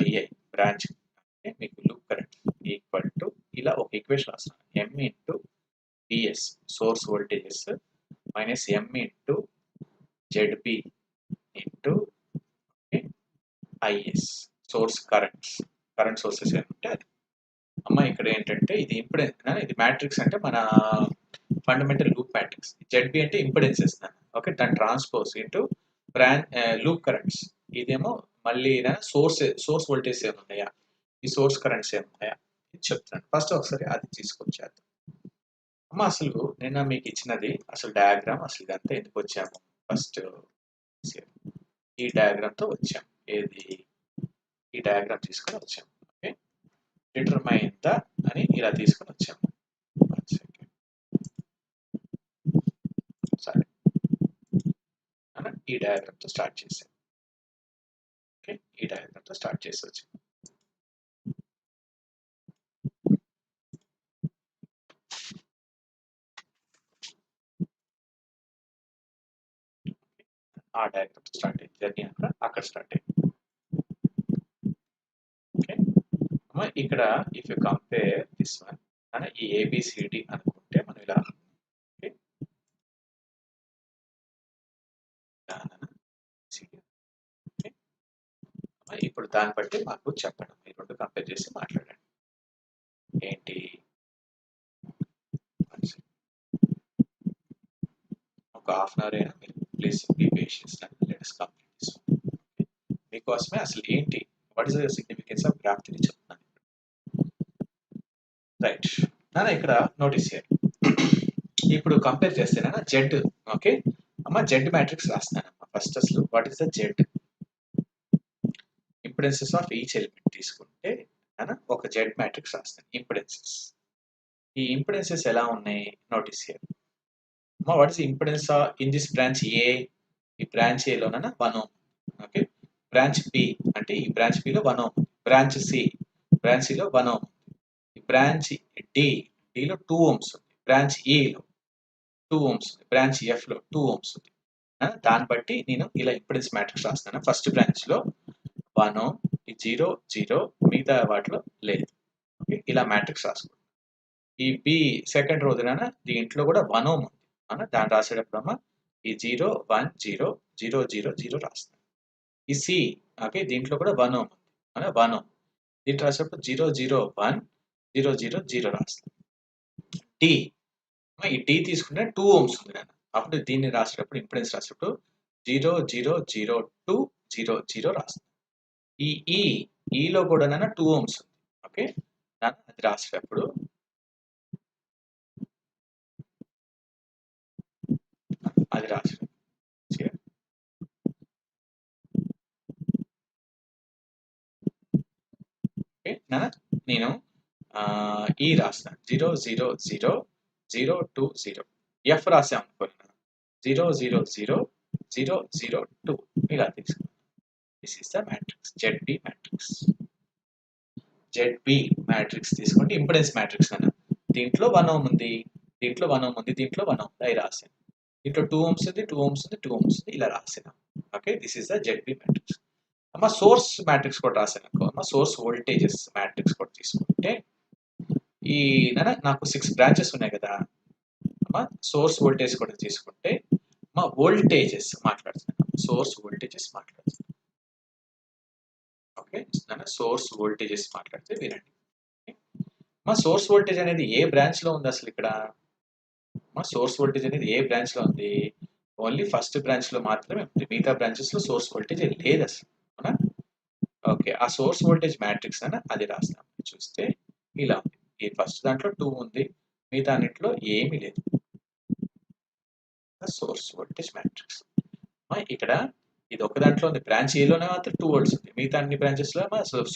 II branch అంటే మీకు లూప్ కరెంట్ ఈక్వల్ టు ఇలా ఒక ఈక్వేషన్ రాస్తున్నాను M into VS source voltages minus M into ZB into IS source current sources ఏంటంటే అది అమ్మ ఇక్కడ ఏంటంటే ఇది ఇంపిడెన్స్, ఇది మ్యాట్రిక్స్ అంటే మన ఫండమెంటల్ లూప్ మ్యాట్రిక్స్. జెడ్బి అంటే ఇంపిడెన్సెస్ ఓకే, దాని ట్రాన్స్పోజ్ ఇంటూ లూప్ కరెంట్స్. ఇదేమో మళ్ళీ సోర్స్ వోల్టేజ్ ఏమున్నాయా, ఈ సోర్స్ కరెంట్స్ ఏమున్నాయా ఇది చెప్తున్నాను. ఫస్ట్ ఒకసారి అది తీసుకొచ్చాను అమ్మ. అసలు నిన్న మీకు ఇచ్చినది అసలు డయాగ్రామ్, అసలు ఇదంతా ఎందుకు వచ్చాము, ఫస్ట్ ఈ డయాగ్రామ్తో వచ్చాము. ఏది ఈ డయాగ్రామ్ తీసుకొని వచ్చాము. ఓకే, డిటర్మైన్ ద అని ఇలా తీసుకొని వచ్చాము. సరే ఈ డయాగ్రామ్తో స్టార్ట్ చేసాం. ఓకే, ఈ డయాగ్రామ్తో స్టార్ట్ చేసి వచ్చాము. ఆ డయాగ్రామ్ స్టార్ట్ అయింది, జర్నీ అక్కడ స్టార్ట్ అయింది. ఓకే అమ్మ, ఇక్కడ if you compare this one అని ఈ ఏబిసిడి అనుకుంటే మనం ఇలా ఇప్పుడు దాన్ని బట్టి మాకు చెప్పండి, ఈ రెండు కంపేర్ చేసి మాట్లాడండి. ఏంటి ఒక హాఫ్ అన్ అవర్ అయినా మీరు please be patience let's complete this one. మీకోసమే అసలు ఏంటి what is the significance of graph theory చెప్తున్నాను. రైట్ నాన్న, ఇక్కడ నోటీస్ చేయాలి. ఇప్పుడు కంపేర్ చేస్తేనా జెడ్. ఓకే అమ్మ, జెడ్ మ్యాట్రిక్స్ రాస్తున్నానమ్మా. ఫస్ట్ అసలు what is the Z impedances of each element తీసుకుంటే ఒక జెడ్ మ్యాట్రిక్స్ రాస్తాను. ఇంపిడెన్సెస్, ఈ ఇంపిడెన్సెస్ ఎలా ఉన్నాయి నోటీస్ చేయాలి. అమ్మ, what is impedance in this branch A, ఈ బ్రాంచ్ ఏలోన 1 ఓం. ఓకే, బ్రాంచ్ బి అంటే ఈ బ్రాంచ్ బిలో 1 ఓం, బ్రాంచ్ సి, బ్రాంచ్ సిలో 1 ఓం, బ్రాంచ్ డిలో 2 ఓమ్స్ ఉంది, బ్రాంచ్ ఈలో 2 ఓమ్స్ ఉంది, బ్రాంచ్ ఎఫ్లో 2 ఓమ్స్ ఉంది. దాన్ని బట్టి నేను ఇలా ఇంపిడెన్స్ మ్యాట్రిక్స్ రాస్తాను. ఫస్ట్ బ్రాంచ్లో 1 ఓం, 0 0, మిగతా వాటిలో లేదు. ఓకే, ఇలా మ్యాట్రిక్స్ రాసుకోండి. ఈ బి సెకండ్ రోజున దీంట్లో కూడా 1 ఓం ఉంది, దాన్ని రాసేటప్పుడు ఈ 0 1 0 0 0 0 రాస్తాను. ఈ సి ఓకే, దీంట్లో కూడా 1 ఓం ఉంది, 1 ఓం, దీంట్లో రాసేటప్పుడు 0 0 1 0 0 0 రాస్తాను. డి, ఈ డి తీసుకుంటే 2 ఓమ్స్ ఉంది నాన్న, అప్పుడు దీన్ని రాసేటప్పుడు ఇంపిడెన్స్ రాసేటప్పుడు 0 0 0 2 0 0 రాస్తాను. ఈ ఈలో కూడా 2 ఓమ్స్ ఉంది. ఓకే, అది రాసేటప్పుడు అది రాసేటప్పుడు ఓకే నాన్న, నేను ఈ రాస్తాను 0 0 0 0 2 0. ఎఫ్ రాసాం అనుకోండి 0 0 0 0 0 2 ఇలా తీసుకున్నాను. This is the matrix ZB matrix. ZB matrix తీసుకోండి, ఇంపిడెన్స్ మ్యాట్రిక్స్ అన్న. దీంట్లో 1 ఓం ఉంది, దీంట్లో 1 ఓం ఉంది, దీంట్లో 1 ఓం అవి రాసాను. దీంట్లో 2 ఓమ్స్ ఉంది, 2 ఓమ్స్ ఉంది, 2 ఓమ్స్ ఉంది, ఇలా రాసాను. Okay, this is the ZB matrix. అమ్మ, సోర్స్ మ్యాట్రిక్స్ కూడా రాసాను అనుకో అమ్మ. సోర్స్ వోల్టేజెస్ మ్యాట్రిక్స్ కూడా తీసుకుంటే ఈ నాకు 6 బ్రాంచెస్ ఉన్నాయి కదా అమ్మ. సోర్స్ వోల్టేజ్ కూడా తీసుకుంటే మా వోల్టేజెస్ మాట్లాడుతున్నాను, సోర్స్ వోల్టేజెస్ మాట్లాడుతున్నాను. ఓకే, సోర్స్ వోల్టేజెస్ మాట్లాడితే వినండి. మా సోర్స్ వోల్టేజ్ అనేది ఏ బ్రాంచ్ లో ఉంది అసలు ఇక్కడ మా సోర్స్ వోల్టేజ్ అనేది ఏ బ్రాంచ్లో ఉంది? ఓన్లీ ఫస్ట్ బ్రాంచ్లో మాత్రమే ఉంది. మిగతా బ్రాంచెస్లో సోర్స్ వోల్టేజ్ లేదు అసలు. అవునా? ఓకే. ఆ సోర్స్ వోల్టేజ్ మ్యాట్రిక్స్ అని అది రాస్తాం. చూస్తే ఇలా ఉంది. ఈ ఫస్ట్ దాంట్లో 2 ఉంది. మిగతా అన్నిట్లో ఏమీ లేదు. Source voltage matrix. ఇక్కడ ఇది ఒక దాంట్లో ఉంది. బ్రాంచ్ ఏలోనే మాత్రం 2 వోల్ట్స్ ఉంది. మిగతా అన్ని బ్రాంచెస్లో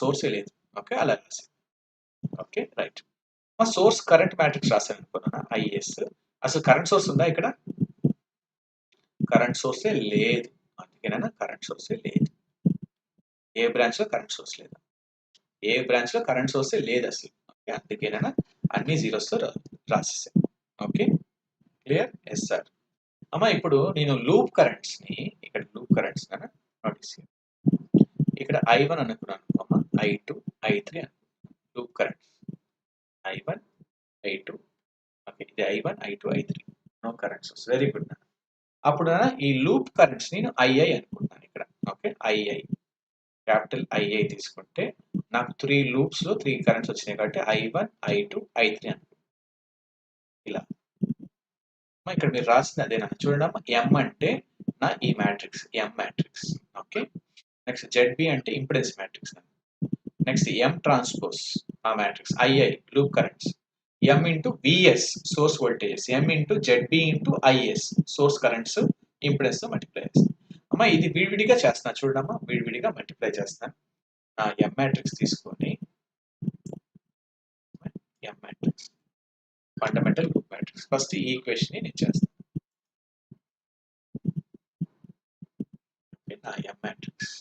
సోర్సే లేదు. ఓకే, అలా రాసి. Okay, right. మా సోర్స్ కరెంట్ మ్యాట్రిక్స్ రాశాను అనుకున్నాను, ఐఎస్. అసలు కరెంట్ సోర్స్ ఉందా ఇక్కడ? కరెంట్ సోర్సే లేదు. అందుకేనా కరెంట్ సోర్సే లేదు. ఏ బ్రాంచ్ లో కరెంట్ సోర్స్ లేదు. ఏ బ్రాంచ్ లో కరెంట్ సోర్సే లేదు అసలు. ఓకే, అందుకేనా అన్ని జీరోస్ తో రాసేసాను. Okay, clear? Yes sir. అమ్మా ఇప్పుడు నేను లూప్ కరెంట్స్ ని ఇక్కడ లూప్ కరెంట్స్ నోటీస్ ఇక్కడ I1 అనుకున్నాను అమ్మా, I2 I3 loop currents I1 I2. Okay, ఇది I1 I2 I3 no current source. Very good. అప్పుడు ఈ లూప్ కరెంట్స్ నేను II అనుకుంటాను ఇక్కడ. ఓకే, II క్యాపిటల్ II తీసుకుంటే నాకు 3 లూప్స్ లో 3 కరెంట్స్ వచ్చినాయి కాబట్టి I1 I2 I3 అనుకుంటాను. ఇలా ఇక్కడ మీరు రాసింది అదేనా? చూడండి, M అంటే నా ఈ matrix, M matrix. Okay, next ZB అంటే impedance matrix. Next M transpose ఆ matrix II loop currents. M into VS source voltages. M into ZB into IS source currents impedance తో మల్టిప్లై చేస్తాను. అమ్మా ఇది విడివిడిగా చేస్తున్నా చూడమ్మా, విడివిడిగా మల్టిప్లై చేస్తాను. M మ్యాట్రిక్స్ తీసుకొని M matrix fundamental loop matrix first ఈ ఈక్వేషన్ నేను చేస్తాను. M matrix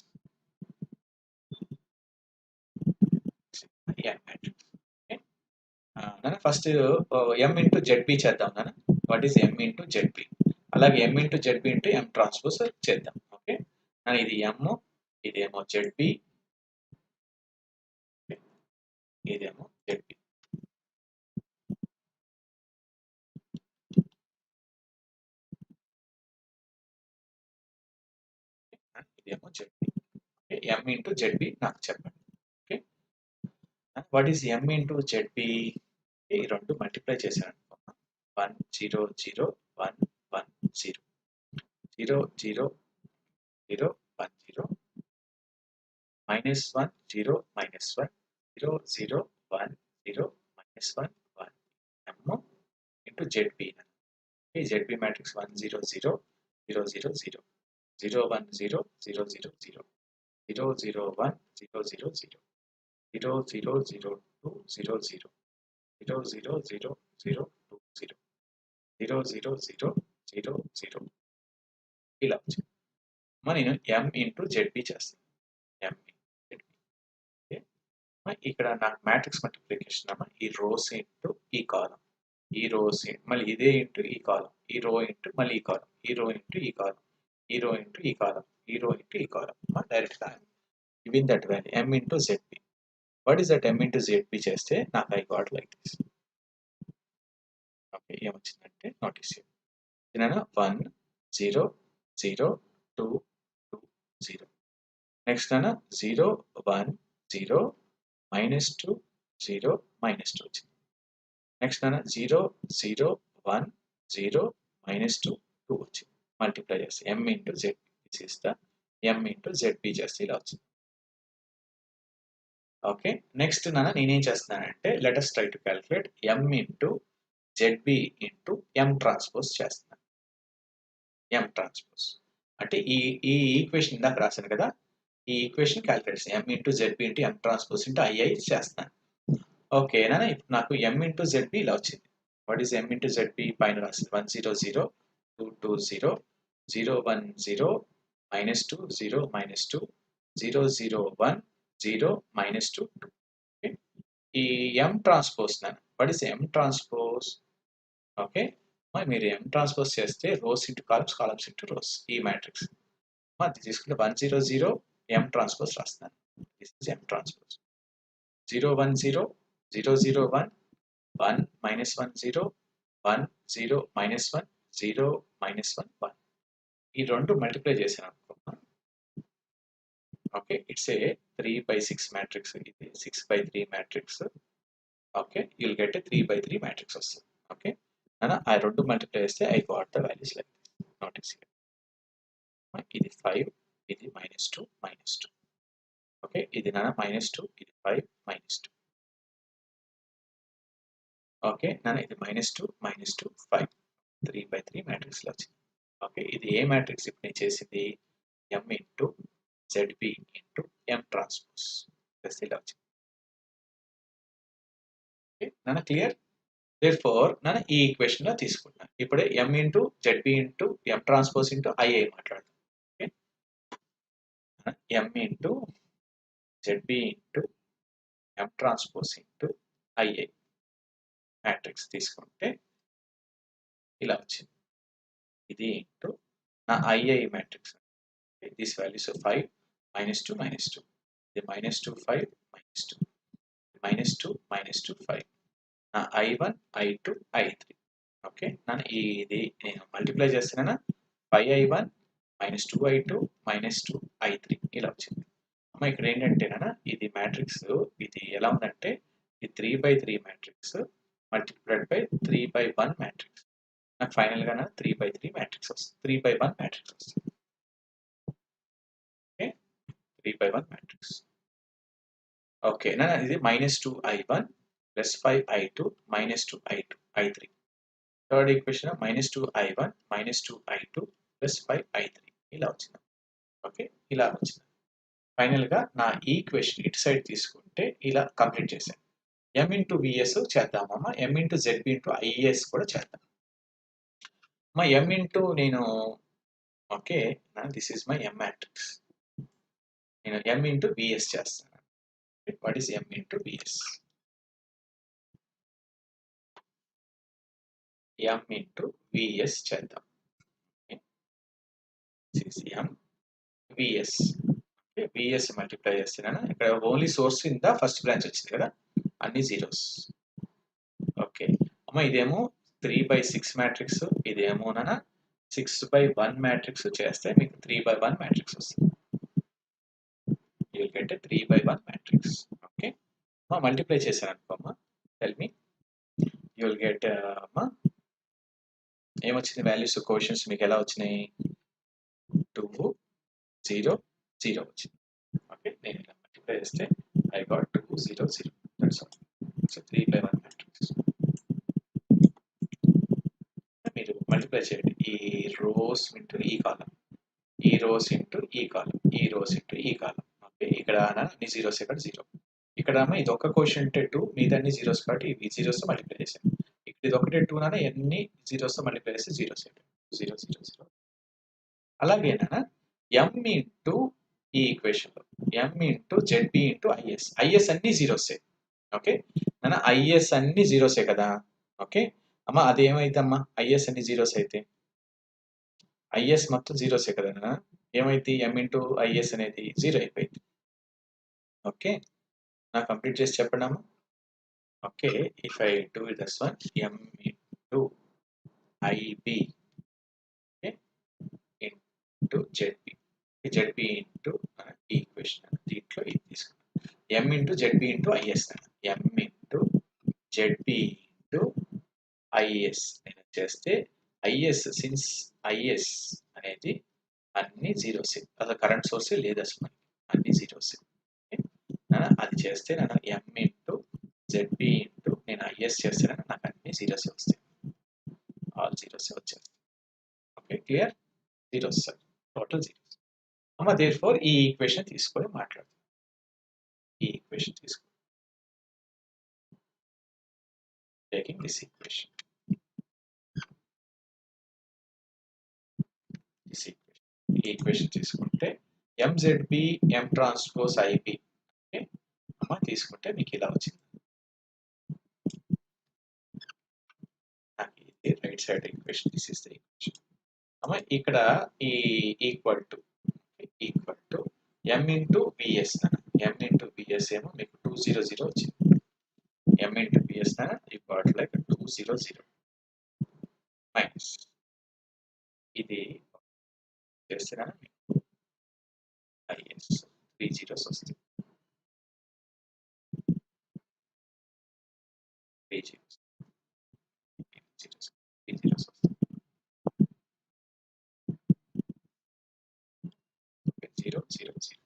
M matrix first M into ZB చేద్దాం నాన్న. What is M into ZB? అలాగే M into ZB into M transpose చేద్దాం. ఓకే, ఇది M, ఇదేమో ZB, ఇదేమో ZB. ఇదేమో ZB. M ఇంటూ ZB నాకు చెప్పండి. Okay, what is M into ZB? ఈ రెండు మల్టిప్లై చేశాను. 1 0 0 1 1 0 0 0 0 1 0 -1 0 -1 0 0 1 0 -1 1 M into ZB. ZB matrix 1 0 0 0 0 0 0 1 0 0 0 0 0 0 1 0 0 0 0 0 0 2 0 0 0 0 0 0 2 0 0 0 0 0 0 ఇలా వచ్చింది. నేను M ఇంటూ ZB చేస్తాను. M ఇక్కడ నాకు మ్యాట్రిక్స్ మల్టిప్లికేషన్ అమ్మా, ఈ రోస్ ఇంటూ ఈ కాలం, ఈ రోస్ మళ్ళీ ఇదే ఇంటూ ఈ కాలం, ఈ రో ఇంటూ మళ్ళీ ఈ కాలం, ఈ రో ఇంటూ ఈ కాలం, ఈ రో ఇంటూ ఈ కాలం, ఈ రో ఇంటూ ఈ కాలం. డైరెక్ట్ గా giving that value M into ZB. What is that M into ZB చేస్తే నాకు I got like this. Okay, ఏమొచ్చిందంటే నోటీస్ 1 0 0 2 2 0. నెక్స్ట్ 0 1 0 -2 0 -2 వచ్చింది. నెక్స్ట్ 0 0 1 0 -2 2 వచ్చింది. మల్టిప్లై చేస్తే M ఇంటూ ZB తీసేస్తా, M ఇంటూ ZB చేస్తే ఇలా వచ్చింది. ఓకే, నెక్స్ట్ నేనేం చేస్తున్నానంటే let us try to calculate M into ZB into M transpose చేస్తున్నాను. M ట్రాన్స్పోజ్ అంటే ఈ ఈక్వేషన్ ఇందాక రాశాను కదా, ఈ equation calculation M into ZB into M transpose into II చేస్తాను. ఓకే ఇప్పుడు నాకు M ఇంటూ ZB ఇలా వచ్చింది. What is M into ZB? పైన రాసింది 1 0 0 2 2 0 0 1 0 -2 0 -2 0 0 1 0 -2 2. ఈ M transpose what is M transpose? Okay, మీరు M ట్రాన్స్పోజ్ చేస్తే rows into columns, columns into rows, ఈ మ్యాట్రిక్స్ అది తీసుకుంటే 1 0 0 M ట్రాన్స్పోజ్ రాస్తున్నాను. This is M transpose. 0 1 0 0 0 1 1 -1 0 1 0 -1 0 -1 1. ఈ రెండు మల్టిప్లై చేశాను అనుకున్నా. Okay, it's a 3/6 matrix. ఇది 6/3 matrix. Okay, you'll get a 3/3 matrix వస్తుంది. ఓకే, ఆ రెండు మల్టిప్లై చేస్తే I got the values like notice ఇది 5 ఇది -2 -2 ఓకే ఇది -2 ఇది 5 -2 ఓకే ఇది -2 -2 5 3/3 మ్యాట్రిక్స్ లో వచ్చింది ఓకే ఇది ఏ మ్యాట్రిక్స్ ఇప్పుడు నేను చేసింది m into ZB into M transpose ఇలా వచ్చింది ఓకే క్లియర్ therefore ఈ ఈక్వేషన్ లో తీసుకుంటున్నాను ఇప్పుడే m into ZB into M transpose into IA మాట్లాడతాను okay m into ZB into M transpose into IA matrix తీసుకుంటే ఇలా వచ్చింది ఇది ఇంటూ నా II మ్యాట్రిక్స్ దిస్ వాల్యూస్ 5 -2 -2 ఇది -2 5 -2 -2 -2 5 నా I1 I2 I3 ఓకే ఇది నేను మల్టిప్లై చేస్తున్నానా 5I1 -2I2 -2I3 ఇలా వచ్చింది అమ్మ ఇక్కడ ఏంటంటేనా ఇది మ్యాట్రిక్స్ ఇది ఎలా ఉందంటే ఇది 3/3 మ్యాట్రిక్స్ మల్టిప్లైడ్ బై 3/1 మ్యాట్రిక్స్ నాకు ఫైనల్ గా 3/3 మ్యాట్రిక్స్ వస్తుంది 3/1 మ్యాట్రిక్స్ వస్తుంది ఓకే 3/1 మ్యాట్రిక్స్ ఓకే ఇది -2I1 + 5I2 -2I2 I3 third equation -2I1 -2I2 + 5I3 ఇలా వచ్చింది ఓకే ఇలా వచ్చింది ఫైనల్ గా నా ఈక్వేషన్ ఇటు సైడ్ తీసుకుంటే ఇలా కంప్లీట్ చేశాను m ఇంటూ విఎస్ చేద్దామమ్మా m into ZB into IS కూడా చేద్దాం మా m ఇంటూ నేను okay this is my m matrix నేను m ఇంటూ విఎస్ చేస్తాను what is m into VS m into VS చేద్దాం m విఎస్ విఎస్ మల్టిప్లై చేస్తున్నాను ఇక్కడ ఓన్లీ సోర్స్ కింద ఫస్ట్ బ్రాంచ్ వచ్చింది కదా అన్ని జీరోస్ ఓకే అమ్మ ఇదేమో 3/6 మ్యాట్రిక్స్ ఇదేమో 6/1 మ్యాట్రిక్స్ చేస్తే మీకు 3/1 మ్యాట్రిక్స్ వస్తుంది you will get 3/1 matrix okay అమ్మ మల్టిప్లై చేశాను అనుకోమ్మా tell me you will get అమ్మా ఏమొచ్చింది వాల్యూస్ క్వశ్చన్స్ మీకు ఎలా వచ్చినాయి 2 0 0 వచ్చింది ఓకే నేను ఇలా మల్టిప్లై చేస్తే I got 2 0 0 that's all so 3/1 matrix మీరు మల్టిప్లై చేయండి ఈ రోస్ ఇంటూ ఈ కాలం ఈ రోస్ ఇంటూ ఈ కాలం ఈ రోస్ ఇంటూ ఈ కాలం ఓకే ఇక్కడ అన్ని జీరోస్ ఇక్కడ 0 ఇక్కడ ఇది ఒక క్వశ్చన్ 2 మిగతా అన్ని జీరోస్ కాబట్టి ఇవి జీరోస్ మల్టిప్లై చేశాను ఇక్కడ ఇది ఒకటే 2 ఎన్ని జీరోస్ మల్టిప్లై చేస్తే జీరోస్ 0 0 0 అలాగే m ఇంటూ ఈ ఈక్వేషన్ లో m into ZB into is is అన్ని జీరోసే ఓకే ఐఎస్ అన్ని జీరోసే కదా ఓకే అమ్మ అదేమైందమ్మా ఐఎస్ అన్ని జీరోస్ అయితే ఐఎస్ మొత్తం జీరోసే కదా ఏమైంది m ఇంటూ ఐఎస్ అనేది 0 అయిపోయింది ఓకే కంప్లీట్ చేసి చెప్పండి అమ్మా okay if I do this one m into IB into ZB into ఈ ఈక్వేషన్ దీంట్లో ఇది తీసుకున్నాం m into ZB into IS m into ZB into IS నేను చేస్తే ఐఎస్ సిన్స్ ఐఎస్ అనేది అన్ని జీరోస్ అసలు కరెంట్ సోర్స్ లేదు అసలు అన్ని జీరోస్ అది చేస్తే నేను m ఇంటూ ZB ఇంటూ నేను ఐఎస్ చేస్తే నాకు అన్ని జీరోస్ వస్తాయి ఆల్ జీరోస్ వచ్చాయి okay clear zeros sir total zeros అమ్మ therefore ఈ ఈక్వేషన్ తీసుకొని మాట్లాడతాం ఈ ఈక్వేషన్ తీసుకొని taking this equation ఈ ఈక్వేషన్ తీసుకుంటే MZB M transpose IB okay అమ్మ తీసుకుంటే మీకు ఇలా వచ్చింది ఇది right side equation this is the equation అమ్మ ఇక్కడ ఈ equal to m into VS m into VS ఏమో మీకు 200 వచ్చింది m into VS you got like 200 minus ఇది చేస్తే ఐఎస్ 3 జీరోస్ వస్తాయి 3 జీరోస్ zeros వస్తాయి. 0 0 0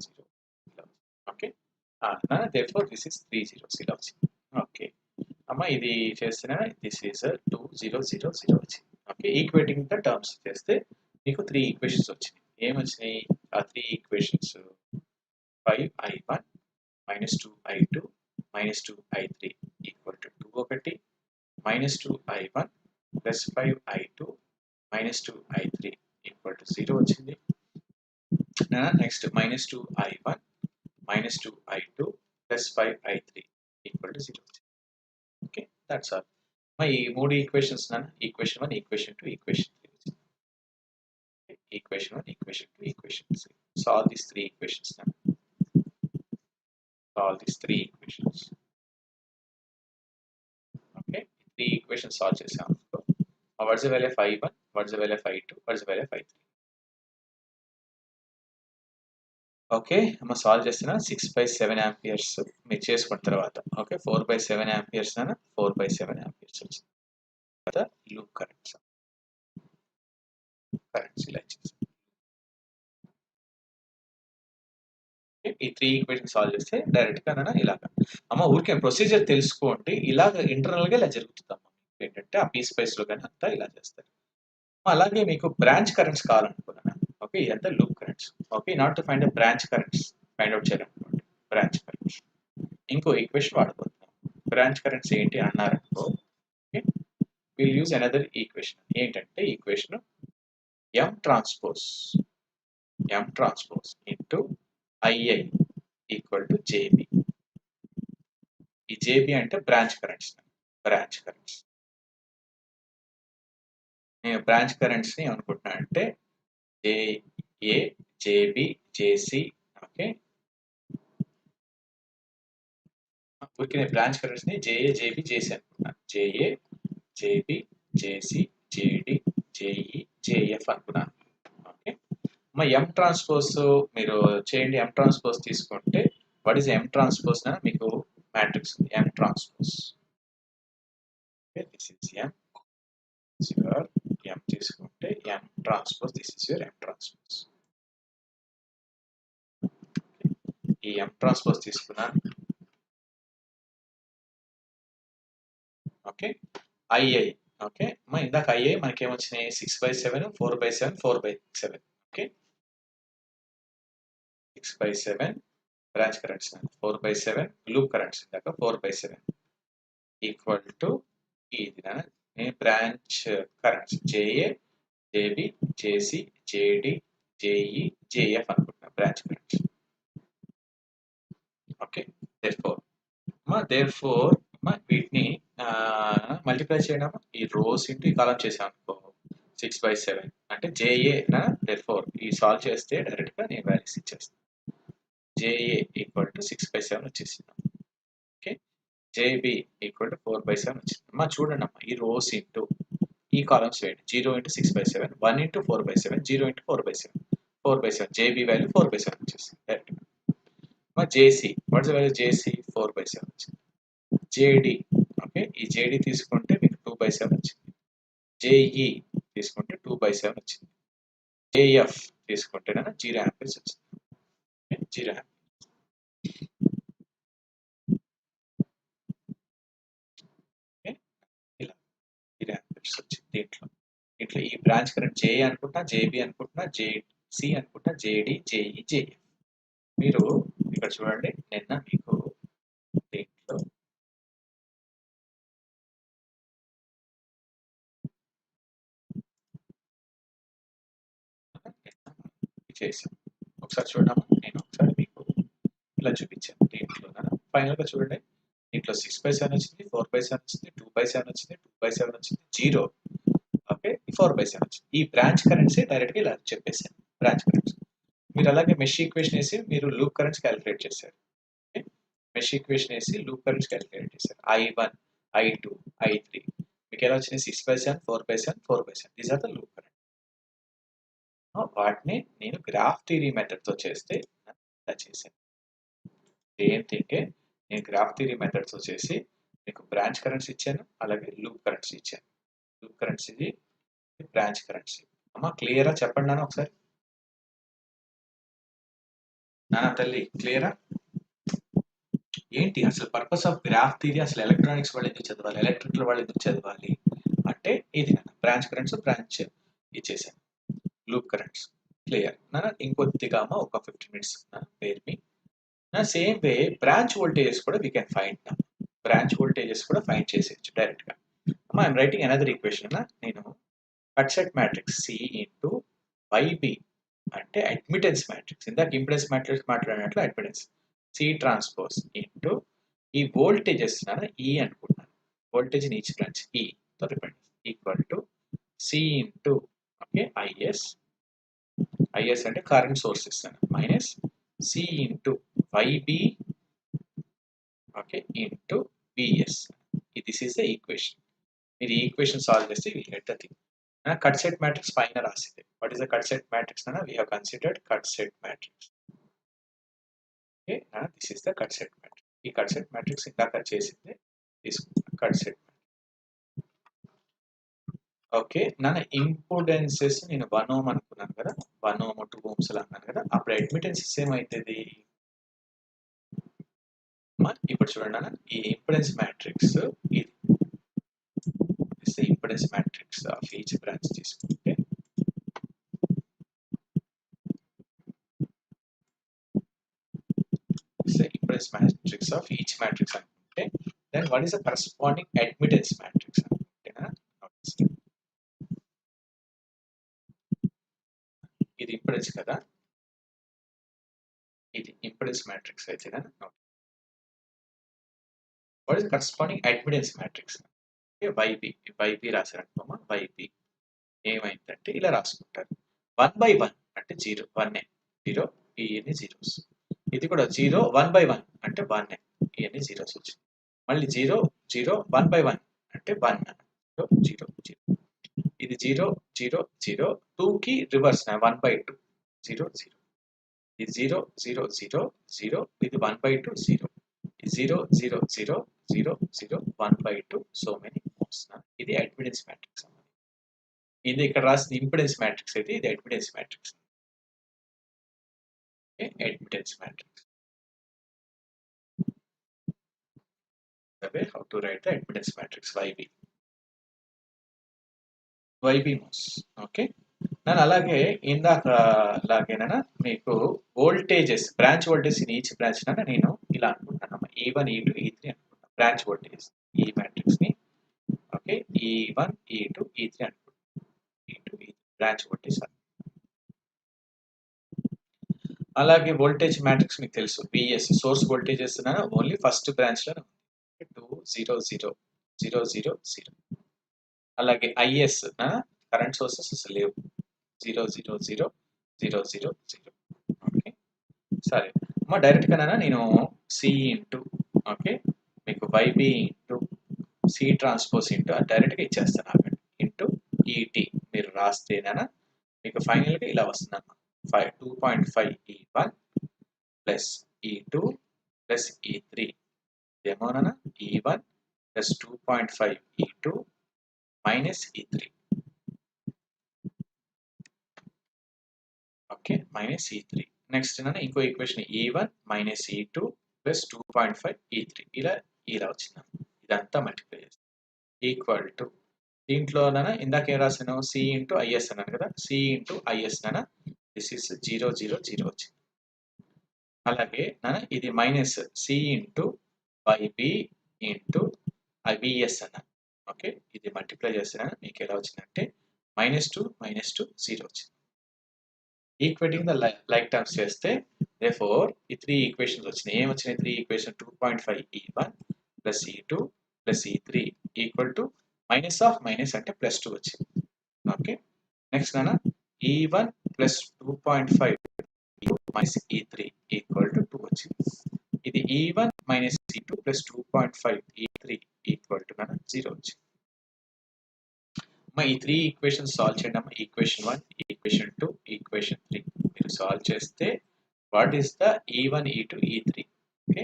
0 okay. therefore this is 3 zeros ఇలా వచ్చింది. ఓకే అమ్మ ఇది చేసిన దిస్ ఈజ్ 2 0 0 0 వచ్చింది. ఓకే ఈక్వేటింగ్ ద టర్మ్స్ చేస్తే మీకు 3 ఈక్వేషన్స్ వచ్చినాయి. ఏమొచ్చినాయి ఆ 3 equations 5i1 -2i2 -2i3 equal to 2 ఒకటి -2i1 +5i2 -2i3 equal to 0 వచ్చింది. Next -2i1 -2i2 +5i3 equal to 0 వచ్చింది. Okay that's all. ఈ 3 ఈక్వేషన్స్ ఈక్వేషన్ 1 ఈక్వేషన్ 2 ఈక్వేషన్ 3 వచ్చింది. Equation 1 equation 2 equation 3. Solve these 3 equations now. Solve these 3 equations. Okay, 3 equations solve చేసాం. What's the value of I1? What's the value of I2? What's the value of I3? Okay మనం solve చేస్తున్నా 6/7 amperes మీరు చేసుకున్న తర్వాత okay 4/7 amperes 4/7 amperes వచ్చింది కదా loop currents ఇలా చేస్తాం. ఈ 3 ఈక్వేషన్ సాల్వ్ చేస్తే డైరెక్ట్గా ఇలాగ అమ్మ ఊరికే ప్రొసీజర్ తెలుసుకోండి. ఇలాగ ఇంటర్నల్గా ఇలా జరుగుతుందమ్మా. ఏంటంటే ఆ పీస్ స్పైస్లో కానీ అంతా ఇలా చేస్తారు. అలాగే మీకు బ్రాంచ్ కరెంట్స్ కావాలనుకున్నాను. ఓకే ఇదంతా loop currents. Okay not to find branch currents find out చేయాలనుకోండి. బ్రాంచ్ కరెంట్స్ ఇంకో ఈక్వేషన్ వాడుకుంటున్నాం. బ్రాంచ్ కరెంట్స్ ఏంటి అన్నారనుకో okay will use another equation. ఏంటంటే equation m transpose into II equal to JB. ఈ JB అంటే బ్రాంచ్ కరెంట్స్. నేను branch currents ని ఏమనుకుంటున్నా అంటే JA JB JC ఓకే ఊరికి నేను బ్రాంచ్ కరెంట్స్ ని JA JB JC అనుకున్నాను. JA JB JC JD JE JF అనుకున్నాను. ఓకే మా M ట్రాన్స్పోజ్ మీరు చేయండి. M ట్రాన్స్పోజ్ తీసుకుంటే వాట్ ఈస్ M ట్రాన్స్పోజ్ మీకు మ్యాట్రిక్స్ ఉంది. M transpose okay this is M your M తీసుకుంటే M transpose this is your M transpose. ఈ M transpose తీసుకున్నాను. ఓకే II ఓకే ఇందాక II మనకి ఏమొచ్చినాయి 6/7 4/7 4/7 okay 6/7 branch currents 4/7 loop currents ఇందాక 4/7 equal to ఇది branch currents JA JB JC JD JE JF అనుకుంటున్నా branch currents. Okay therefore వీటిని multiply చేయడం ఈ రోస్ ఇంటూ ఈ కాలం చేసాం అనుకో 6/7 అంటే JA therefore ఈ సాల్వ్ చేస్తే డైరెక్ట్గా నేను వాల్యూస్ ఇచ్చేస్తాను. JA ఈక్వల్ టు 6/7 వచ్చేసింది. ఓకే JB ఈక్వల్ టు 4/7 వచ్చింది. చూడండి అమ్మా ఈ రోస్ ఇంటూ ఈ కాలమ్స్ వేయండి. 0 into 6/7 1 into 4/7 0 into 4/7 JB value 4/7 వచ్చేసింది డైరెక్ట్గా. JC వాట్స్ వాల్యూ JC 4/7 వచ్చింది. JD ఓకే ఈ JD తీసుకుంటే మీకు 2/7 వచ్చింది. JE తీసుకుంటే 2/7 వచ్చింది. JF తీసుకుంటే 0 ఆంపియర్స్ వచ్చింది. 0 ఆంపియర్స్ ఇలా 0 ఆంపియర్స్ వచ్చింది. దీంట్లో ఈ బ్రాంచ్ కరెంట్ JA అనుకుంటా JB అనుకుంటున్నా JC అనుకుంటా JD JE JF. మీరు ఇక్కడ చూడండి నిన్న మీకు దీంట్లో చేసాం. ఒకసారి చూడమ్మా నేను ఒకసారి మీకు ఇలా చూపించాను. దీంట్లో ఫైనల్గా చూడండి దీంట్లో 6/7 వచ్చింది 4/7 వచ్చింది 2/7 వచ్చింది 2/7 వచ్చింది 0 ఓకే 4/7 వచ్చింది. ఈ బ్రాంచ్ కరెంట్స్ డైరెక్ట్గా ఇలా చెప్పేసాను. బ్రాంచ్ కరెంట్స్ మీరు అలాగే మెష్ ఈక్వేషన్ వేసి మీరు లూప్ కరెంట్స్ క్యాలిక్యులేట్ చేశారు. మెష్ ఈక్వేషన్ వేసి లూప్ కరెంట్స్ క్యాలిక్యులేట్ చేశారు. I1 I2 I3 మీకు ఎలా వచ్చినాయి 6/7 4/7 4/7 these are the loop current. వాటిని నేను గ్రాఫ్ థియరీ మెథడ్తో చేస్తే ఇలా చేశాను. సేమ్ థింగే నేను గ్రాఫ్ థియరీ మెథడ్తో చేసి మీకు బ్రాంచ్ కరెంట్స్ ఇచ్చాను అలాగే లూప్ కరెంట్స్ ఇచ్చాను. లూప్ కరెంట్స్ ఇది బ్రాంచ్ కరెంట్స్. అమ్మా క్లియరా చెప్పండి నాన్న ఒకసారి. నాన్న తల్లి క్లియరా? ఏంటి అసలు పర్పస్ ఆఫ్ గ్రాఫ్ థియరీ అసలు ఎలక్ట్రానిక్స్ వాళ్ళు ఎందుకు చదవాలి, ఎలక్ట్రికల్ వాళ్ళు ఎందుకు చదవాలి అంటే ఇది నాన్న బ్రాంచ్ కరెంట్స్ బ్రాంచ్ ఇచ్చేసాను. లూప్ కరెంట్స్ క్లియర్ నాన్న. ఇంకొద్దిగా అమ్మ ఒక 15 minutes పేరు మీ సేమ్ వే బ్రాంచ్ వోల్టేజెస్ కూడా వీ కెన్ ఫైండ్ నా. బ్రాంచ్ వోల్టేజెస్ కూడా ఫైండ్ చేసేయచ్చు డైరెక్ట్ గా. అమ్మా ఐఎమ్ రైటింగ్ అనదర్ ఈక్వేషన్ అన్న. నేను cut set matrix C into YB అంటే అడ్మిటెన్స్ మ్యాట్రిక్స్, ఇందాక ఇంపిడెన్స్ మ్యాట్రిక్స్ మాట్లాడినట్లు అడ్మిటెన్స్ సి ట్రాన్స్పోజ్ ఇంటూ ఈ వోల్టేజెస్ ఈ అనుకుంటున్నాను, వోల్టేజ్ ఇన్ ఈచ్ బ్రాంచ్ ఈ తో repent equal to C into okay IS అంటే కరెంట్ సోర్స్ ఇస్తాను minus C into YB okay into VS. This is the equation. మీరు ఈ equation solve చేస్తే will get the thing. Cut set matrix పైన రాసింది. What is the cut set matrix అన్న? We have considered cut set matrix. Okay this is the cut set matrix. ఈ cut set matrix ఇందాక చేసింది తీసుకుంటాం cut set. Okay నాన్న ఇంపోడెన్సెస్ నేను 1 ohm అనుకున్నాను కదా, 1 ohm 2 ohms అన్నాను కదా, అప్పుడు అడ్మిటెన్సెస్ ఏమవుతుంది ఇప్పుడు చూడండి నాన్న. ఈ ఇంపిడెన్స్ మ్యాట్రిక్స్ ఇది impedance matrix of each branch తీసుకుంటే impedance matrix of each matrix అనుకుంటే then what is the corresponding admittance matrix అనుకుంటేనా ఇది ఇంపిడెన్స్ కదా, ఇది ఇంపిడెన్స్ మ్యాట్రిక్స్ అయితేనా what is corresponding admittance matrix YB రాశారనుకోమా. వైబి ఏమైందంటే ఇలా రాసుకుంటారు 1/1 అంటే 0 1 0 ఇవన్నీ జీరోస్. ఇది కూడా 0 1/1 అంటే 1 ఇవన్నీ జీరోస్ వచ్చింది. మళ్ళీ 0 0 1/1 అంటే 1 0 0. ఇది 0 0 0 2 కి రివర్స్ 1/2 0 0. ఇది 0 0 0 0 ఇది 1/2 0. 0 0 0 0 0 1/2 సో మెనీ మోడ్స్. ఇది అడ్మిటెన్స్ మ్యాట్రిక్స్. ఇది ఇక్కడ రాసిన ఇంపిడెన్స్ మ్యాట్రిక్స్ అయితే ఇది admittance matrix. Admittance matrix. The way how to write the admittance matrix YB mouse. Okay నేను అలాగే ఇందాక లాగేనా మీకు voltages branch voltage in each branch నేను ఇలా అనుకుంటున్నాను E1 E2 E3 అనుకుంటున్నాను బ్రాంచ్ వోల్టేజ్ ఈ మ్యాట్రిక్స్ ని. ఓకే E1 E2 E3 అనుకుంటున్నాను E2 E3 బ్రాంచ్ వోల్టేజ్. అలాగే వోల్టేజ్ మ్యాట్రిక్స్ మీకు తెలుసు VS source voltages only first branch లో 2 0 0 0 0 0. అలాగే ఐఎస్ కరెంట్ సోర్సెస్ అసలు లేవు 0 0 0 0 0 0. ఓకే సరే అమ్మా డైరెక్ట్గా నేను సి ఇంటూ ఓకే మీకు YB into C transpose into డైరెక్ట్గా ఇచ్చేస్తాను అక్కడ ఇంటూ ఈటీ మీరు రాస్తేనా మీకు ఫైనల్గా ఇలా వస్తుందమ్మా 2.5 E1 plus E2 plus E3 ఏమోనా E1 plus 2.5 E2 minus E3 okay minus E3. Next ఇంకో equation E1 minus E2 plus 2.5 E3 ఇలా వచ్చింది. ఇదంతా మల్టిప్లై చేస్తాం ఈక్వల్ టు దీంట్లో ఇందాక ఏం రాసాను సి ఇంటూ ఐఎస్ అన్నాను కదా, C into IS this is 0 0 0 వచ్చింది. అలాగే ఇది minus C into YB into IBS అన్న. ఓకే ఇది మల్టిప్లై చేస్తే మీకు ఎలా వచ్చిందంటే -2 -2 0 వచ్చింది. ఈక్వేటింగ్ ద లైక్ టర్మ్స్ చేస్తే therefore ఈ 3 ఈక్వేషన్స్ వచ్చినాయి. ఏం వచ్చినాయి 3 equation 2.5 E1 plus E2 plus E3 equal to minus of minus అంటే +2 వచ్చింది. Okay next E1 plus 2.5 minus E3 equal to 2 వచ్చింది. ఇది E1 minus E2 plus 2.5 E3 equal to 0 వచ్చింది. ఈ 3 ఈక్వేషన్స్ సాల్వ్ చేయండి అమ్మా. ఈక్వేషన్ 1 ఈక్వేషన్ 2 ఈక్వేషన్ 3 మీరు solve చేస్తే what is the E1 E2 E3 okay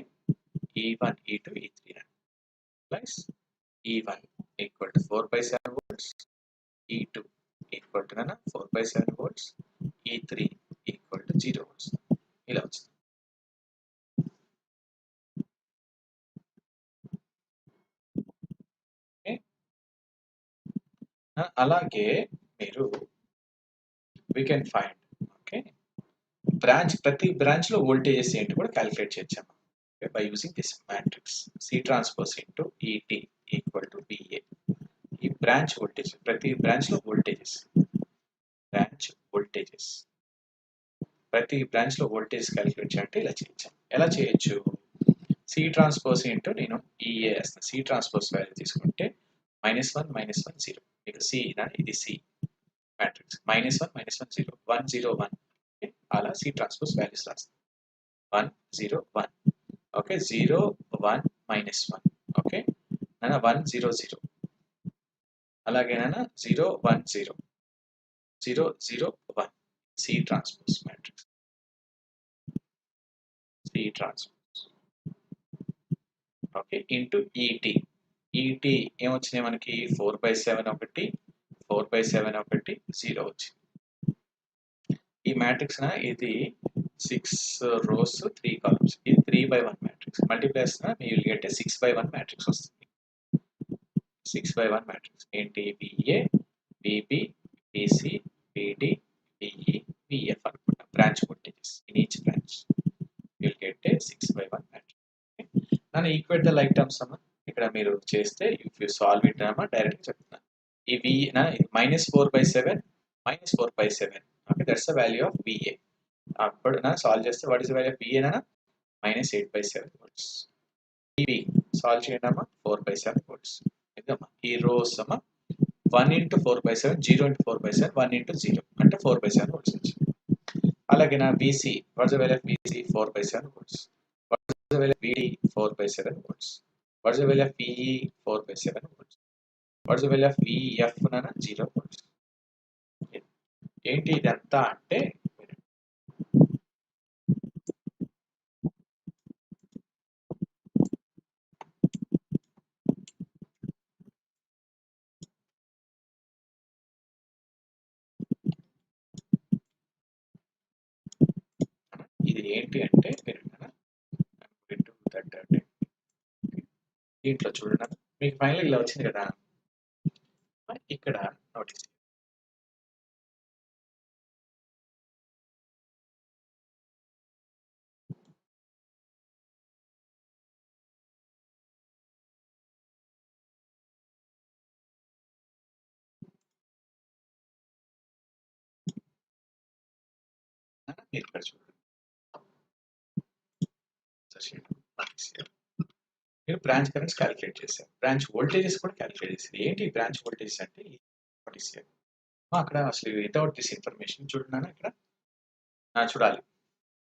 E1 E2 E3 plus E1 equal to 4/7 volts E2 equal to 4/7 volts, E3 equal to 0 volts. ఇలా వచ్చింది. Okay, అలాగే మీరు we can find, ఓకే, ప్రతి branch లో voltages ఏంటి కూడా calculate చేయొచ్చు by using this matrix C transpose into ET equal to VA. ఈ బ్రాంచ్ వోల్టేజ్, ప్రతి బ్రాంచ్ లో వోల్టేజెస్, ప్రతి బ్రాంచ్ లో వోల్టేజ్ క్యాలిక్యులేట్ చేయాలంటే ఇలా చేయొచ్చు. ఎలా చేయొచ్చు? సి ట్రాన్స్పోజ్ ఇంటూ నేను ఈఏ వేస్తాను. సి ట్రాన్స్పోజ్ వాల్యూ తీసుకుంటే -1 -1 0. ఇక సి ఇది సి మ్యాట్రిక్స్ -1 -1 0 1 0 1. అలా సి ట్రాన్స్పోజ్ వాల్యూస్ రాస్తాను. 1 0 1. ఓకే, 0 1 -1. ఓకే, 1 0 0. అలాగే 0 1 0 0 0 1. C transpose matrix, C transpose, okay, into ET. ET ఏమొచ్చినాయి మనకి? 4/7 ఒకటి, 4/7 ఒకటి, 0 వచ్చింది. ఈ మ్యాట్రిక్స్ ఇది 6 rows 3 columns. ఇది 3/1 మ్యాట్రిక్స్. మల్టిప్లై చేస్తున్నా మీ విల్ గెట్ 6/1 మ్యాట్రిక్స్ వస్తుంది. 6/1 మ్యాట్రిక్స్ ఏంటి? BA, BB, BC, BD, BE, BF అనుకుంటా branch voltages in each branch. Will get 6/1 matrix. నన్ను ఈక్వేట్ ద లైక్ టర్మ్స్ అమ్మా. ఇక్కడ మీరు చేస్తే ఇఫ్ యూ సాల్వ్ ఇట్ అమ్మా డైరెక్ట్ చెప్తున్నాను. ఈ V -4/7 -4/7. Okay, that's the value of VA. అప్పుడు సాల్వ్ చేస్తే what is the value of VA? -8/7 volts. ఇవి సాల్వ్ చేయండి అమ్మా. 4/7 volts. ఇదమ్మా ఈ రోస్ అమ్మా. 1 into 4/7, 0 into 4/7, 1 into 0 అంటే 4/7 volts వచ్చింది. అలాగే BC, watts the value of BC? 4/7 volts. Watts the value of BD? 4/7 volts. Watts the value of PE? 4/7 volts. Watts the value of VF? 0 volts. ఏంటి ఇదంతా అంటే ఇది ఏంటి అంటే మీరు దీంట్లో చూడండి, మీకు ఫైనల్ ఇలా వచ్చింది కదా. ఇక్కడ నోటీస్ మీరు ఇక్కడ చూడండి. మీరు బ్రాంచ్ కరెంట్స్ క్యాలిక్యులేట్ చేశారు, బ్రాంచ్ వోల్టేజెస్ కూడా క్యాలిక్యులేట్ చేశారు. ఏంటి బ్రాంచ్ వోల్టేజెస్ అంటే అక్కడ అసలు వితౌట్ దిస్ ఇన్ఫర్మేషన్ చూడండి. ఇక్కడ చూడాలి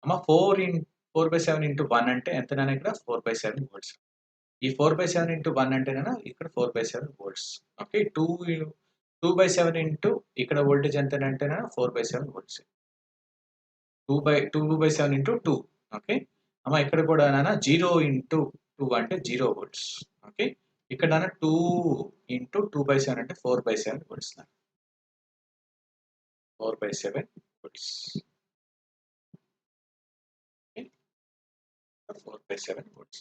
అమ్మ. 4/7 into 1 అంటే ఎంత? ఇక్కడ 4/7 volts. ఈ 4/7 into 1 అంటే ఇక్కడ 4/7 volts. ఓకే, 2/7 into ఇక్కడ వోల్టేజ్ ఎంత అంటే 4/7 volts. 2/7 into 2. ఓకే అమ్మ, ఇక్కడ కూడా 0 into 2 అంటే 0 volts. ఓకే, ఇక్కడ 2 into 2/7 అంటే 4/7 volts. 4/7 volts. 4/7 volts.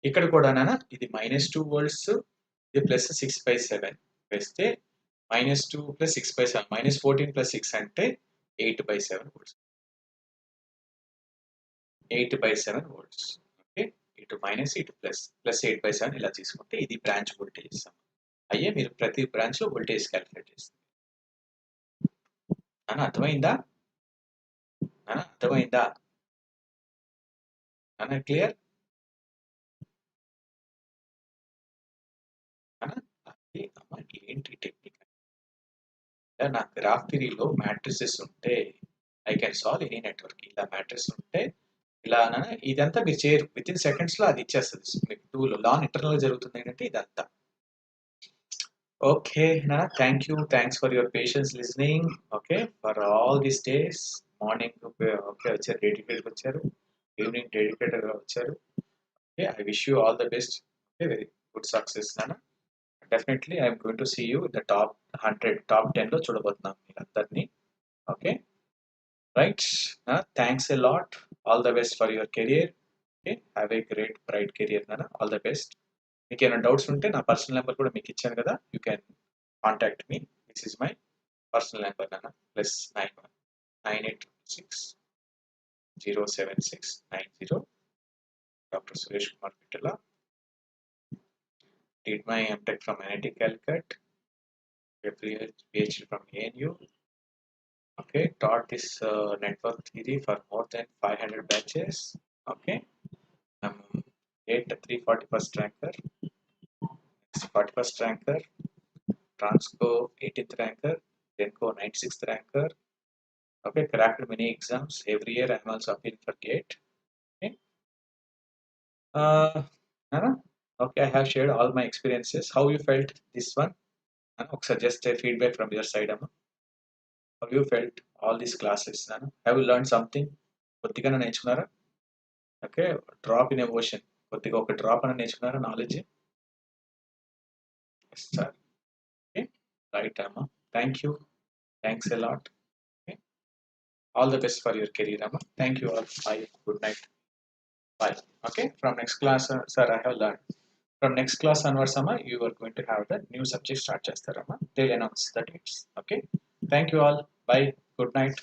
ఇక్కడ కూడా ఇది -2 volts, ఇది ప్లస్ 6/7 వేస్తే -2 + 6/7 -14 + 6 అంటే 8/7 volts. 8/7 volts. ఓకే, ఇటు మైనస్ ఇటు ప్లస్, ప్లస్ 8/7 ఇలా తీసుకుంటే ఇది బ్రాంచ్ వోల్టేజ్. అయ్యే మీరు ప్రతి బ్రాంచ్ లో వోల్టేజ్ క్యాలిక్యులేట్ చేస్తారు. అర్థమైందా? అర్థమైందా? క్లియర్? ఏంటి టెక్నిక్? నా గ్రాఫ్ థియరీలో మ్యాట్రిసెస్ ఉంటే I can solve any network. ఇలా మ్యాట్రిక్స్ ఉంటే ఇలా ఇదంతా మీరు చేయరు, విత్ ఇన్ సెకండ్స్ లో అది ఇచ్చేస్తుంది మీకు. టూలో లాన్ ఇంటర్నల్ గా జరుగుతుంది ఏంటంటే ఇదంతా. Okay thanks for your patience listening. Okay, for all these days. Morning okay వచ్చారు, డెడికేటెడ్ వచ్చారు, ఈవినింగ్ డెడికేటెడ్ వచ్చారు. Okay, I wish you all the best. Okay, very good success నాన్న. definitely I'm going to see you in the top 100, top 10 లో చూడబోతున్నాం మీరందరినీ. Okay, right. Thanks a lot. All the best for your career. Okay, have a great bright career నాన్న. All the best. మీకు ఏమైనా doubts ఉంటే నా personal number కూడా మీకు ఇచ్చాను కదా, you can contact me. This is my personal number నాన్న. +91 986 07690. Dr. Suresh Kumar Pittala. Did my MTech from NIT Calicut. PhD from ANU. Okay, taught this network theory for more than 500 batches. Okay, I'm 341st ranker, 41st ranker, Transco 18th ranker, Denko 96th ranker. Okay, cracked many exams. Every year I'm also appealing for GATE. Okay. Nana? Okay, I have shared all my experiences. How you felt this one? Nana, just a feedback from your side, Amma. How you felt all these classes? Nana? Have you learned something? కొద్దిగా నేర్చుకున్నారా? Okay, drop in emotion, కొద్దిగా ఒక drop అని నేర్చుకున్నారా knowledge? Sir, okay, right అమ్మా. Thank you, thanks a lot. Okay, all the best for your career అమ్మా. Thank you all. Bye, good night. Bye. Okay, from next class, sir, I have learned. From next class onwards, Amma, you are going to have the new subject start chestarama. They'll announce the dates. Okay. Thank you all. Bye. Good night.